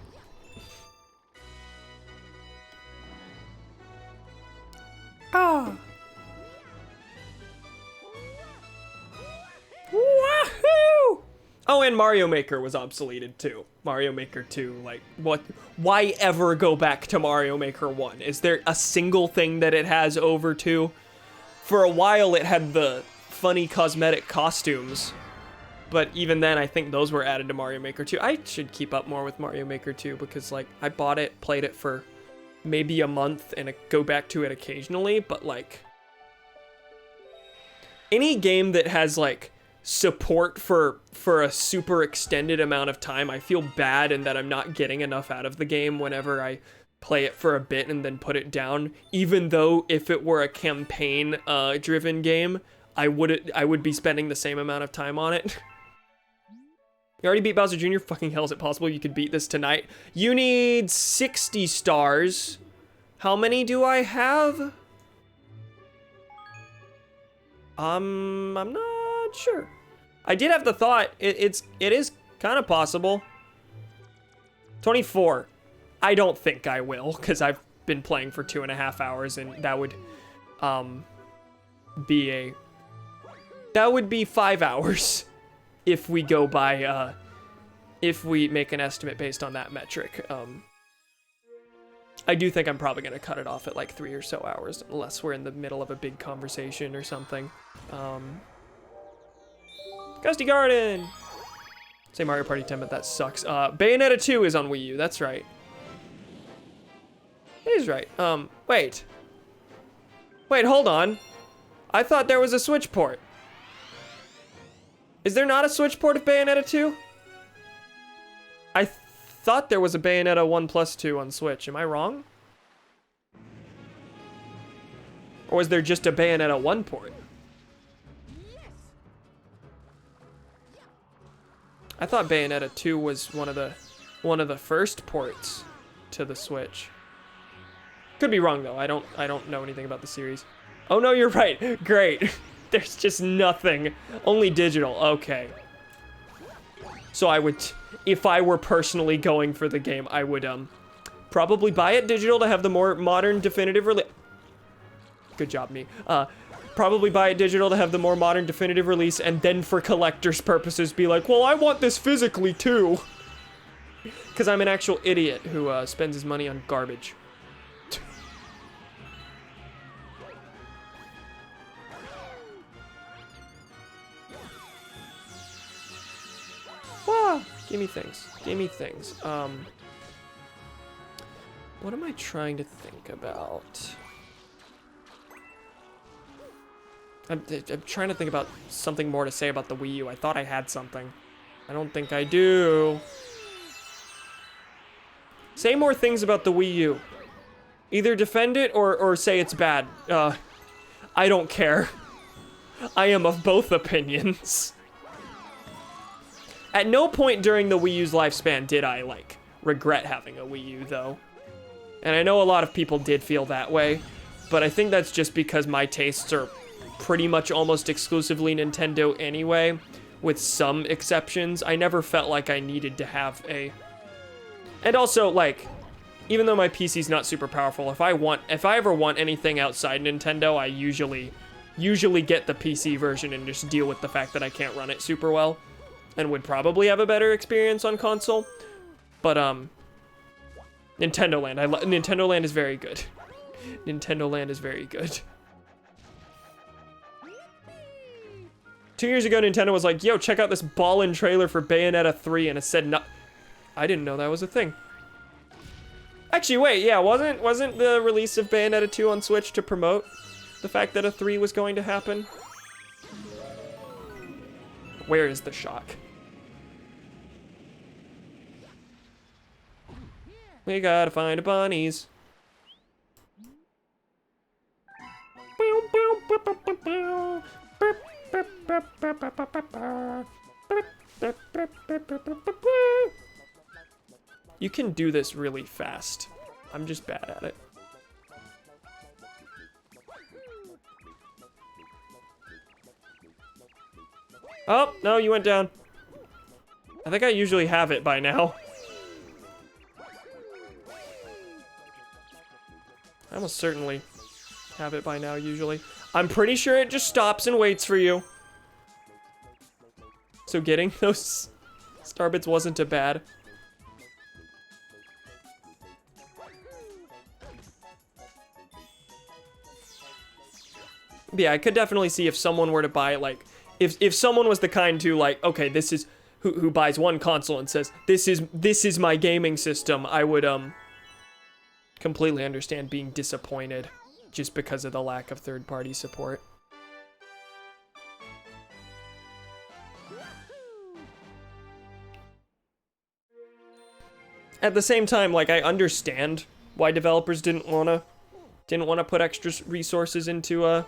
Ah. Wahoo! Oh, and Mario Maker was obsoleted too. Mario Maker 2, like, what? Why ever go back to Mario Maker 1? Is there a single thing that it has over 2? For a while, it had the funny cosmetic costumes, but even then, I think those were added to Mario Maker 2. I should keep up more with Mario Maker 2, because, like, I bought it, played it for maybe a month, and go back to it occasionally, but, like, any game that has, like, support for a super extended amount of time, I feel bad in that I'm not getting enough out of the game whenever I play it for a bit and then put it down, even though if it were a campaign driven game, I would be spending the same amount of time on it. You already beat Bowser Jr.? Fucking hell, is it possible you could beat this tonight? You need 60 stars. How many do I have? I'm not sure. I did have the thought, it is kind of possible. 24. I don't think I will, because I've been playing for 2.5 hours, and that would be a... That would be 5 hours if we go by, if we make an estimate based on that metric. I do think I'm probably going to cut it off at like 3 or so hours, unless we're in the middle of a big conversation or something. Gusty Garden! Say Mario Party 10, but that sucks. Bayonetta 2 is on Wii U, that's right. He's right. Wait. Wait, hold on. I thought there was a Switch port. Is there not a Switch port of Bayonetta 2? I thought there was a Bayonetta 1+2 on Switch. Am I wrong? Or was there just a Bayonetta 1 port? I thought Bayonetta 2 was one of the first ports to the Switch. Could be wrong though. I don't know anything about the series. Oh no, you're right. Great. There's just nothing. Only digital. Okay. So I would, if I were personally going for the game, I would probably buy it digital to have the more modern definitive release. Good job, me. Probably buy it digital to have the more modern definitive release, and then for collector's purposes be like, well, I want this physically too. Because I'm an actual idiot who spends his money on garbage. Wow, give me things. Give me things. What am I trying to think about? I'm trying to think about something more to say about the Wii U. I thought I had something. I don't think I do. Say more things about the Wii U. Either defend it or say it's bad. I don't care. I am of both opinions. At no point during the Wii U's lifespan did I, like, regret having a Wii U, though. And I know a lot of people did feel that way, but I think that's just because my tastes are pretty much almost exclusively Nintendo anyway, with some exceptions. I never felt like I needed to have a... And also, like, even though my PC's not super powerful, if I ever want anything outside Nintendo, I usually get the PC version and just deal with the fact that I can't run it super well. And would probably have a better experience on console. But, Nintendo Land. Nintendo Land is very good. Nintendo Land is very good. 2 years ago, Nintendo was like, yo, check out this ballin' trailer for Bayonetta 3, and it said no. I didn't know that was a thing. Actually, wait, yeah, wasn't the release of Bayonetta 2 on Switch to promote the fact that a 3 was going to happen? Where is the shock? We gotta find a bunnies. You can do this really fast. I'm just bad at it. Oh, no, you went down. I think I usually have it by now. I almost certainly have it by now, usually. I'm pretty sure it just stops and waits for you. So getting those starbits wasn't a bad. Yeah, I could definitely see if someone were to buy, like, if someone was the kind to, like, okay, this is, who buys one console and says, this is my gaming system, I would, completely understand being disappointed just because of the lack of third-party support. At the same time, like, I understand why developers didn't wanna put extra resources into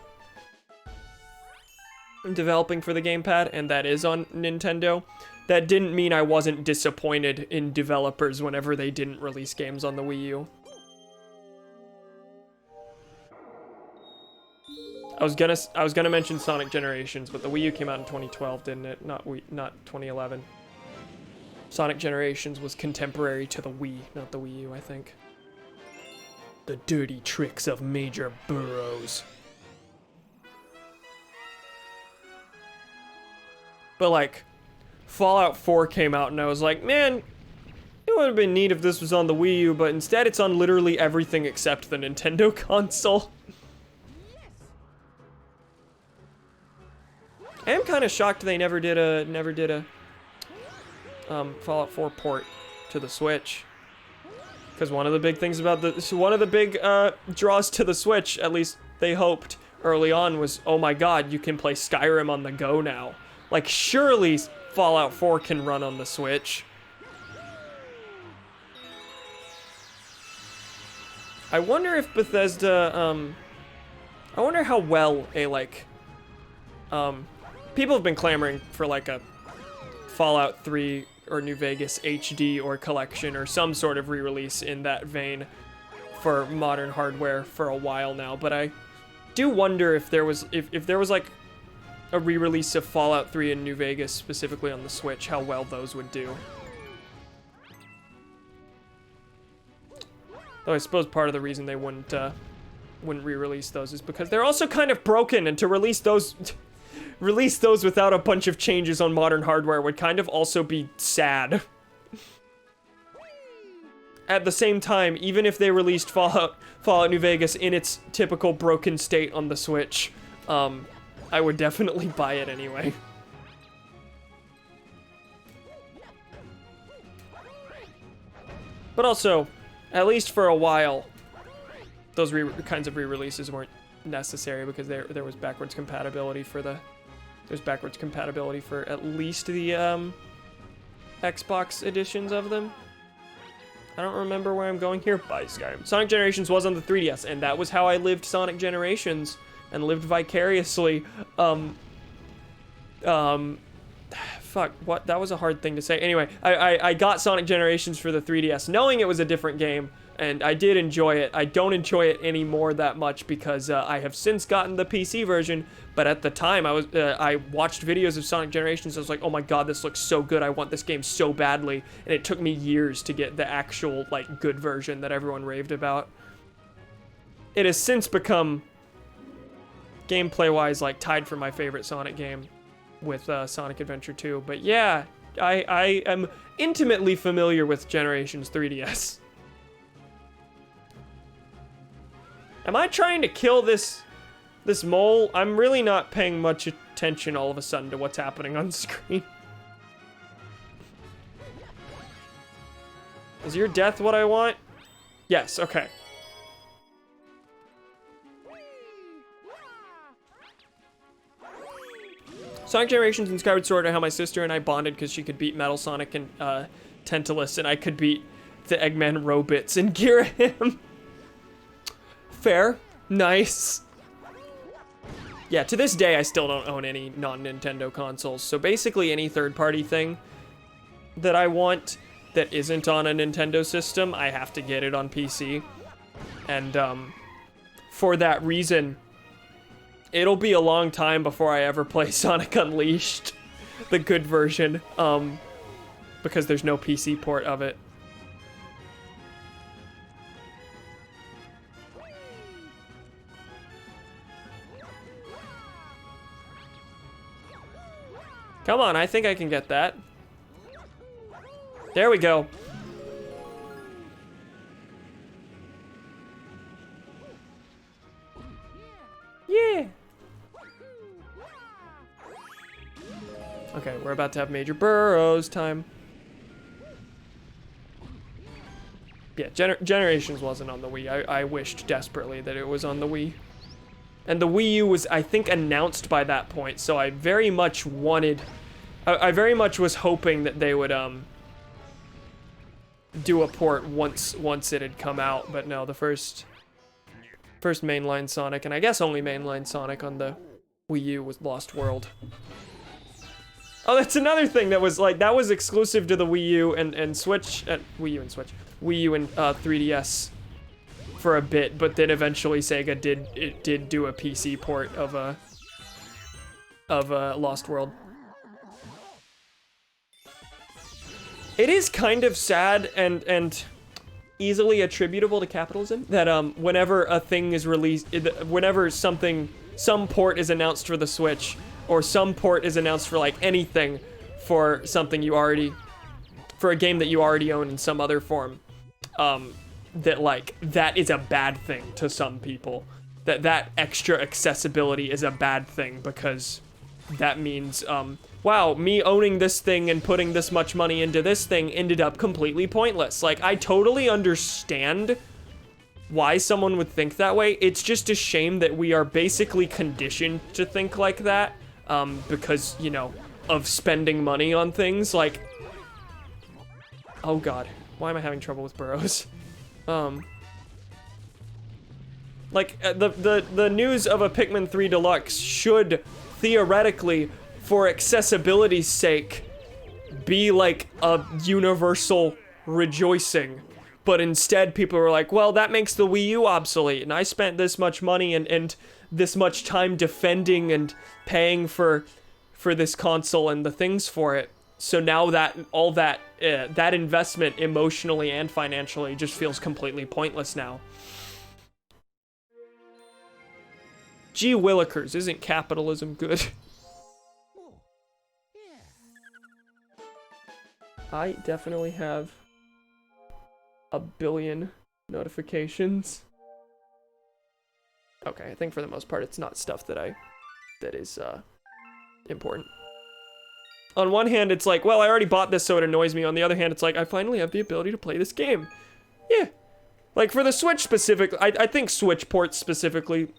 developing for the gamepad, and that is on Nintendo. That didn't mean I wasn't disappointed in developers whenever they didn't release games on the Wii U. I was gonna mention Sonic Generations, but the Wii U came out in 2012, didn't it? Not 2011. Sonic Generations was contemporary to the Wii, not the Wii U, I think. The dirty tricks of Major Burrows. But like, Fallout 4 came out and I was like, man, it would have been neat if this was on the Wii U, but instead it's on literally everything except the Nintendo console. I am kind of shocked they never did a Fallout 4 port to the Switch. Because one of the big things about one of the big draws to the Switch, at least they hoped early on, was, oh my god, you can play Skyrim on the go now. Like, surely Fallout 4 can run on the Switch. I wonder if Bethesda, I wonder how well a, like, people have been clamoring for, like, a Fallout 3 or New Vegas HD or collection or some sort of re-release in that vein for modern hardware for a while now, but I do wonder if there was, if there was, like, a re-release of Fallout 3 and New Vegas specifically on the Switch, how well those would do. Though I suppose part of the reason they wouldn't re-release those is because they're also kind of broken, and to release those without a bunch of changes on modern hardware would kind of also be sad. At the same time, even if they released Fallout New Vegas in its typical broken state on the Switch, I would definitely buy it anyway. But also, at least for a while, those kinds of re-releases weren't necessary because there was backwards compatibility for there's backwards compatibility for at least the Xbox editions of them. I don't remember where I'm going here. Bye, Skyrim. Sonic Generations was on the 3DS, and that was how I lived Sonic Generations and lived vicariously. Fuck, what? That was a hard thing to say. Anyway, I got Sonic Generations for the 3DS, knowing it was a different game, and I did enjoy it. I don't enjoy it anymore that much because I have since gotten the PC version, but at the time I watched videos of Sonic Generations. I was like, oh my god, this looks so good. I want this game so badly, and it took me years to get the actual, like, good version that everyone raved about. It has since become, gameplay-wise, like, tied for my favorite Sonic game with Sonic Adventure 2. But yeah, I am intimately familiar with Generations 3DS. Am I trying to kill this mole? I'm really not paying much attention all of a sudden to what's happening on screen. Is your death what I want? Yes, okay. Sonic Generations and Skyward Sword are how my sister and I bonded because she could beat Metal Sonic and Tantalus, and I could beat the Eggman Robits and Ghirahim. Fair. Nice. Yeah, to this day, I still don't own any non-Nintendo consoles, so basically any third-party thing that I want that isn't on a Nintendo system, I have to get it on PC. And for that reason, it'll be a long time before I ever play Sonic Unleashed, the good version, because there's no PC port of it. Come on, I think I can get that. There we go. Yeah. Okay, we're about to have Major Burrows time. Yeah, Generations wasn't on the Wii. I wished desperately that it was on the Wii. And the Wii U was, I think, announced by that point, so I very much wanted... I very much was hoping that they would, do a port once it had come out, but no, the first mainline Sonic, and I guess only mainline Sonic on the Wii U, was Lost World. Oh, that's another thing that was, like, that was exclusive to the Wii U and Switch, Wii U and 3DS for a bit, but then eventually Sega did do a PC port of Lost World. It is kind of sad and easily attributable to capitalism that whenever a thing is released, whenever some port is announced for the Switch, or some port is announced for like anything for something you already, for a game that you already own in some other form, that like, that is a bad thing to some people. That extra accessibility is a bad thing because that means, wow, me owning this thing and putting this much money into this thing ended up completely pointless. Like, I totally understand why someone would think that way. It's just a shame that we are basically conditioned to think like that, because, you know, of spending money on things. Like, oh god, why am I having trouble with burrows? Like, the news of a Pikmin 3 Deluxe should, theoretically, for accessibility's sake, be like a universal rejoicing. But instead, people are like, well, that makes the Wii U obsolete, and I spent this much money and this much time defending and paying for this console and the things for it. So now that all that that investment emotionally and financially just feels completely pointless now. Gee willikers, isn't capitalism good? I definitely have a billion notifications. Okay, I think for the most part it's not stuff that is important. On one hand, it's like, well, I already bought this, so it annoys me. On the other hand, it's like, I finally have the ability to play this game. Yeah. Like, for the Switch specifically, I think Switch ports specifically,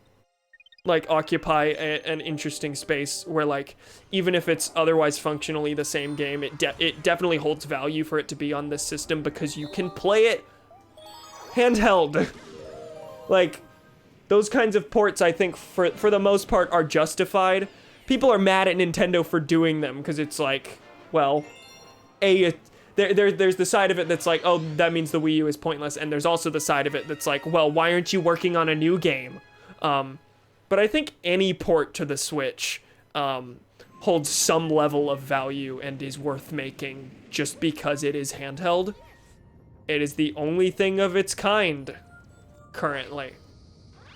like, occupy an interesting space where, like, even if it's otherwise functionally the same game, it definitely holds value for it to be on this system because you can play it handheld. Like, those kinds of ports, I think, for the most part, are justified. People are mad at Nintendo for doing them because it's like, well, there's the side of it that's like, oh, that means the Wii U is pointless, and there's also the side of it that's like, well, why aren't you working on a new game? But I think any port to the Switch holds some level of value and is worth making just because it is handheld. It is the only thing of its kind currently.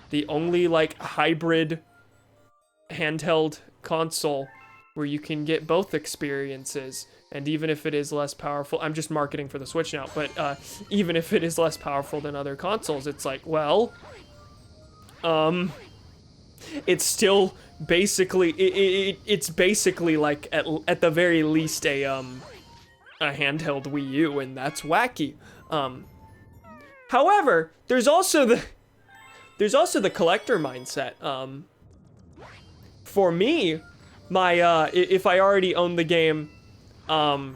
The only, like, hybrid handheld console where you can get both experiences. And even if it is less powerful, I'm just marketing for the Switch now, but even if it is less powerful than other consoles, it's like, well, it's still basically, it's basically like at the very least a handheld Wii U, and that's wacky. However, there's also the collector mindset. For me, my if I already own the game, and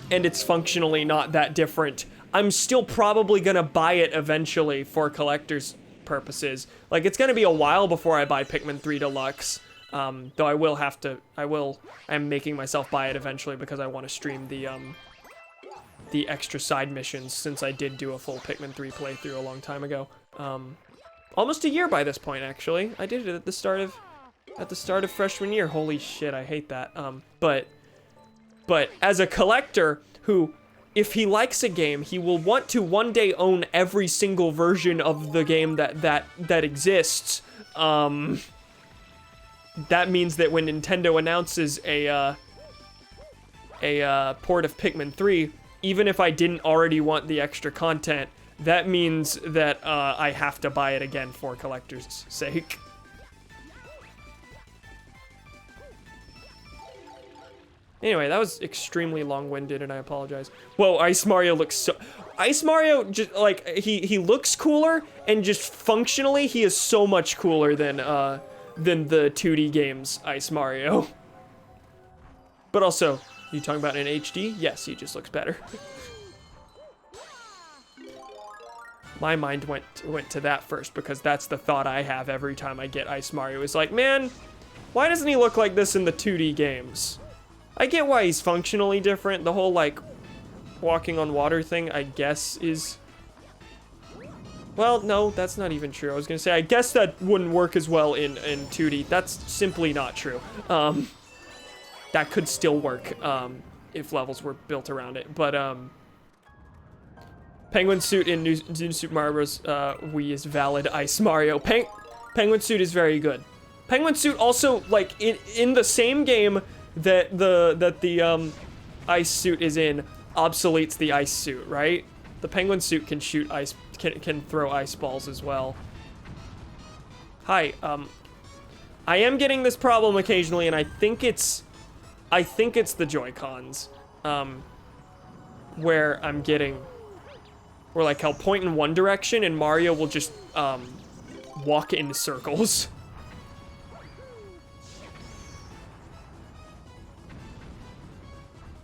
it's functionally not that different, I'm still probably gonna buy it eventually for collector's purposes. Like, it's gonna be a while before I buy Pikmin 3 Deluxe, though I'm making myself buy it eventually because I want to stream the extra side missions, since I did do a full Pikmin 3 playthrough a long time ago. Almost a year by this point, actually. I did it at the start of freshman year. Holy shit, I hate that. But as a collector who, if he likes a game, he will want to one day own every single version of the game that exists. That means that when Nintendo announces a port of Pikmin 3, even if I didn't already want the extra content, that means that I have to buy it again for collector's sake. Anyway, that was extremely long-winded, and I apologize. Whoa, Ice Mario looks so... Ice Mario, just, like, he looks cooler, and just functionally, he is so much cooler than the 2D games Ice Mario. But also, you talking about in HD? Yes, he just looks better. My mind went to that first, because that's the thought I have every time I get Ice Mario. It's like, man, why doesn't he look like this in the 2D games? I get why he's functionally different. The whole, like, walking on water thing, I guess, is... Well, no, that's not even true. I was gonna say, I guess that wouldn't work as well in 2D. That's simply not true. That could still work, if levels were built around it. But, Penguin Suit in New Super Mario Bros. Wii is valid Ice Mario. Penguin Suit is very good. Penguin suit also, like, in the same game that the ice suit is in, obsoletes the ice suit, right? The penguin suit can shoot ice, can throw ice balls as well. Hi, I am getting this problem occasionally, and I think it's the Joy-Cons, where I'm getting, where like I'll point in one direction and Mario will just, walk in circles.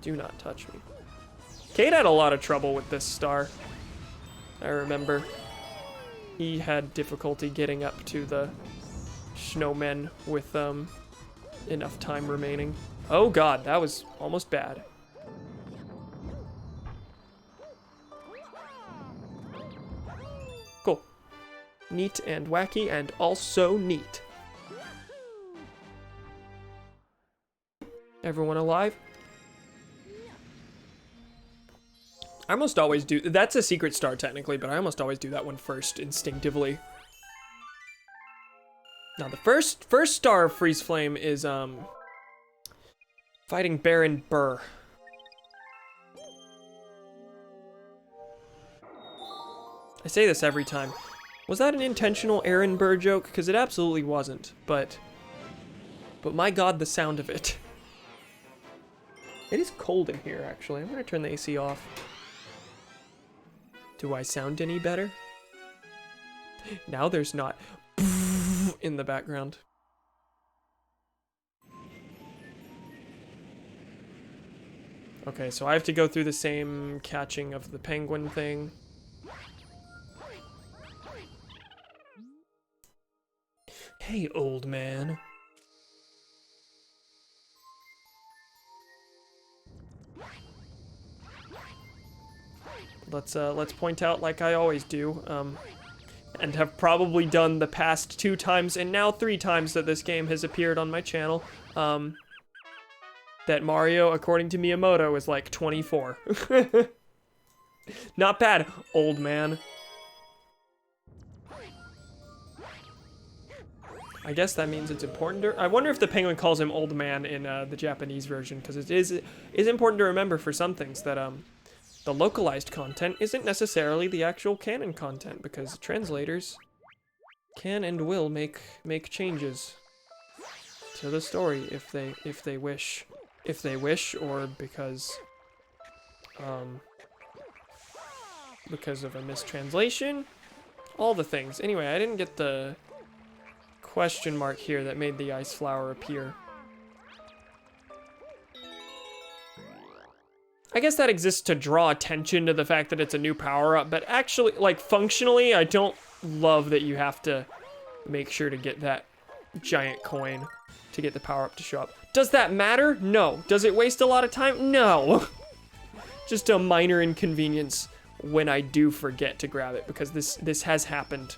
Do not touch me. Kate had a lot of trouble with this star. I remember. He had difficulty getting up to the snowmen with enough time remaining. Oh god, that was almost bad. Cool. Neat and wacky and also neat. Everyone alive? I almost always do, that's a secret star technically, but I almost always do that one first, instinctively. Now the first star of Freeze Flame is, fighting Baron Burr. I say this every time. Was that an intentional Aaron Burr joke? Because it absolutely wasn't, but my god, the sound of it. It is cold in here, actually. I'm gonna turn the AC off. Do I sound any better? Now there's not in the background. Okay, so I have to go through the same catching of the penguin thing. Hey, old man. Let's point out, like I always do, and have probably done the past 2 times and now 3 times that this game has appeared on my channel, that Mario, according to Miyamoto, is like 24. Not bad, old man. I guess that means it's important to... I wonder if the penguin calls him old man in the Japanese version, because it is important to remember for some things that the localized content isn't necessarily the actual canon content, because translators can and will make changes to the story if they wish, or because of a mistranslation, all the things. Anyway, I didn't get the question mark here that made the ice flower appear. I guess that exists to draw attention to the fact that it's a new power-up, but actually, like, functionally, I don't love that you have to make sure to get that giant coin to get the power-up to show up. Does that matter? No. Does it waste a lot of time? No. Just a minor inconvenience when I do forget to grab it, because this has happened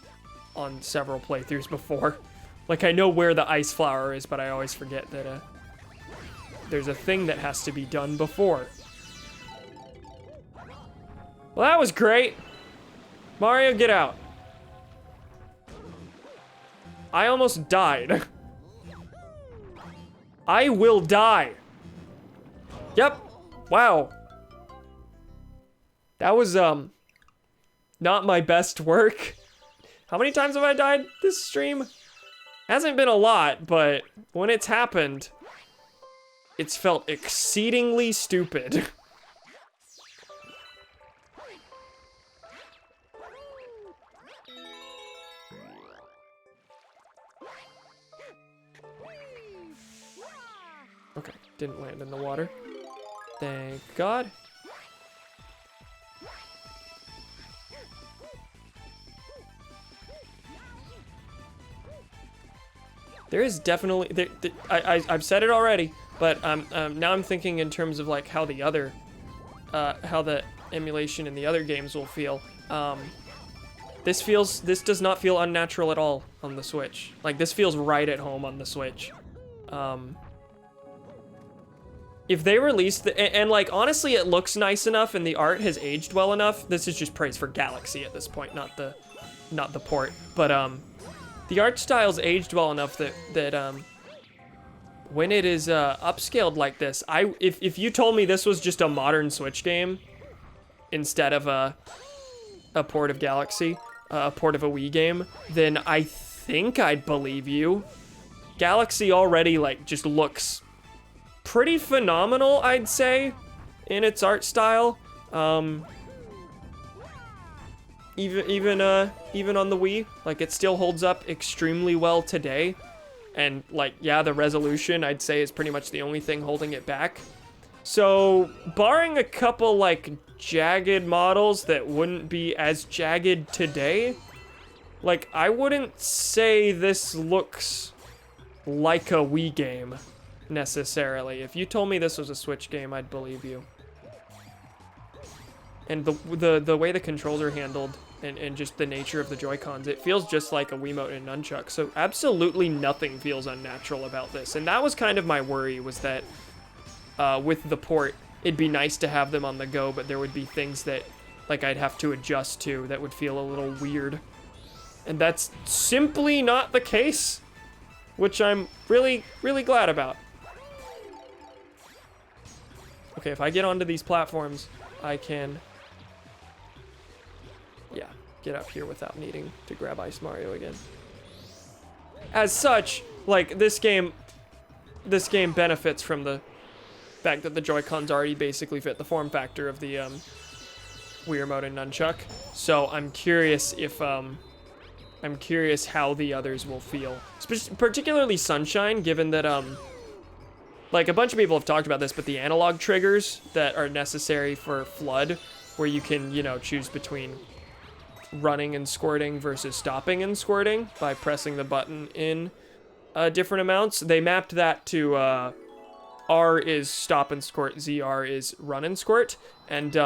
on several playthroughs before. Like, I know where the ice flower is, but I always forget that there's a thing that has to be done before. Well, that was great. Mario, get out. I almost died. I will die. Yep. Wow. That was, not my best work. How many times have I died this stream? Hasn't been a lot, but when it's happened, it's felt exceedingly stupid. Okay, didn't land in the water. Thank God. There is definitely, I've said it already, but now I'm thinking in terms of like how the other, how the emulation in the other games will feel. This does not feel unnatural at all on the Switch. Like, this feels right at home on the Switch. If they release and like, honestly, it looks nice enough and the art has aged well enough. This is just praise for Galaxy at this point, not the port. But the art style's aged well enough that when it is upscaled like this, if you told me this was just a modern Switch game instead of a port of Galaxy, a port of a Wii game, then I think I'd believe you. Galaxy already like just looks pretty phenomenal, I'd say, in its art style. Even on the Wii, like it still holds up extremely well today. And like, yeah, the resolution I'd say is pretty much the only thing holding it back. So barring a couple like jagged models that wouldn't be as jagged today, like I wouldn't say this looks like a Wii game necessarily. If you told me this was a Switch game, I'd believe you. And the way the controls are handled and just the nature of the Joy-Cons, it feels just like a Wiimote and nunchuck. So absolutely nothing feels unnatural about this. And that was kind of my worry, was that with the port, it'd be nice to have them on the go, but there would be things that like I'd have to adjust to that would feel a little weird. And that's simply not the case, which I'm really, really glad about. Okay, if I get onto these platforms, I can, yeah, get up here without needing to grab Ice Mario again. As such, like, this game benefits from the fact that the Joy-Cons already basically fit the form factor of the Wii Remote and Nunchuck. So I'm curious if, I'm curious how the others will feel. Particularly Sunshine, given that, like, a bunch of people have talked about this, but the analog triggers that are necessary for Flood, where you can, you know, choose between running and squirting versus stopping and squirting by pressing the button in different amounts, they mapped that to R is stop and squirt, ZR is run and squirt, and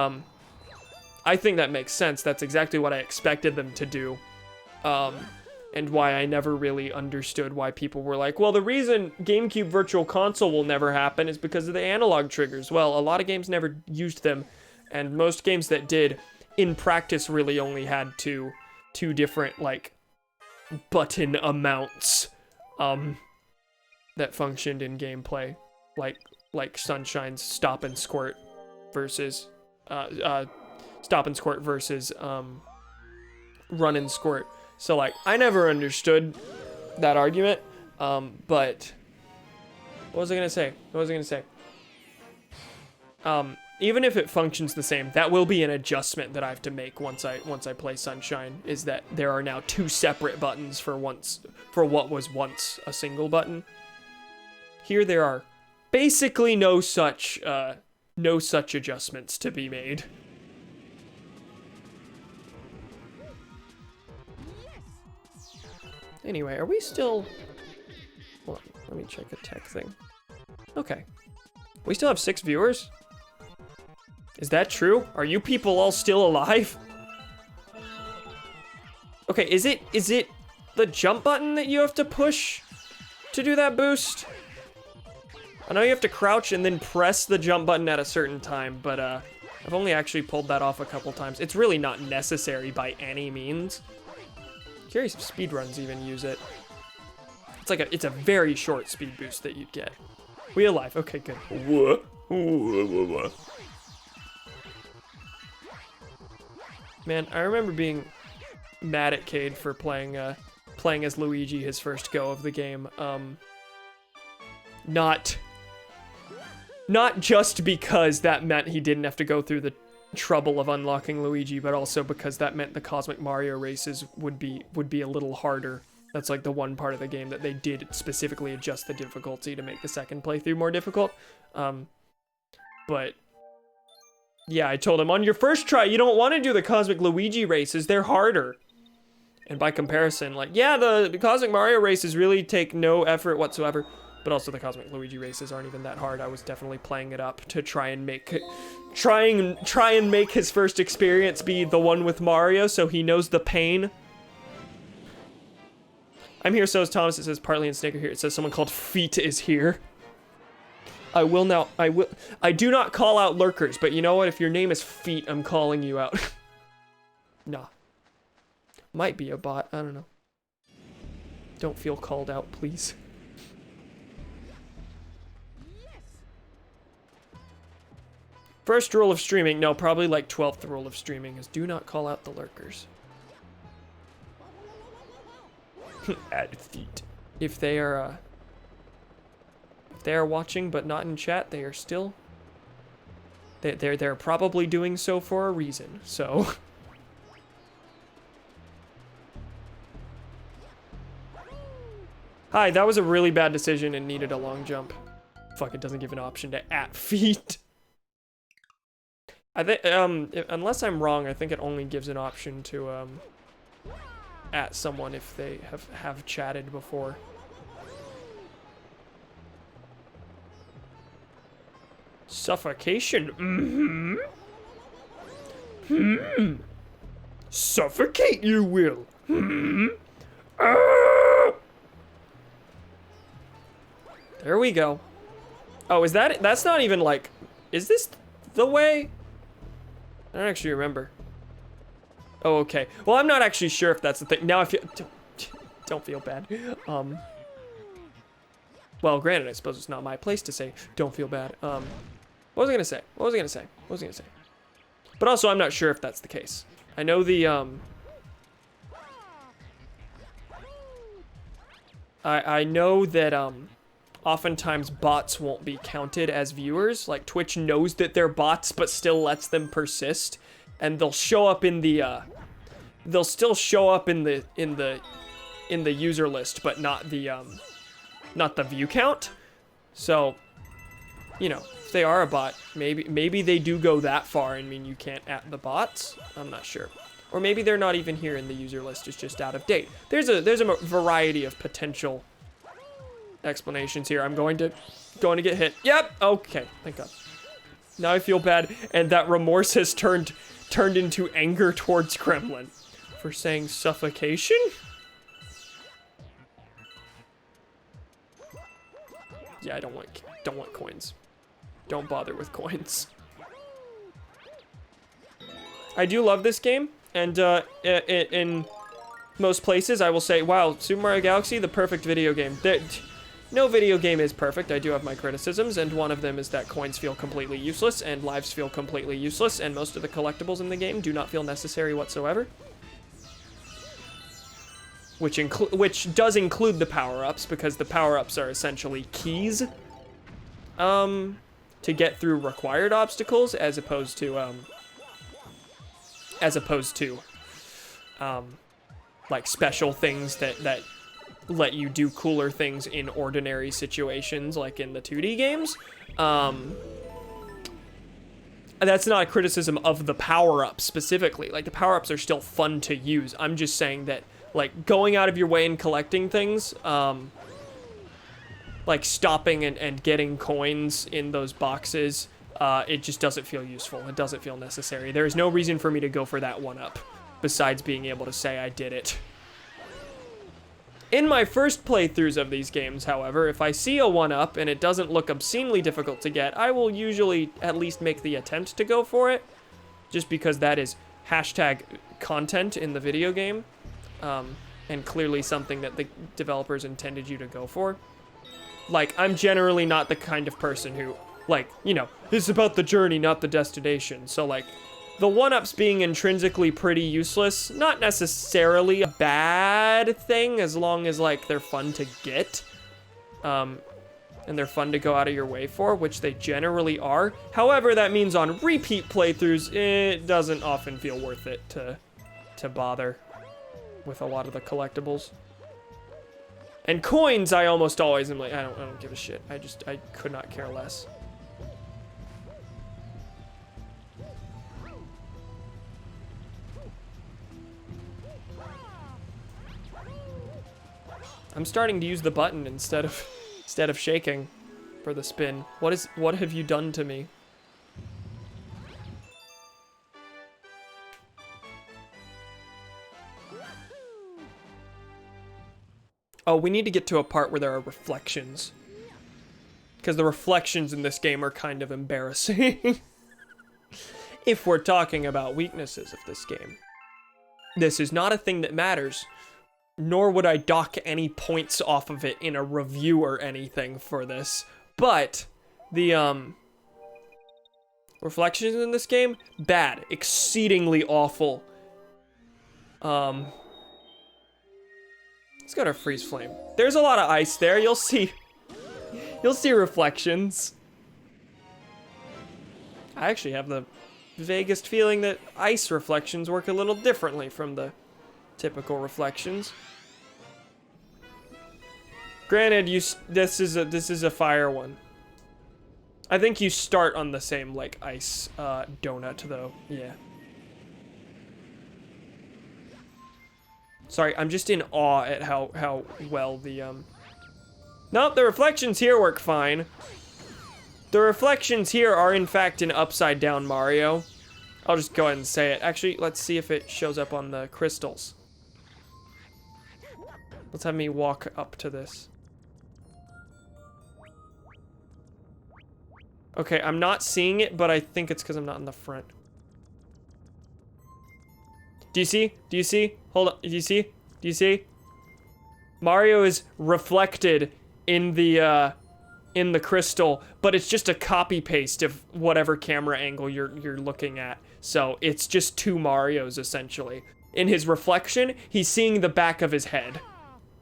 I think that makes sense. That's exactly what I expected them to do. And why I never really understood why people were like, well, the reason GameCube Virtual Console will never happen is because of the analog triggers. Well, a lot of games never used them, and most games that did, in practice, really only had two different, like, button amounts, that functioned in gameplay. Like Sunshine's stop and squirt versus, run and squirt. So, like, I never understood that argument, but what was I gonna say? Even if it functions the same, that will be an adjustment that I have to make once I play Sunshine, is that there are now two separate buttons for what was once a single button. Here there are basically no such adjustments to be made. Anyway, are we still... Hold on, let me check the tech thing. Okay. We still have 6 viewers? Is that true? Are you people all still alive? Okay, is it the jump button that you have to push to do that boost? I know you have to crouch and then press the jump button at a certain time, but I've only actually pulled that off a couple times. It's really not necessary by any means. Curious if speedruns even use it. It's a very short speed boost that you'd get. We alive? Okay, good. Man, I remember being mad at Cade for playing as Luigi his first go of the game. Not just because that meant he didn't have to go through the trouble of unlocking Luigi, but also because that meant the Cosmic Mario races would be a little harder. That's like the one part of the game that they did specifically adjust the difficulty to make the second playthrough more difficult. But yeah, I told him on your first try, you don't want to do the Cosmic Luigi races, they're harder. And by comparison, like, yeah, the Cosmic Mario races really take no effort whatsoever, but also the Cosmic Luigi races aren't even that hard. I was definitely playing it up to try and make his first experience be the one with Mario, so he knows the pain. I'm here, so is Thomas. It says Partly and Snake are here. It says someone called Feet is here. I do not call out lurkers, but you know what? If your name is Feet, I'm calling you out. Nah. Might be a bot, I don't know. Don't feel called out, please. First rule of streaming, no, probably like 12th rule of streaming is do not call out the lurkers. Add feet. If they are watching but not in chat, they are still they're probably doing so for a reason. So hi, that was a really bad decision and needed a long jump. Fuck, it doesn't give an option to at feet. I think unless I'm wrong, I think it only gives an option to at someone if they have chatted before. Suffocation. Suffocate you will. There we go. Oh, is that it? That's not even like, is this the way? I don't actually remember. Oh, okay. Well, I'm not actually sure if that's the thing. Now I feel, don't feel bad. Well, granted, I suppose it's not my place to say, don't feel bad. What was I gonna say? But also, I'm not sure if that's the case. I know the, I know that, oftentimes bots won't be counted as viewers. Like, Twitch knows that they're bots, but still lets them persist. And they'll show up in the, they'll still show up in the user list, but not the view count. So, you know, if they are a bot, maybe they do go that far and mean you can't at the bots. I'm not sure. Or maybe they're not even here in the user list, it's just out of date. There's a variety of potential explanations here. I'm going to get hit. Yep, okay, thank God. Now I feel bad, and that remorse has turned into anger towards Kremlin for saying suffocation. Yeah, I don't want coins. Don't bother with coins. I do love this game, and in most places I will say, wow, Super Mario Galaxy, the perfect video game. No video game is perfect. I do have my criticisms, and one of them is that coins feel completely useless, and lives feel completely useless, and most of the collectibles in the game do not feel necessary whatsoever. Which does include the power-ups, because the power-ups are essentially keys to get through required obstacles, as opposed to like special things that let you do cooler things in ordinary situations, like in the 2D games. That's not a criticism of the power-ups specifically. Like, the power-ups are still fun to use. I'm just saying that, like, going out of your way and collecting things, like stopping and getting coins in those boxes, it just doesn't feel useful. It doesn't feel necessary. There is no reason for me to go for that one-up, besides being able to say I did it. In my first playthroughs of these games, however, if I see a 1-up and it doesn't look obscenely difficult to get, I will usually at least make the attempt to go for it, just because that is hashtag content in the video game, and clearly something that the developers intended you to go for. Like, I'm generally not the kind of person who, like, you know, it's about the journey, not the destination, so, like, the 1-ups being intrinsically pretty useless, not necessarily a bad thing, as long as, like, they're fun to get, and they're fun to go out of your way for, which they generally are. However, that means on repeat playthroughs, it doesn't often feel worth it to bother with a lot of the collectibles. And coins, I almost always am like, I don't give a shit. I could not care less. I'm starting to use the button instead of shaking for the spin. What have you done to me? Oh, we need to get to a part where there are reflections. Because the reflections in this game are kind of embarrassing. If we're talking about weaknesses of this game. This is not a thing that matters nor would I dock any points off of it in a review or anything for this. But the reflections in this game, bad, exceedingly awful. Let's go to freeze flame. There's a lot of ice there. You'll see reflections. I actually have the vaguest feeling that ice reflections work a little differently from the typical reflections. Granted, this is a fire one. I think you start on the same like ice donut though. Yeah. Sorry, I'm just in awe at how well the Nope, the reflections here work fine. The reflections here are in fact an upside down Mario. I'll just go ahead and say it. Actually, let's see if it shows up on the crystals. Let's have me walk up to this. Okay, I'm not seeing it, but I think it's because I'm not in the front. Do you see? Do you see? Hold on. Do you see? Do you see? Mario is reflected in the crystal, but it's just a copy paste of whatever camera angle you're looking at. So it's just two Marios essentially. In his reflection, he's seeing the back of his head.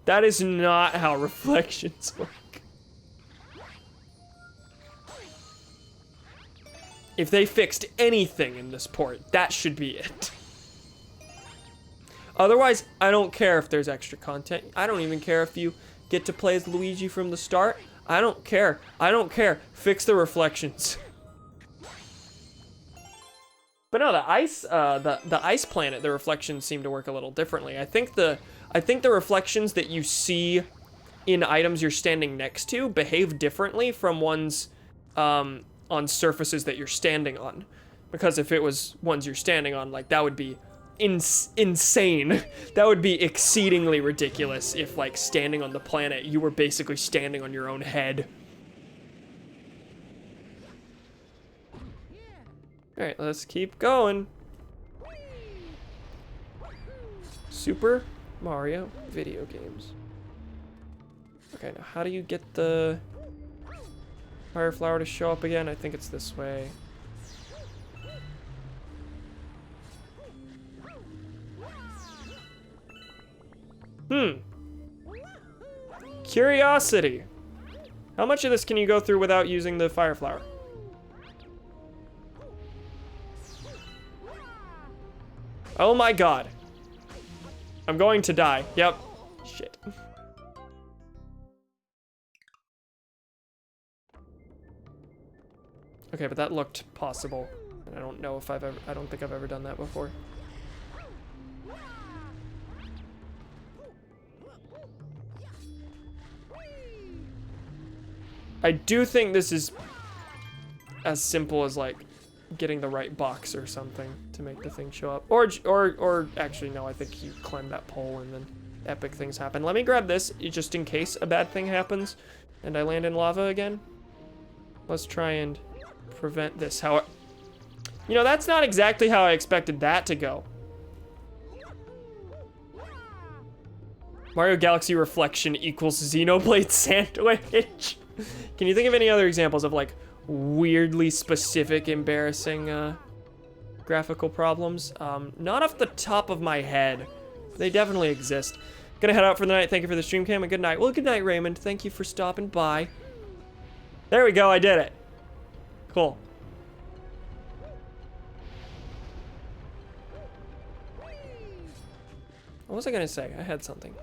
That is not how reflections work. If they fixed anything in this port, that should be it. Otherwise, I don't care if there's extra content. I don't even care if you get to play as Luigi from the start. I don't care. I don't care. Fix the reflections. But no, the ice planet, the reflections seem to work a little differently. I think the reflections that you see in items you're standing next to behave differently from ones on surfaces that you're standing on. Because if it was ones you're standing on, like that would be insane. That would be exceedingly ridiculous if like standing on the planet, you were basically standing on your own head. All right, let's keep going. Super Mario video games. Okay, now how do you get the fire flower to show up again? I think it's this way. Curiosity. How much of this can you go through without using the fire flower? Oh my god. I'm going to die. Yep. Shit. Okay, but that looked possible. And I don't know if I don't think I've ever done that before. I do think this is as simple as like getting the right box or something to make the thing show up. Or actually no, I think you climb that pole and then epic things happen. Let me grab this just in case a bad thing happens and I land in lava again. Let's try and prevent this. How, you know, that's not exactly how I expected that to go. Mario Galaxy Reflection equals Xenoblade Sandwich. Can you think of any other examples of like weirdly specific, embarrassing graphical problems? Not off the top of my head. They definitely exist. Gonna head out for the night. Thank you for the stream cam and good night. Well, good night, Raymond. Thank you for stopping by. There we go. I did it. Cool. What was I gonna say? I had something.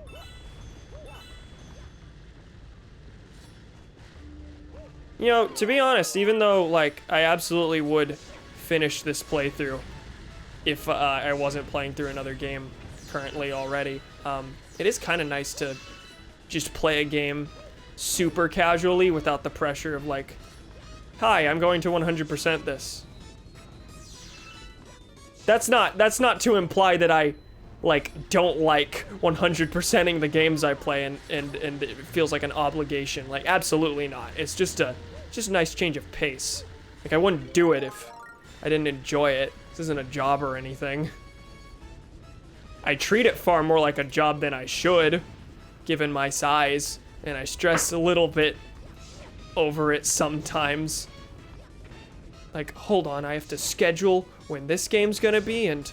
You know, to be honest, even though, like, I absolutely would finish this playthrough if I wasn't playing through another game currently already, it is kind of nice to just play a game super casually without the pressure of, like, hi, I'm going to 100% this. That's not to imply that I, like, don't like 100%ing the games I play and it feels like an obligation. Like, absolutely not. It's just a nice change of pace. Like, I wouldn't do it if I didn't enjoy it. This isn't a job or anything. I treat it far more like a job than I should, given my size, and I stress a little bit over it sometimes. Like, hold on, I have to schedule when this game's gonna be, and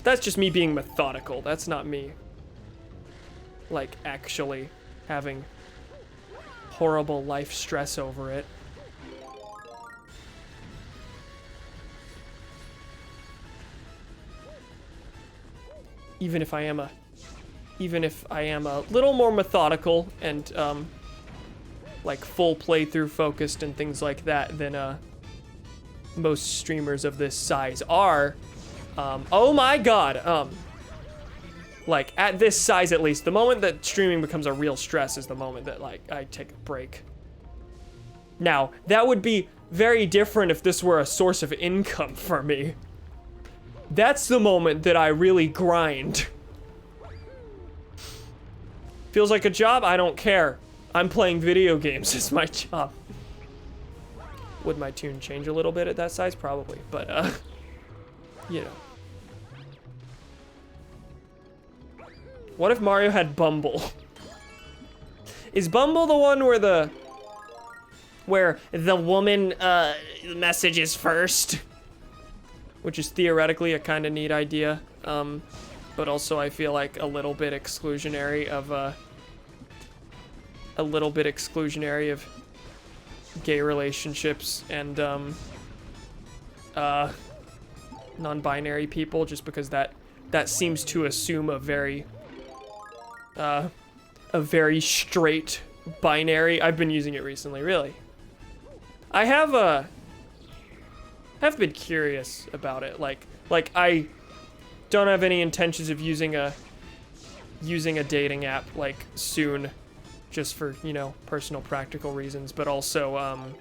that's just me being methodical. That's not me, like, actually having horrible life stress over it. Even if I am a little more methodical and like full playthrough focused and things like that than most streamers of this size are. Oh my god. Like at this size at least, the moment that streaming becomes a real stress is the moment that like I take a break. Now, that would be very different if this were a source of income for me. That's the moment that I really grind. Feels like a job? I don't care. I'm playing video games as my job. Would my tune change a little bit at that size? Probably, but you know. What if Mario had Bumble? Is Bumble the one where the woman messages first? Which is theoretically a kind of neat idea, but also I feel like a little bit exclusionary of gay relationships and non-binary people, just because that seems to assume a very straight binary. I've been using it recently, really. I have been curious about it. Like I don't have any intentions of using a dating app like soon, just for, you know, personal practical reasons, but also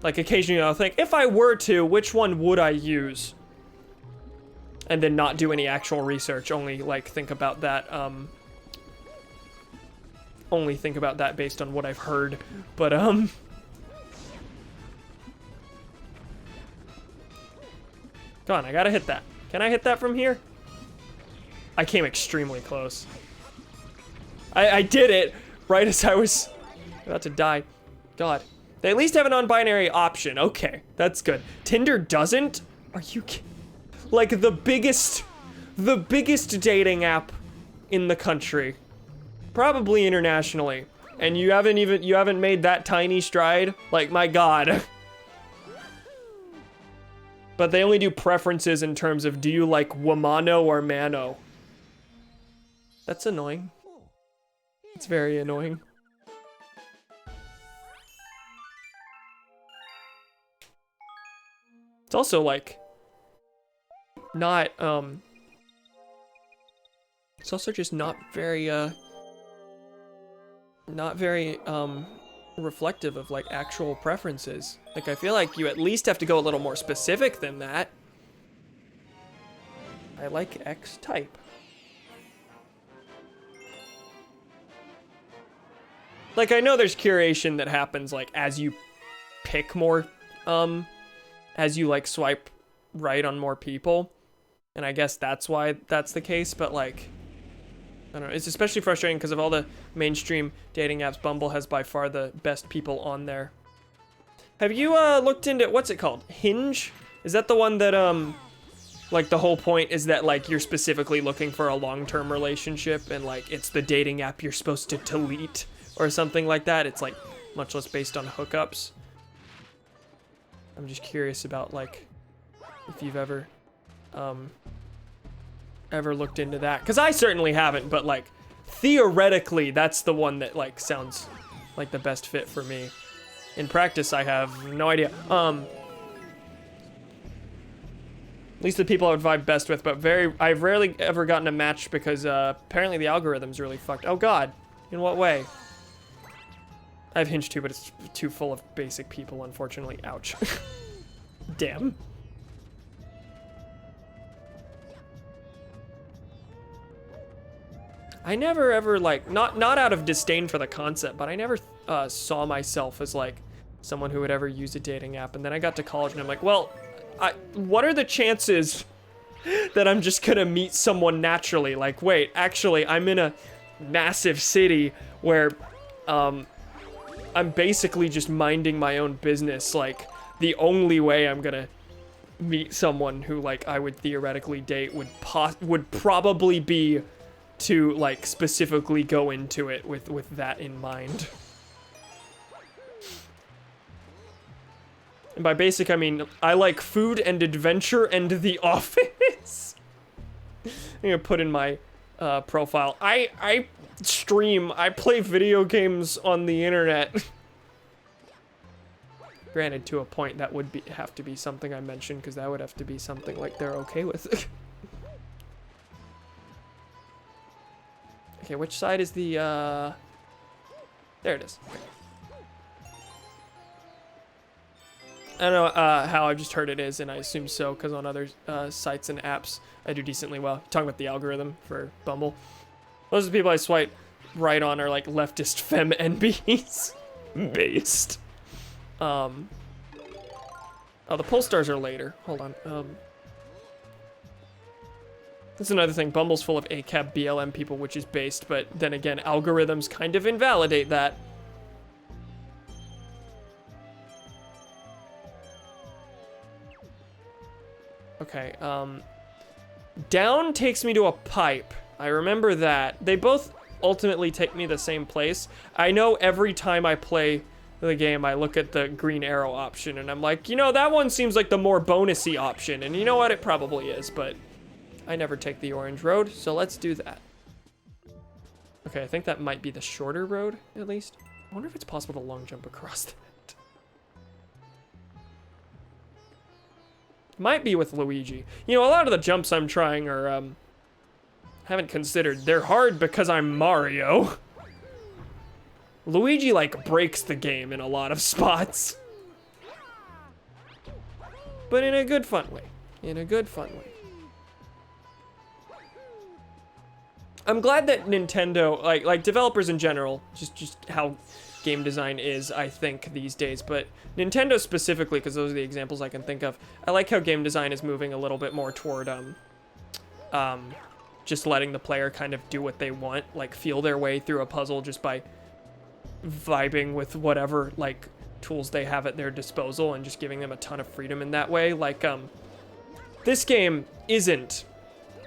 like occasionally I'll think, if I were to, which one would I use? And then not do any actual research, only like think about that based on what I've heard. But Come on, I gotta hit that. Can I hit that from here? I came extremely close. I did it right as I was about to die. God. They at least have a non-binary option. Okay, that's good. Tinder doesn't? Are you kidding? Like the biggest dating app in the country. Probably internationally. And you haven't made that tiny stride? Like, my God. But they only do preferences in terms of, do you like womano or mano? That's annoying. It's very annoying. It's also like not it's also just not very reflective of like actual preferences. Like I feel like you at least have to go a little more specific than that. I like X type. Like I know there's curation that happens like as you pick more as you like swipe right on more people, and I guess that's why that's the case, but like I don't know, it's especially frustrating because of all the mainstream dating apps. Bumble has by far the best people on there. Have you looked into, what's it called? Hinge? Is that the one that like the whole point is that like you're specifically looking for a long-term relationship and like it's the dating app you're supposed to delete or something like that? It's like much less based on hookups. I'm just curious about like if you've ever looked into that, because I certainly haven't, but like theoretically that's the one that like sounds like the best fit for me. In practice I have no idea. At least the people I would vibe best with, but I've rarely ever gotten a match because apparently the algorithm's really fucked. Oh God, in what way? I have Hinge too, but it's too full of basic people, unfortunately. Ouch. Damn. I never ever like, not out of disdain for the concept, but I never saw myself as like someone who would ever use a dating app. And then I got to college and I'm like, well, what are the chances that I'm just gonna meet someone naturally? Like, wait, actually, I'm in a massive city where, I'm basically just minding my own business. Like, the only way I'm gonna meet someone who, like, I would theoretically date would probably be to, like, specifically go into it with that in mind. And by basic, I mean, I like food and adventure and The Office. I'm gonna put in my profile. I stream, I play video games on the internet. Granted, to a point, that would have to be something I mentioned, because that would have to be something, like, they're okay with. Okay, which side is the, there it is. Okay. I don't know how, I just heard it is, and I assume so, because on other sites and apps, I do decently well. Talking about the algorithm for Bumble. Those are the people I swipe right on are, like, leftist femme NBs. Based. Oh, the poll stars are later. Hold on. That's another thing. Bumble's full of ACAB BLM people, which is based, but then again, algorithms kind of invalidate that. Okay, down takes me to a pipe. I remember that. They both ultimately take me the same place. I know every time I play the game, I look at the green arrow option and I'm like, you know, that one seems like the more bonusy option. And you know what? It probably is, but I never take the orange road, so let's do that. Okay, I think that might be the shorter road, at least. I wonder if it's possible to long jump across that. Might be with Luigi. You know, a lot of the jumps I'm trying are, haven't considered. They're hard because I'm Mario. Luigi, like, breaks the game in a lot of spots. But in a good, fun way. In a good, fun way. I'm glad that Nintendo, like developers in general, just how game design is, I think, these days, but Nintendo specifically, because those are the examples I can think of, I like how game design is moving a little bit more toward, just letting the player kind of do what they want, like, feel their way through a puzzle just by vibing with whatever, like, tools they have at their disposal and just giving them a ton of freedom in that way. Like, this game isn't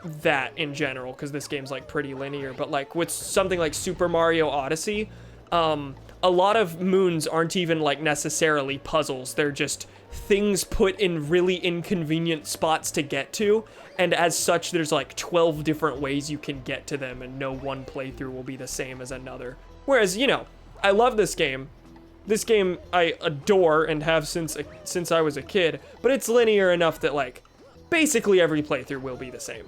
that in general, because this game's, like, pretty linear, but, like, with something like Super Mario Odyssey, a lot of moons aren't even, like, necessarily puzzles. They're just things put in really inconvenient spots to get to, and as such, there's, like, 12 different ways you can get to them, and no one playthrough will be the same as another. Whereas, you know, I love this game. This game I adore and have since I was a kid, but it's linear enough that, like, basically every playthrough will be the same.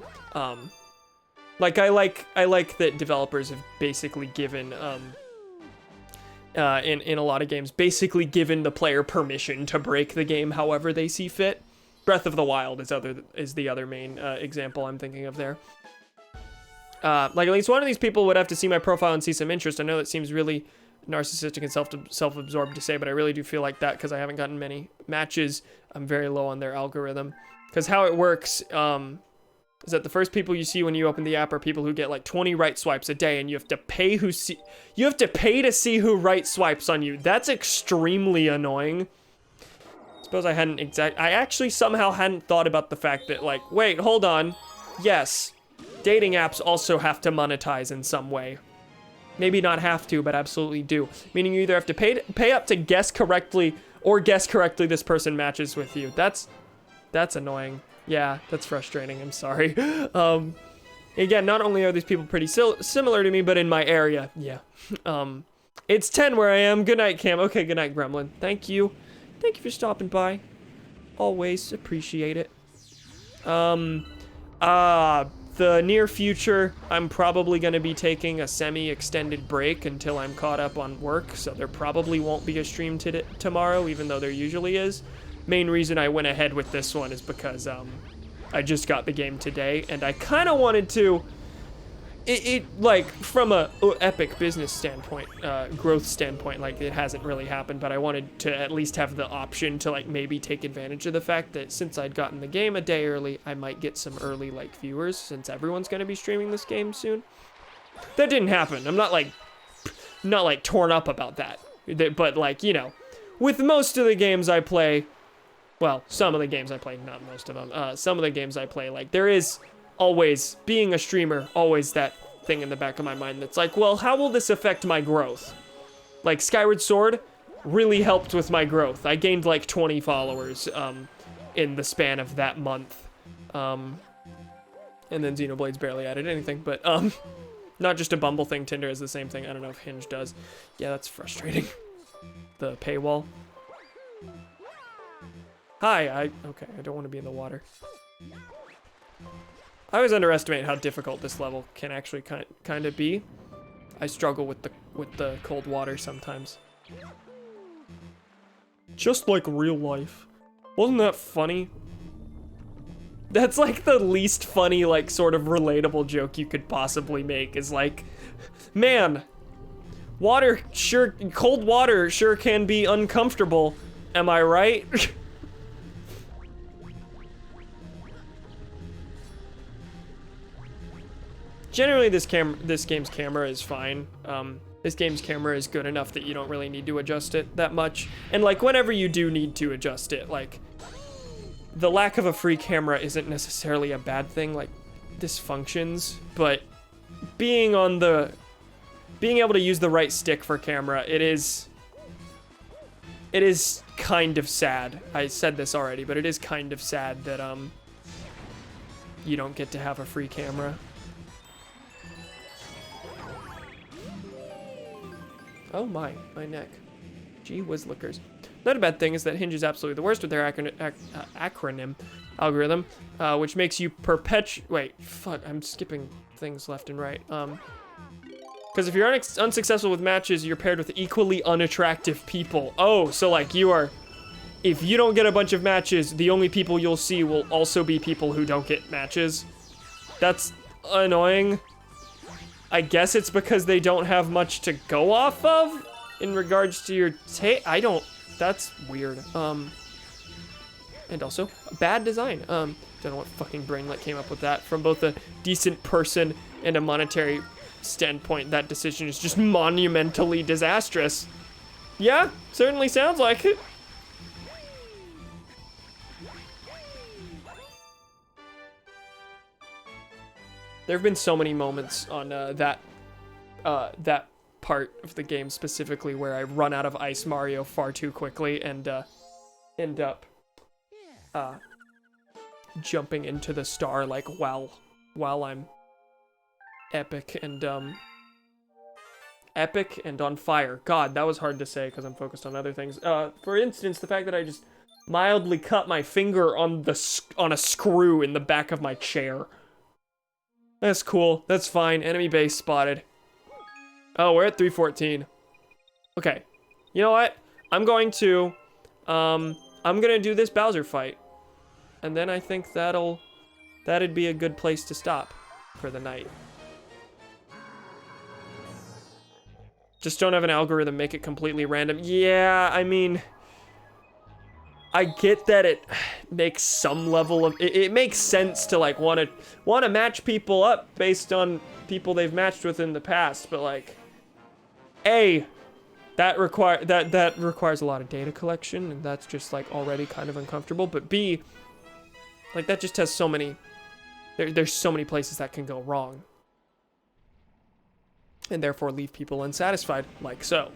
Like, I like that developers have basically given, in a lot of games, basically given the player permission to break the game however they see fit. Breath of the Wild is the other main example I'm thinking of there. Like, at least one of these people would have to see my profile and see some interest. I know that seems really narcissistic and self-absorbed to say, but I really do feel like that because I haven't gotten many matches. I'm very low on their algorithm. Because how it works is that the first people you see when you open the app are people who get like 20 right swipes a day, and you have to pay to see who right swipes on you. That's extremely annoying. Suppose I actually somehow hadn't thought about the fact that, like, wait, hold on. Yes, dating apps also have to monetize in some way. Maybe not have to, but absolutely do. Meaning you either have to pay up to guess correctly, or guess correctly this person matches with you. That's annoying. Yeah, that's frustrating. I'm sorry. Again, not only are these people pretty similar to me, but in my area, yeah. It's 10 where I am. Good night, Cam. Okay, good night, Gremlin. Thank you. Thank you for stopping by. Always appreciate it. The near future, I'm probably going to be taking a semi-extended break until I'm caught up on work, so there probably won't be a stream tomorrow, even though there usually is. Main reason I went ahead with this one is because I just got the game today, and I kind of wanted to... it like from a epic business standpoint, growth standpoint, like it hasn't really happened, but I wanted to at least have the option to like maybe take advantage of the fact that since I'd gotten the game a day early, I might get some early like viewers since everyone's going to be streaming this game soon. That didn't happen. I'm not like torn up about that, but like, you know, with most of the games I play, well, some of the games I play, not most of them, some of the games I play, like there is always, being a streamer, always that thing in the back of my mind that's like, well, how will this affect my growth? Like Skyward Sword really helped with my growth. I gained like 20 followers in the span of that month. And then Xenoblade's barely added anything, but not just a Bumble thing, Tinder is the same thing. I don't know if Hinge does. Yeah, that's frustrating. The paywall. Hi, okay, I don't want to be in the water. I always underestimate how difficult this level can actually kind of be. I struggle with the cold water sometimes. Just like real life. Wasn't that funny? That's like the least funny, like sort of relatable joke you could possibly make is like, man, cold water sure can be uncomfortable. Am I right? Generally, this game's camera is fine. This game's camera is good enough that you don't really need to adjust it that much. And like, whenever you do need to adjust it, like, the lack of a free camera isn't necessarily a bad thing. Like, this functions, but being able to use the right stick for camera, it is kind of sad. I said this already, but it is kind of sad that you don't get to have a free camera. Oh my neck. Gee whiz lickers. Not a bad thing is that Hinge is absolutely the worst with their acronym algorithm, which makes you wait, fuck, I'm skipping things left and right. Because if you're unsuccessful with matches, you're paired with equally unattractive people. Oh, so like if you don't get a bunch of matches, the only people you'll see will also be people who don't get matches. That's annoying. I guess it's because they don't have much to go off of in regards to your that's weird. And also, bad design. Don't know what fucking brainlet came up with that. From both a decent person and a monetary standpoint, that decision is just monumentally disastrous. Yeah, certainly sounds like it. There have been so many moments on that part of the game specifically where I run out of Ice Mario far too quickly and end up jumping into the star like while I'm epic and on fire. God, that was hard to say because I'm focused on other things. For instance, the fact that I just mildly cut my finger on a screw in the back of my chair. That's cool. That's fine. Enemy base spotted. Oh, we're at 314. Okay. You know what? I'm gonna do this Bowser fight. And then I think that'd be a good place to stop for the night. Just don't have an algorithm, make it completely random. Yeah, I mean, I get that it makes some level of, it makes sense to like want to match people up based on people they've matched with in the past, but like, A, that requires a lot of data collection, and that's just like already kind of uncomfortable, but B, like that just has so many, there's so many places that can go wrong. And therefore leave people unsatisfied, like so.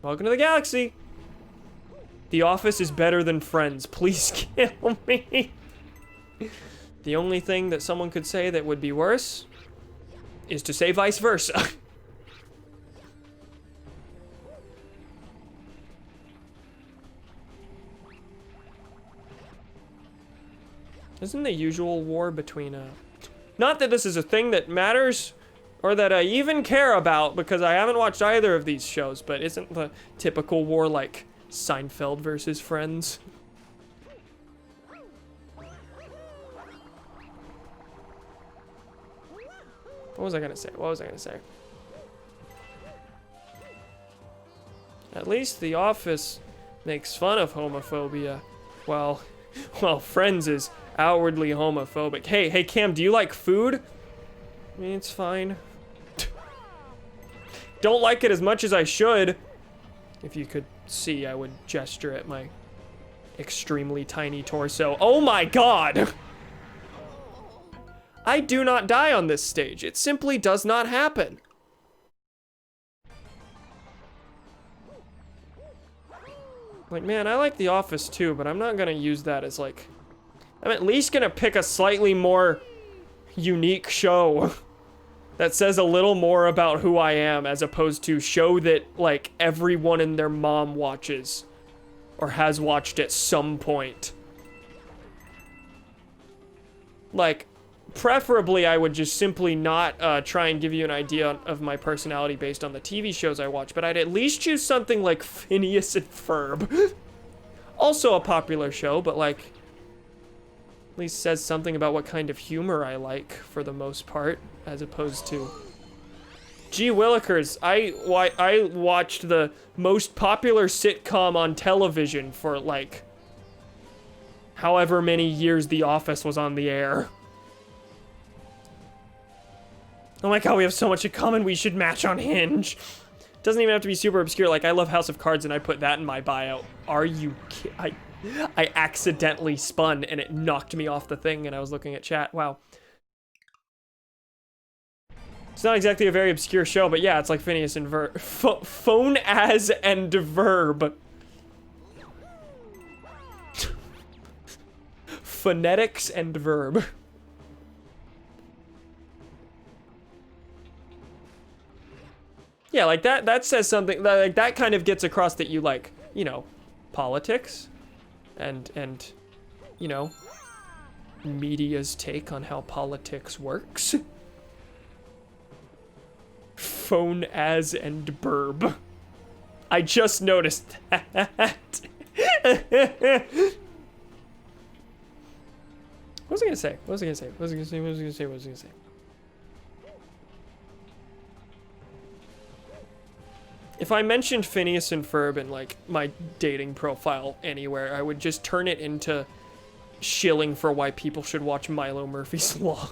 Welcome to the galaxy. The Office is better than Friends. Please kill me. The only thing that someone could say that would be worse is to say vice versa. Isn't the usual war between not that this is a thing that matters or that I even care about because I haven't watched either of these shows, but isn't the typical war like Seinfeld versus Friends? What was I gonna say? What was I gonna say? At least The Office makes fun of homophobia. Well, Friends is outwardly homophobic. Hey, Cam, do you like food? I mean, it's fine. Don't like it as much as I should. If you could see, I would gesture at my extremely tiny torso. Oh my god! I do not die on this stage. It simply does not happen. Like, man, I like The Office too, but I'm not gonna use that as like... I'm at least gonna pick a slightly more unique show that says a little more about who I am, as opposed to show that, like, everyone and their mom watches or has watched at some point. Like, preferably I would just simply not try and give you an idea of my personality based on the TV shows I watch, but I'd at least choose something like Phineas and Ferb. Also a popular show, but like, at least says something about what kind of humor I like for the most part, as opposed to... Gee Willikers, I watched the most popular sitcom on television for like however many years The Office was on the air. Oh my god, we have so much in common, we should match on Hinge. Doesn't even have to be super obscure, like I love House of Cards and I put that in my bio. Are you kidding? I accidentally spun and it knocked me off the thing and I was looking at chat, wow. It's not exactly a very obscure show, but yeah, it's like Phineas and Ferb. Phone as and verb. Phonetics and verb. Yeah, like that says something, like that kind of gets across that you like, you know, politics and you know, media's take on how politics works. Phone as and verb. I just noticed that. What was I gonna say? What was I gonna say? What was I gonna say? What was I gonna say? What was I gonna say? If I mentioned Phineas and Ferb in like my dating profile anywhere, I would just turn it into shilling for why people should watch Milo Murphy's Law.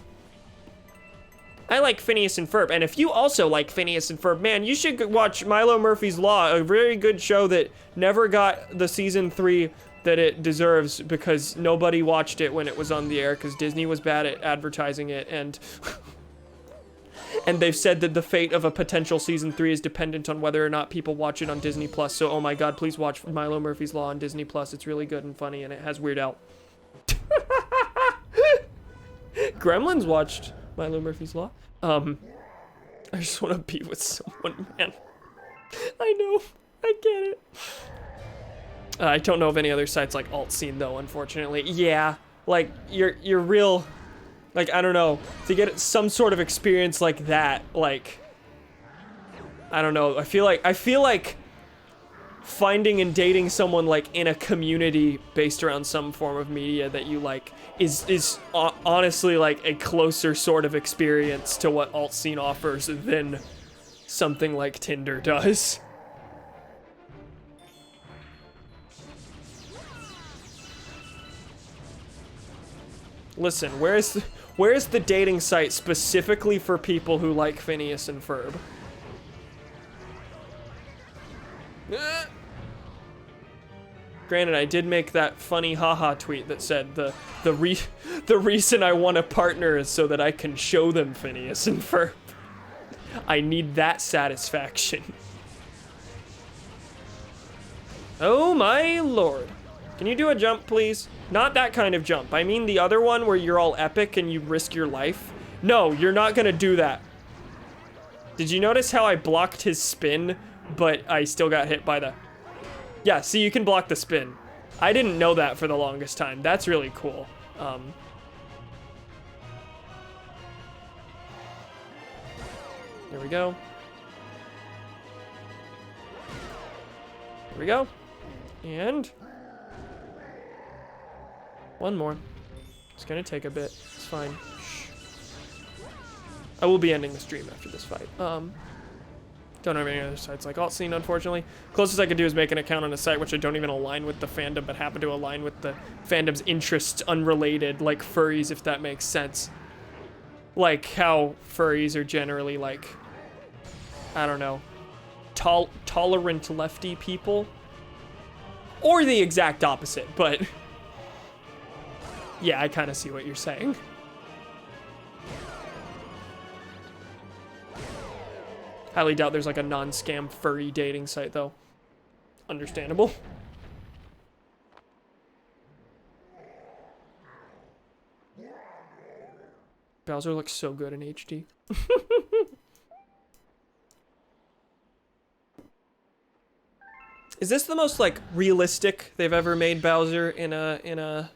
I like Phineas and Ferb, and if you also like Phineas and Ferb, man, you should watch Milo Murphy's Law, a very good show that never got the season 3 that it deserves because nobody watched it when it was on the air because Disney was bad at advertising it, and and they've said that the fate of a potential season 3 is dependent on whether or not people watch it on Disney Plus. So, oh my god, please watch Milo Murphy's Law on Disney Plus. It's really good and funny, and it has Weird Al. Gremlins watched Milo Murphy's Law. I just want to be with someone, man. I know, I get it. I don't know of any other sites like Alt Scene though, unfortunately. Yeah, like you're real. Like, I don't know, to get some sort of experience like that, like, I don't know, I feel like finding and dating someone, like, in a community based around some form of media that you like is honestly, like, a closer sort of experience to what Alt Scene offers than something like Tinder does. Listen, where's the dating site specifically for people who like Phineas and Ferb? Granted, I did make that funny haha tweet that said the reason I want a partner is so that I can show them Phineas and Ferb. I need that satisfaction. Oh my lord. Can you do a jump, please? Not that kind of jump. I mean the other one where you're all epic and you risk your life. No, you're not gonna do that. Did you notice how I blocked his spin, but I still got hit by the... Yeah, see, you can block the spin. I didn't know that for the longest time. That's really cool. There we go. There we go. And... one more. It's gonna take a bit. It's fine. Shh. I will be ending the stream after this fight. Don't have any other sites like Alt-Scene, unfortunately. Closest I could do is make an account on a site which I don't even align with the fandom, but happen to align with the fandom's interests unrelated, like furries, if that makes sense. Like how furries are generally like, I don't know, tolerant lefty people. Or the exact opposite, but yeah, I kind of see what you're saying. Highly doubt there's like a non-scam furry dating site though. Understandable. Bowser looks so good in HD. Is this the most like realistic they've ever made Bowser in a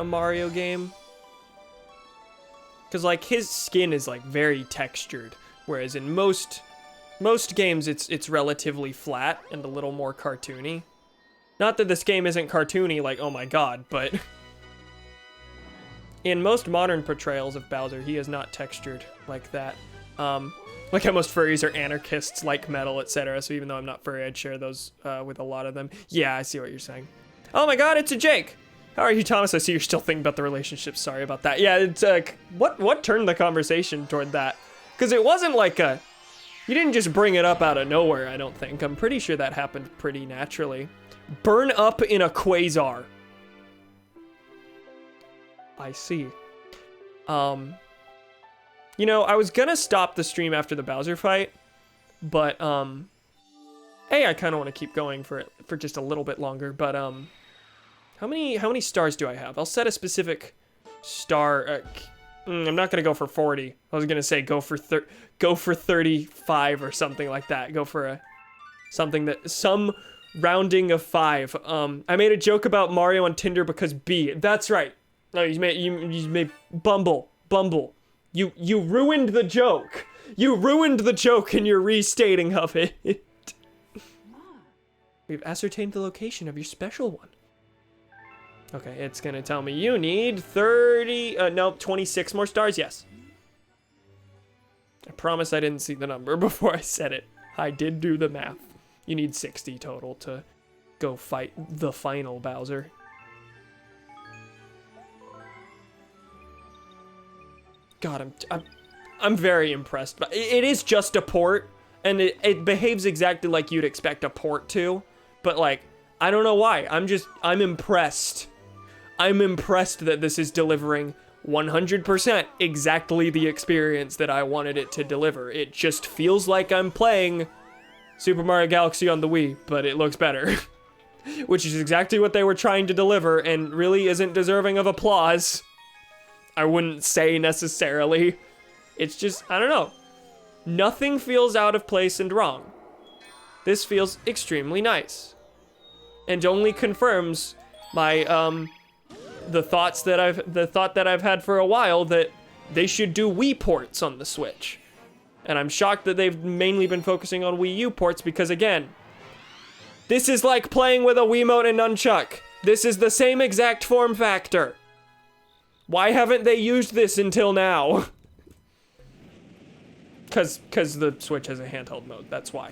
Mario game? Cause like his skin is like very textured. Whereas in most games, it's relatively flat and a little more cartoony. Not that this game isn't cartoony, like, oh my god, but in most modern portrayals of Bowser, he is not textured like that. Like how most furries are anarchists, like metal, etc. So even though I'm not furry, I'd share those with a lot of them. Yeah, I see what you're saying. Oh my god, it's a Jake! How are you, Thomas? I see you're still thinking about the relationship. Sorry about that. Yeah, it's what turned the conversation toward that? Because it wasn't like you didn't just bring it up out of nowhere, I don't think. I'm pretty sure that happened pretty naturally. Burn up in a quasar. I see. You know, I was gonna stop the stream after the Bowser fight, but, I kind of want to keep going for just a little bit longer, but, how many stars do I have? I'll set a specific star, I'm not gonna go for 40. I was gonna say go for 35 or something like that. Go for some rounding of 5. I made a joke about Mario on Tinder because B. That's right. No, you made Bumble. You ruined the joke. You ruined the joke in your restating of it. We've ascertained the location of your special one. Okay, it's gonna tell me you need 26 more stars, yes. I promise I didn't see the number before I said it. I did do the math. You need 60 total to go fight the final Bowser. God, I'm very impressed. But it is just a port, and it behaves exactly like you'd expect a port to. But like, I don't know why. I'm impressed. I'm impressed that this is delivering 100% exactly the experience that I wanted it to deliver. It just feels like I'm playing Super Mario Galaxy on the Wii, but it looks better. Which is exactly what they were trying to deliver and really isn't deserving of applause. I wouldn't say necessarily. It's just, I don't know. Nothing feels out of place and wrong. This feels extremely nice. And only confirms my, the thought that I've had for a while that they should do Wii ports on the Switch. And I'm shocked that they've mainly been focusing on Wii U ports because, again, this is like playing with a Wiimote and nunchuck. This is the same exact form factor. Why haven't they used this until now? Because the Switch has a handheld mode, that's why.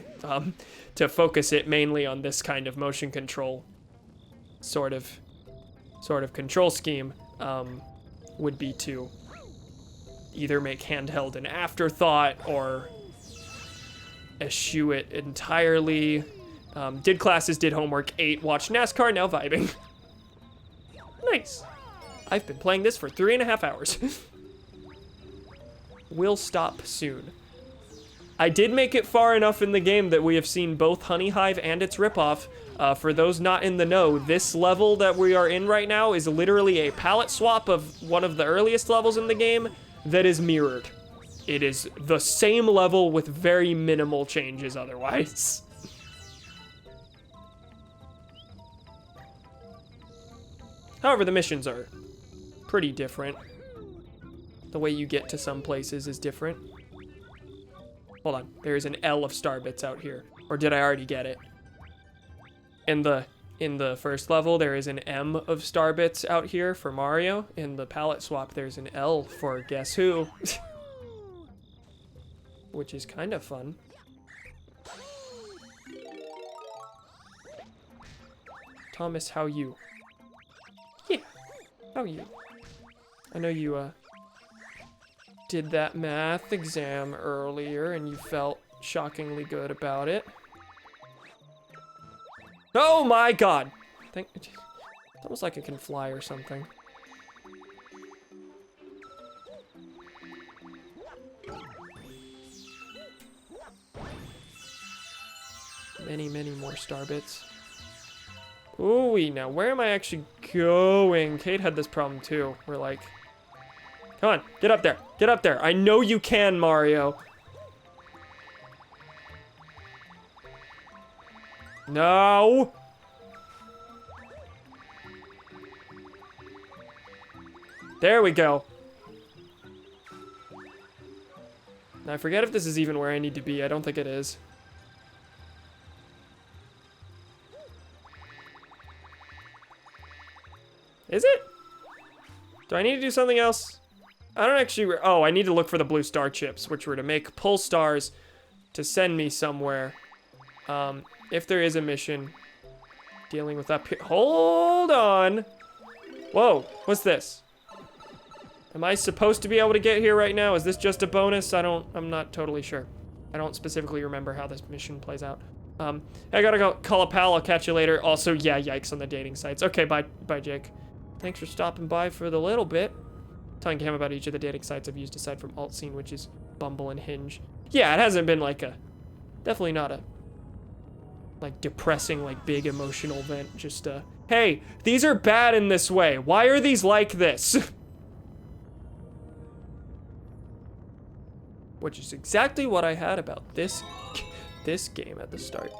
To focus it mainly on this kind of motion control sort of control scheme would be to either make handheld an afterthought or eschew it entirely. Did classes, did homework, ate, watched NASCAR, now vibing. Nice. I've been playing this for 3.5 hours. Will stop soon. I did make it far enough in the game that we have seen both Honey Hive and its ripoff. For those not in the know, this level that we are in right now is literally a palette swap of one of the earliest levels in the game that is mirrored. It is the same level with very minimal changes otherwise. However, the missions are pretty different. The way you get to some places is different. Hold on, there's an L of star bits out here. Or did I already get it? In the first level, there is an M of star bits out here for Mario. In the palette swap, there's an L for guess who? which is kind of fun. Thomas, how you? Yeah, how you? I know you, did that math exam earlier and you felt shockingly good about it. Oh my god! It's almost like it can fly or something. Many, many more star bits. Ooh, now where am I actually going? Kate had this problem too. We're like, come on, get up there. Get up there. I know you can, Mario. No. There we go. Now I forget if this is even where I need to be. I don't think it is. Is it? Do I need to do something else? I don't actually... Oh, I need to look for the blue star chips, which were to make pull stars to send me somewhere. If there is a mission dealing with up here. Hold on. Whoa, what's this? Am I supposed to be able to get here right now? Is this just a bonus? I'm not totally sure. I don't specifically remember how this mission plays out. I gotta go call a pal. I'll catch you later. Also, yeah, yikes on the dating sites. Okay, bye, Jake. Thanks for stopping by for the little bit. Telling him about each of the dating sites I've used aside from Alt Scene, which is Bumble and Hinge. Yeah, it hasn't been like a... Definitely not a... like, depressing, like, big emotional event. Just, hey, these are bad in this way. Why are these like this? Which is exactly what I had about this game at the start.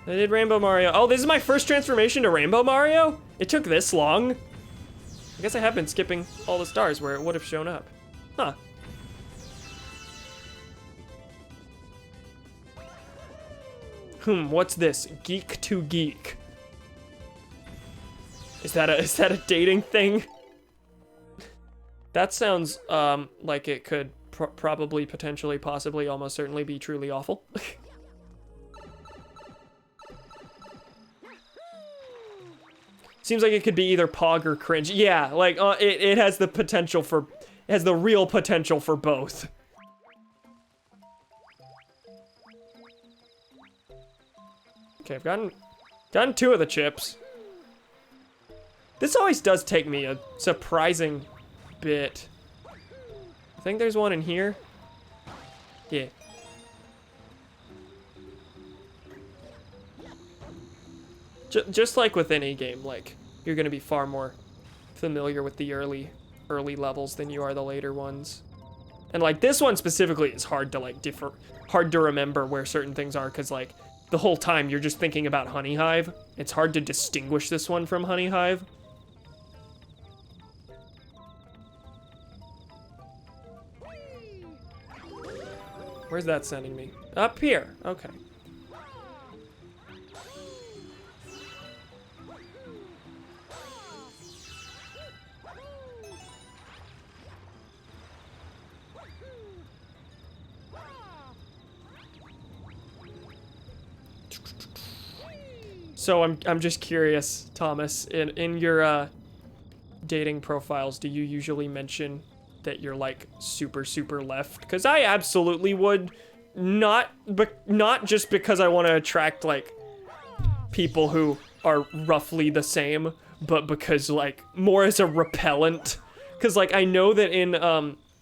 I did Rainbow Mario. Oh, this is my first transformation to Rainbow Mario? It took this long? I guess I have been skipping all the stars where it would have shown up. Huh. What's this? Geek to geek. Is that a dating thing? That sounds like it could probably, potentially, possibly, almost certainly be truly awful. Seems like it could be either pog or cringe. Yeah, like it has the potential for, it has the real potential for both. Okay, I've gotten 2 of the chips. This always does take me a surprising bit. I think there's one in here. Yeah. Just like with any game, like, you're gonna be far more familiar with the early levels than you are the later ones. And like this one specifically is hard to like hard to remember where certain things are, because like the whole time you're just thinking about Honey Hive. It's hard to distinguish this one from Honey Hive. Where's that sending me? Up here. Okay. So I'm just curious, Thomas, in your dating profiles, do you usually mention that you're like super left? Because I absolutely would, not just because I want to attract like people who are roughly the same, but because like more as a repellent. Because like I know that in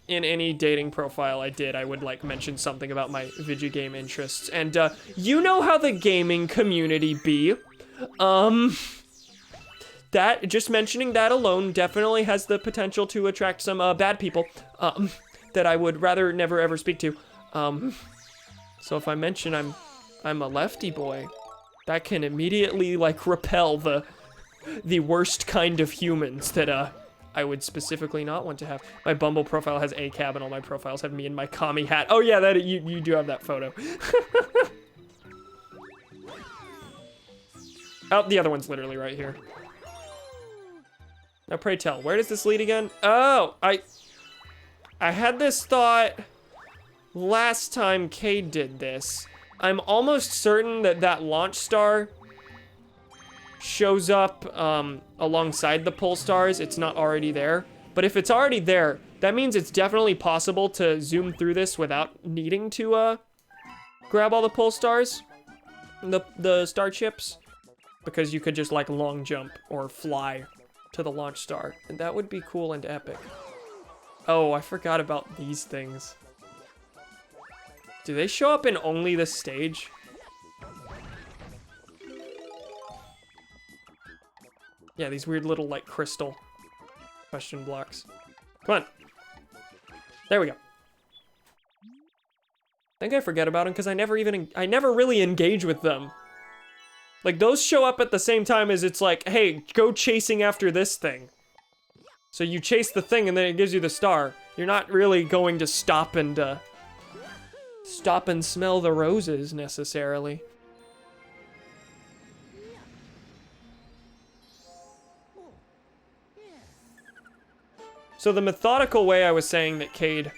any dating profile I would like mention something about my video game interests, and you know how the gaming community be. That, just mentioning that alone definitely has the potential to attract some bad people that I would rather never ever speak to. So if I mention I'm a lefty boy, that can immediately like repel the worst kind of humans that I would specifically not want to have. My Bumble profile has a cab, and all my profiles have me in my commie hat. Oh yeah, that you do have that photo. Oh, the other one's literally right here. Now pray tell, where does this lead again? Oh, I had this thought last time Cade did this, I'm almost certain that that launch star shows up alongside the pull stars. It's not already there. But if it's already there, that means it's definitely possible to zoom through this without needing to grab all the pull stars, the star chips, because you could just like long jump or fly to the launch star, and that would be cool and epic. Oh, I forgot about these things. Do they show up in only this stage? Yeah, these weird little like crystal question blocks. Come on. There we go. I think I forget about them because I never really engage with them. Like, those show up at the same time as it's like, hey, go chasing after this thing. So you chase the thing and then it gives you the star. You're not really going to stop and smell the roses necessarily. So the methodical way I was saying that Cade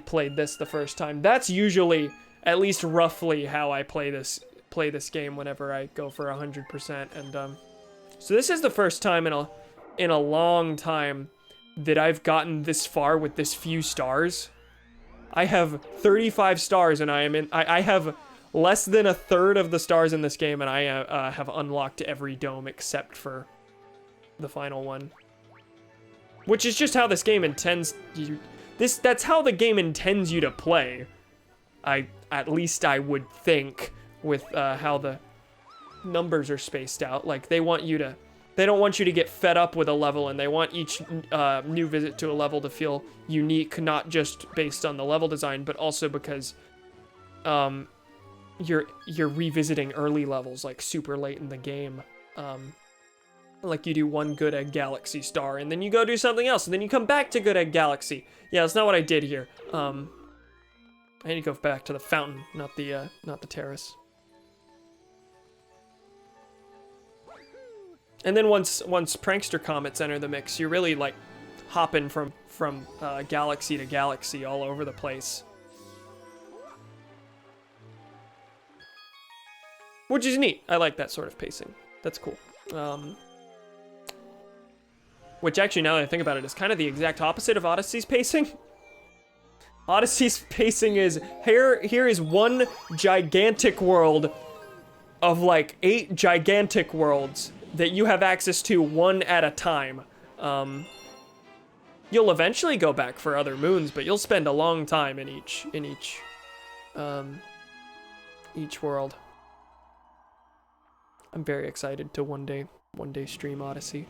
played this the first time, that's usually at least roughly how I play this game whenever I go for 100%. And so this is the first time in a long time that I've gotten this far with this few stars. I have 35 stars and I have less than a third of the stars in this game, and I have unlocked every dome except for the final one. Which is just how this game intends you. That's how the game intends you to play. At least I would think, with how the numbers are spaced out. Like, they don't want you to get fed up with a level, and they want each new visit to a level to feel unique, not just based on the level design, but also because you're revisiting early levels like super late in the game. Like, you do one Good Egg Galaxy star, and then you go do something else, and then you come back to Good Egg Galaxy. Yeah, that's not what I did here. I need to go back to the fountain, not the terrace. And then once Prankster Comets enter the mix, you're really, like, hopping from galaxy to galaxy all over the place. Which is neat. I like that sort of pacing. That's cool. Which actually, now that I think about it, is kind of the exact opposite of Odyssey's pacing. Odyssey's pacing is, here is one gigantic world of like 8 gigantic worlds that you have access to one at a time. You'll eventually go back for other moons, but you'll spend a long time in each world. I'm very excited to one day stream Odyssey.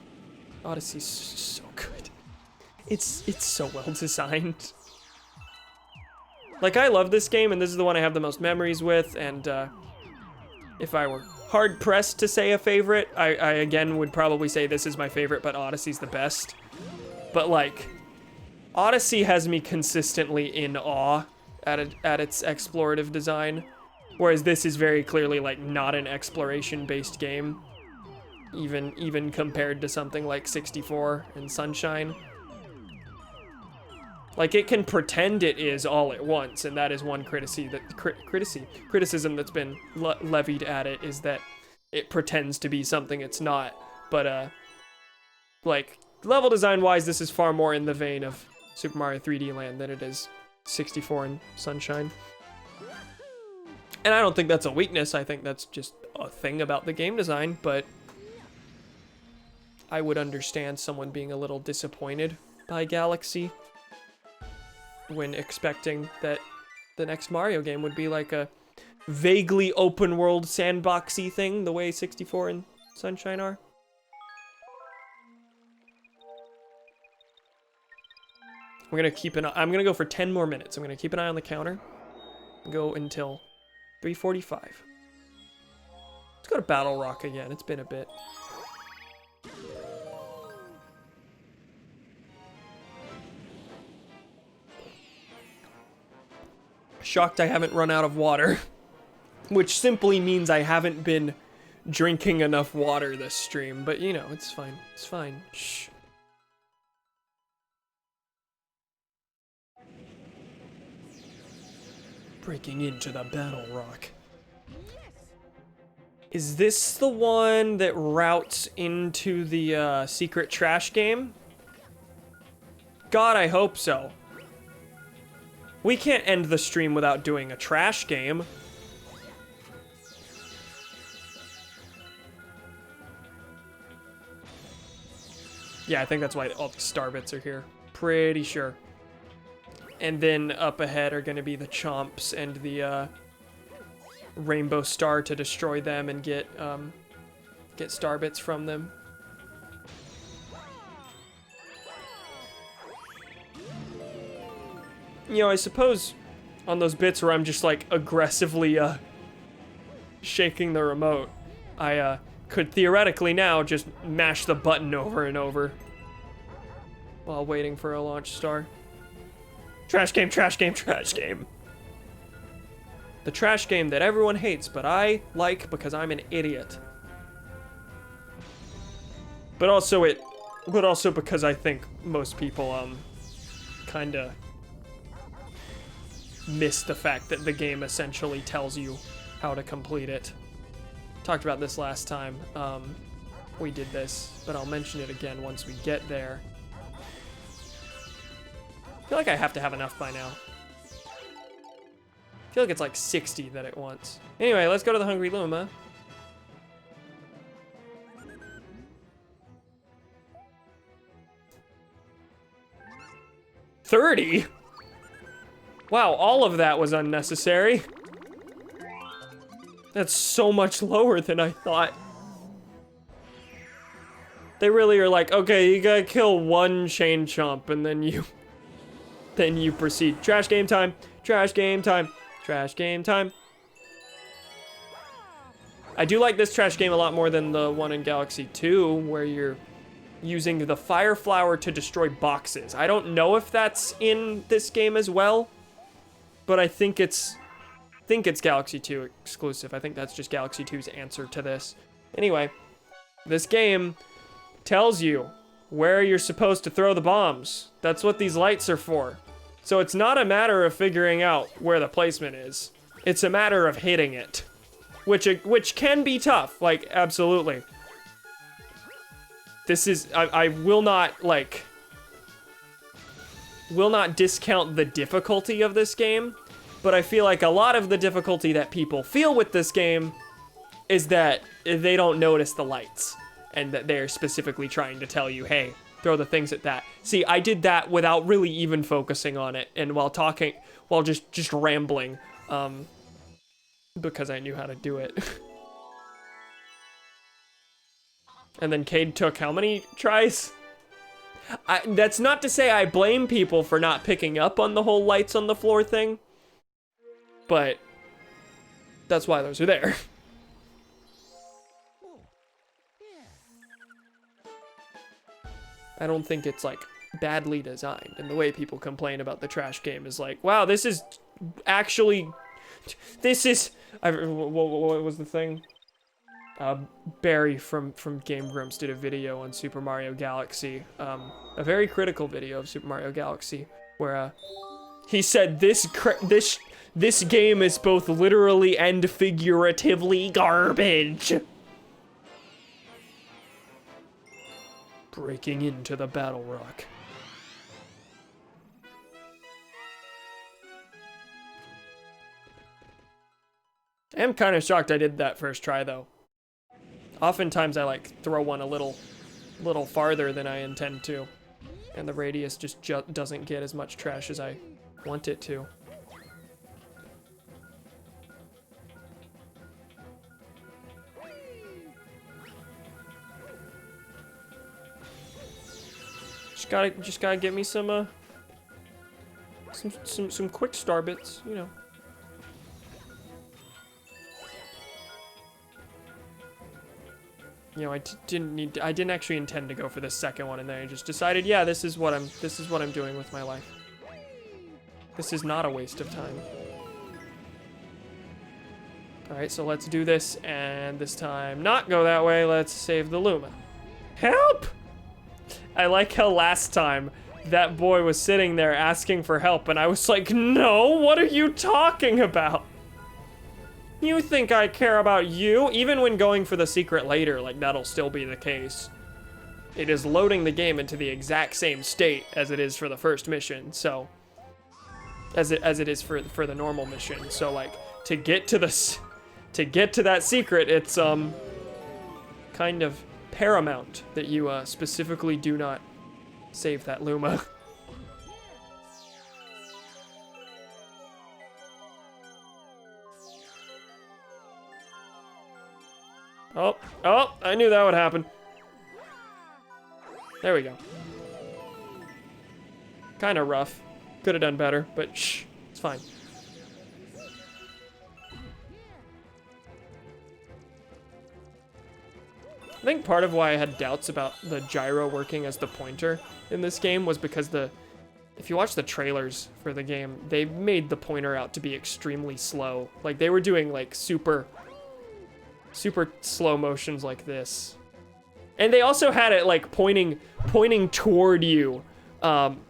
Odyssey's so good. It's so well designed. Like, I love this game, and this is the one I have the most memories with, and if I were hard-pressed to say a favorite, I again would probably say this is my favorite, but Odyssey's the best. But, like, Odyssey has me consistently in awe at its explorative design, whereas this is very clearly, like, not an exploration-based game, even compared to something like 64 and Sunshine. Like, it can pretend it is all at once, and that is one criticism that's been levied at it, is that it pretends to be something it's not. But, like, level design-wise, this is far more in the vein of Super Mario 3D Land than it is 64 and Sunshine. And I don't think that's a weakness, I think that's just a thing about the game design, but I would understand someone being a little disappointed by Galaxy when expecting that the next Mario game would be like a vaguely open world sandboxy thing, the way 64 and Sunshine are. I'm gonna go for 10 more minutes. I'm gonna keep an eye on the counter. Go until 3:45. Let's go to Battle Rock again. It's been a bit. Shocked I haven't run out of water, which simply means I haven't been drinking enough water this stream, but you know, it's fine. It's fine. Shh. Breaking into the battle rock. Is this the one that routes into the secret trash game? God, I hope so. We can't end the stream without doing a trash game. Yeah, I think that's why all the star bits are here. Pretty sure. And then up ahead are gonna be the chomps and the rainbow star to destroy them and get star bits from them. You know, I suppose on those bits where I'm just like aggressively shaking the remote, I could theoretically now just mash the button over and over while waiting for a launch star. Trash game, trash game, trash game. The trash game that everyone hates, but I like because I'm an idiot. But also because I think most people kinda miss the fact that the game essentially tells you how to complete it. Talked about this last time we did this, but I'll mention it again once we get there. I feel like I have to have enough by now. I feel like it's like 60 that it wants. Anyway, let's go to the Hungry Luma. $30? Wow, all of that was unnecessary. That's so much lower than I thought. They really are like, okay, you gotta kill one chain chomp and then you proceed. Trash game time, trash game time, trash game time. I do like this trash game a lot more than the one in Galaxy 2 where you're using the fire flower to destroy boxes. I don't know if that's in this game as well, but I think it's Galaxy 2 exclusive. I think that's just Galaxy 2's answer to this. Anyway, this game tells you where you're supposed to throw the bombs. That's what these lights are for. So it's not a matter of figuring out where the placement is. It's a matter of hitting it, which can be tough, like, absolutely. This is, I will not discount the difficulty of this game, but I feel like a lot of the difficulty that people feel with this game is that they don't notice the lights, and that they're specifically trying to tell you, hey, throw the things at that. See, I did that without really even focusing on it, and while just rambling, because I knew how to do it. And then Cade took how many tries? That's not to say I blame people for not picking up on the whole lights on the floor thing, but that's why those are there. I don't think it's like badly designed, and the way people complain about the trash game is like, wow, this is actually, what was the thing? Barry from Game Grumps did a video on Super Mario Galaxy, a very critical video of Super Mario Galaxy, where he said this game is both literally and figuratively garbage. Breaking into the battle rock. I am kind of shocked I did that first try though. Oftentimes I like throw one a little farther than I intend to, and the radius just doesn't get as much trash as I want it to. Just gotta get me some quick star bits, you know. You know, I didn't actually intend to go for the second one, and then I just decided, yeah, this is what I'm doing with my life. This is not a waste of time. All right, so let's do this, and this time not go that way. Let's save the Luma. Help! I like how last time that boy was sitting there asking for help, and I was like, no, what are you talking about? You think I care about you? Even when going for the secret later, like, that'll still be the case. It is loading the game into the exact same state as it is for the first mission, so... As it is for the normal mission. So, like, to get to that secret, it's, kind of paramount that you, specifically do not save that Luma. Oh, I knew that would happen. There we go. Kind of rough. Could have done better, but shh, it's fine. I think part of why I had doubts about the gyro working as the pointer in this game was because if you watch the trailers for the game, they made the pointer out to be extremely slow. Like, they were doing, like, super slow motions like this. And they also had it, like, pointing toward you,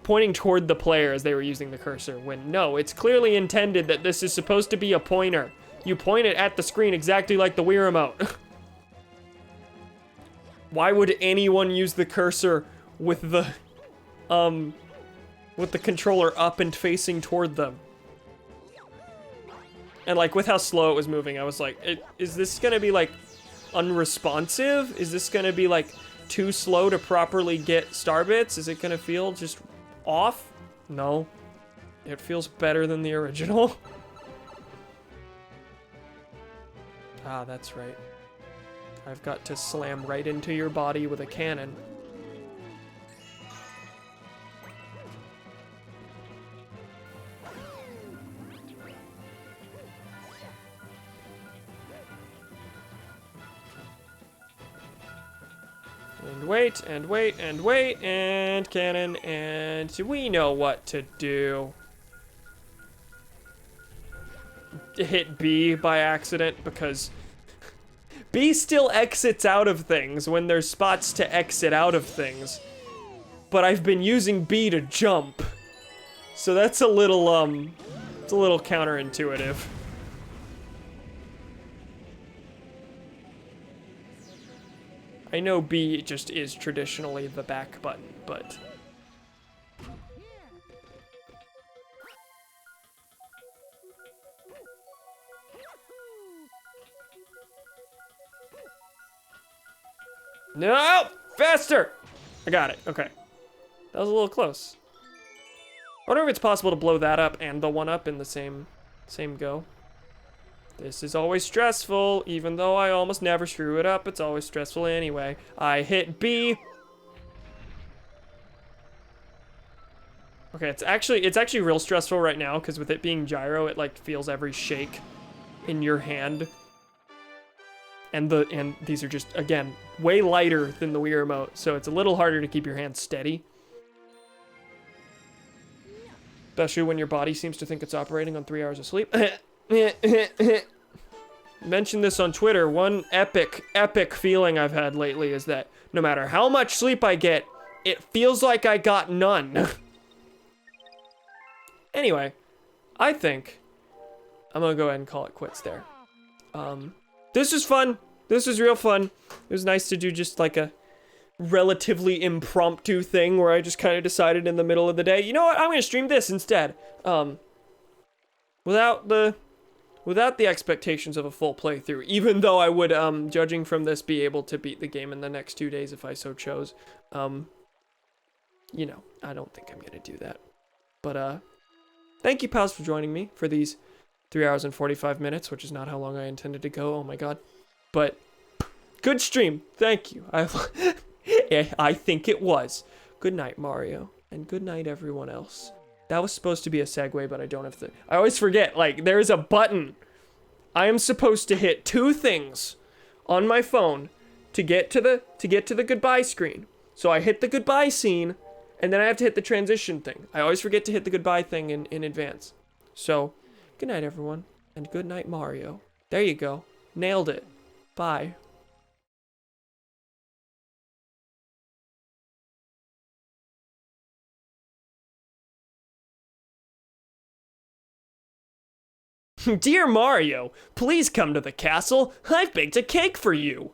pointing toward the player as they were using the cursor, when no, it's clearly intended that this is supposed to be a pointer. You point it at the screen exactly like the Wii Remote. Why would anyone use the cursor with the controller up and facing toward them? And, like, with how slow it was moving, I was like, is this gonna be, like, unresponsive? Is this gonna be, like, too slow to properly get star bits? Is it gonna feel just off? No. It feels better than the original. Ah, that's right. I've got to slam right into your body with a cannon. And wait, and wait, and wait, and cannon, and we know what to do. Hit B by accident, because B still exits out of things when there's spots to exit out of things. But I've been using B to jump. So that's a little, it's a little counterintuitive. I know B just is traditionally the back button, but... No! Faster! I got it. Okay. That was a little close. I wonder if it's possible to blow that up and the one up in the same go. This is always stressful, even though I almost never screw it up. It's always stressful anyway. I hit B. Okay, it's actually real stressful right now because with it being gyro, it like feels every shake in your hand. And these are just, again, way lighter than the Wii Remote, so it's a little harder to keep your hand steady. Especially when your body seems to think it's operating on 3 hours of sleep. Mentioned this on Twitter. One epic feeling I've had lately is that no matter how much sleep I get, it feels like I got none. Anyway, I think I'm gonna go ahead and call it quits there. This was fun. This was real fun. It was nice to do just like a relatively impromptu thing where I just kind of decided in the middle of the day, you know what, I'm gonna stream this instead. Without the expectations of a full playthrough, even though I would, judging from this, be able to beat the game in the next 2 days if I so chose. You know, I don't think I'm gonna do that. But, thank you, pals, for joining me for these 3 hours and 45 minutes, which is not how long I intended to go, oh my god. But, good stream, thank you. I think it was. Good night, Mario, and good night, everyone else. That was supposed to be a segue, but I don't have to. I always forget, like, there's a button. I am supposed to hit 2 things on my phone to get to the goodbye screen. So I hit the goodbye scene, and then I have to hit the transition thing. I always forget to hit the goodbye thing in advance. So, good night, everyone, and good night, Mario. There you go. Nailed it. Bye. Dear Mario, please come to the castle. I've baked a cake for you.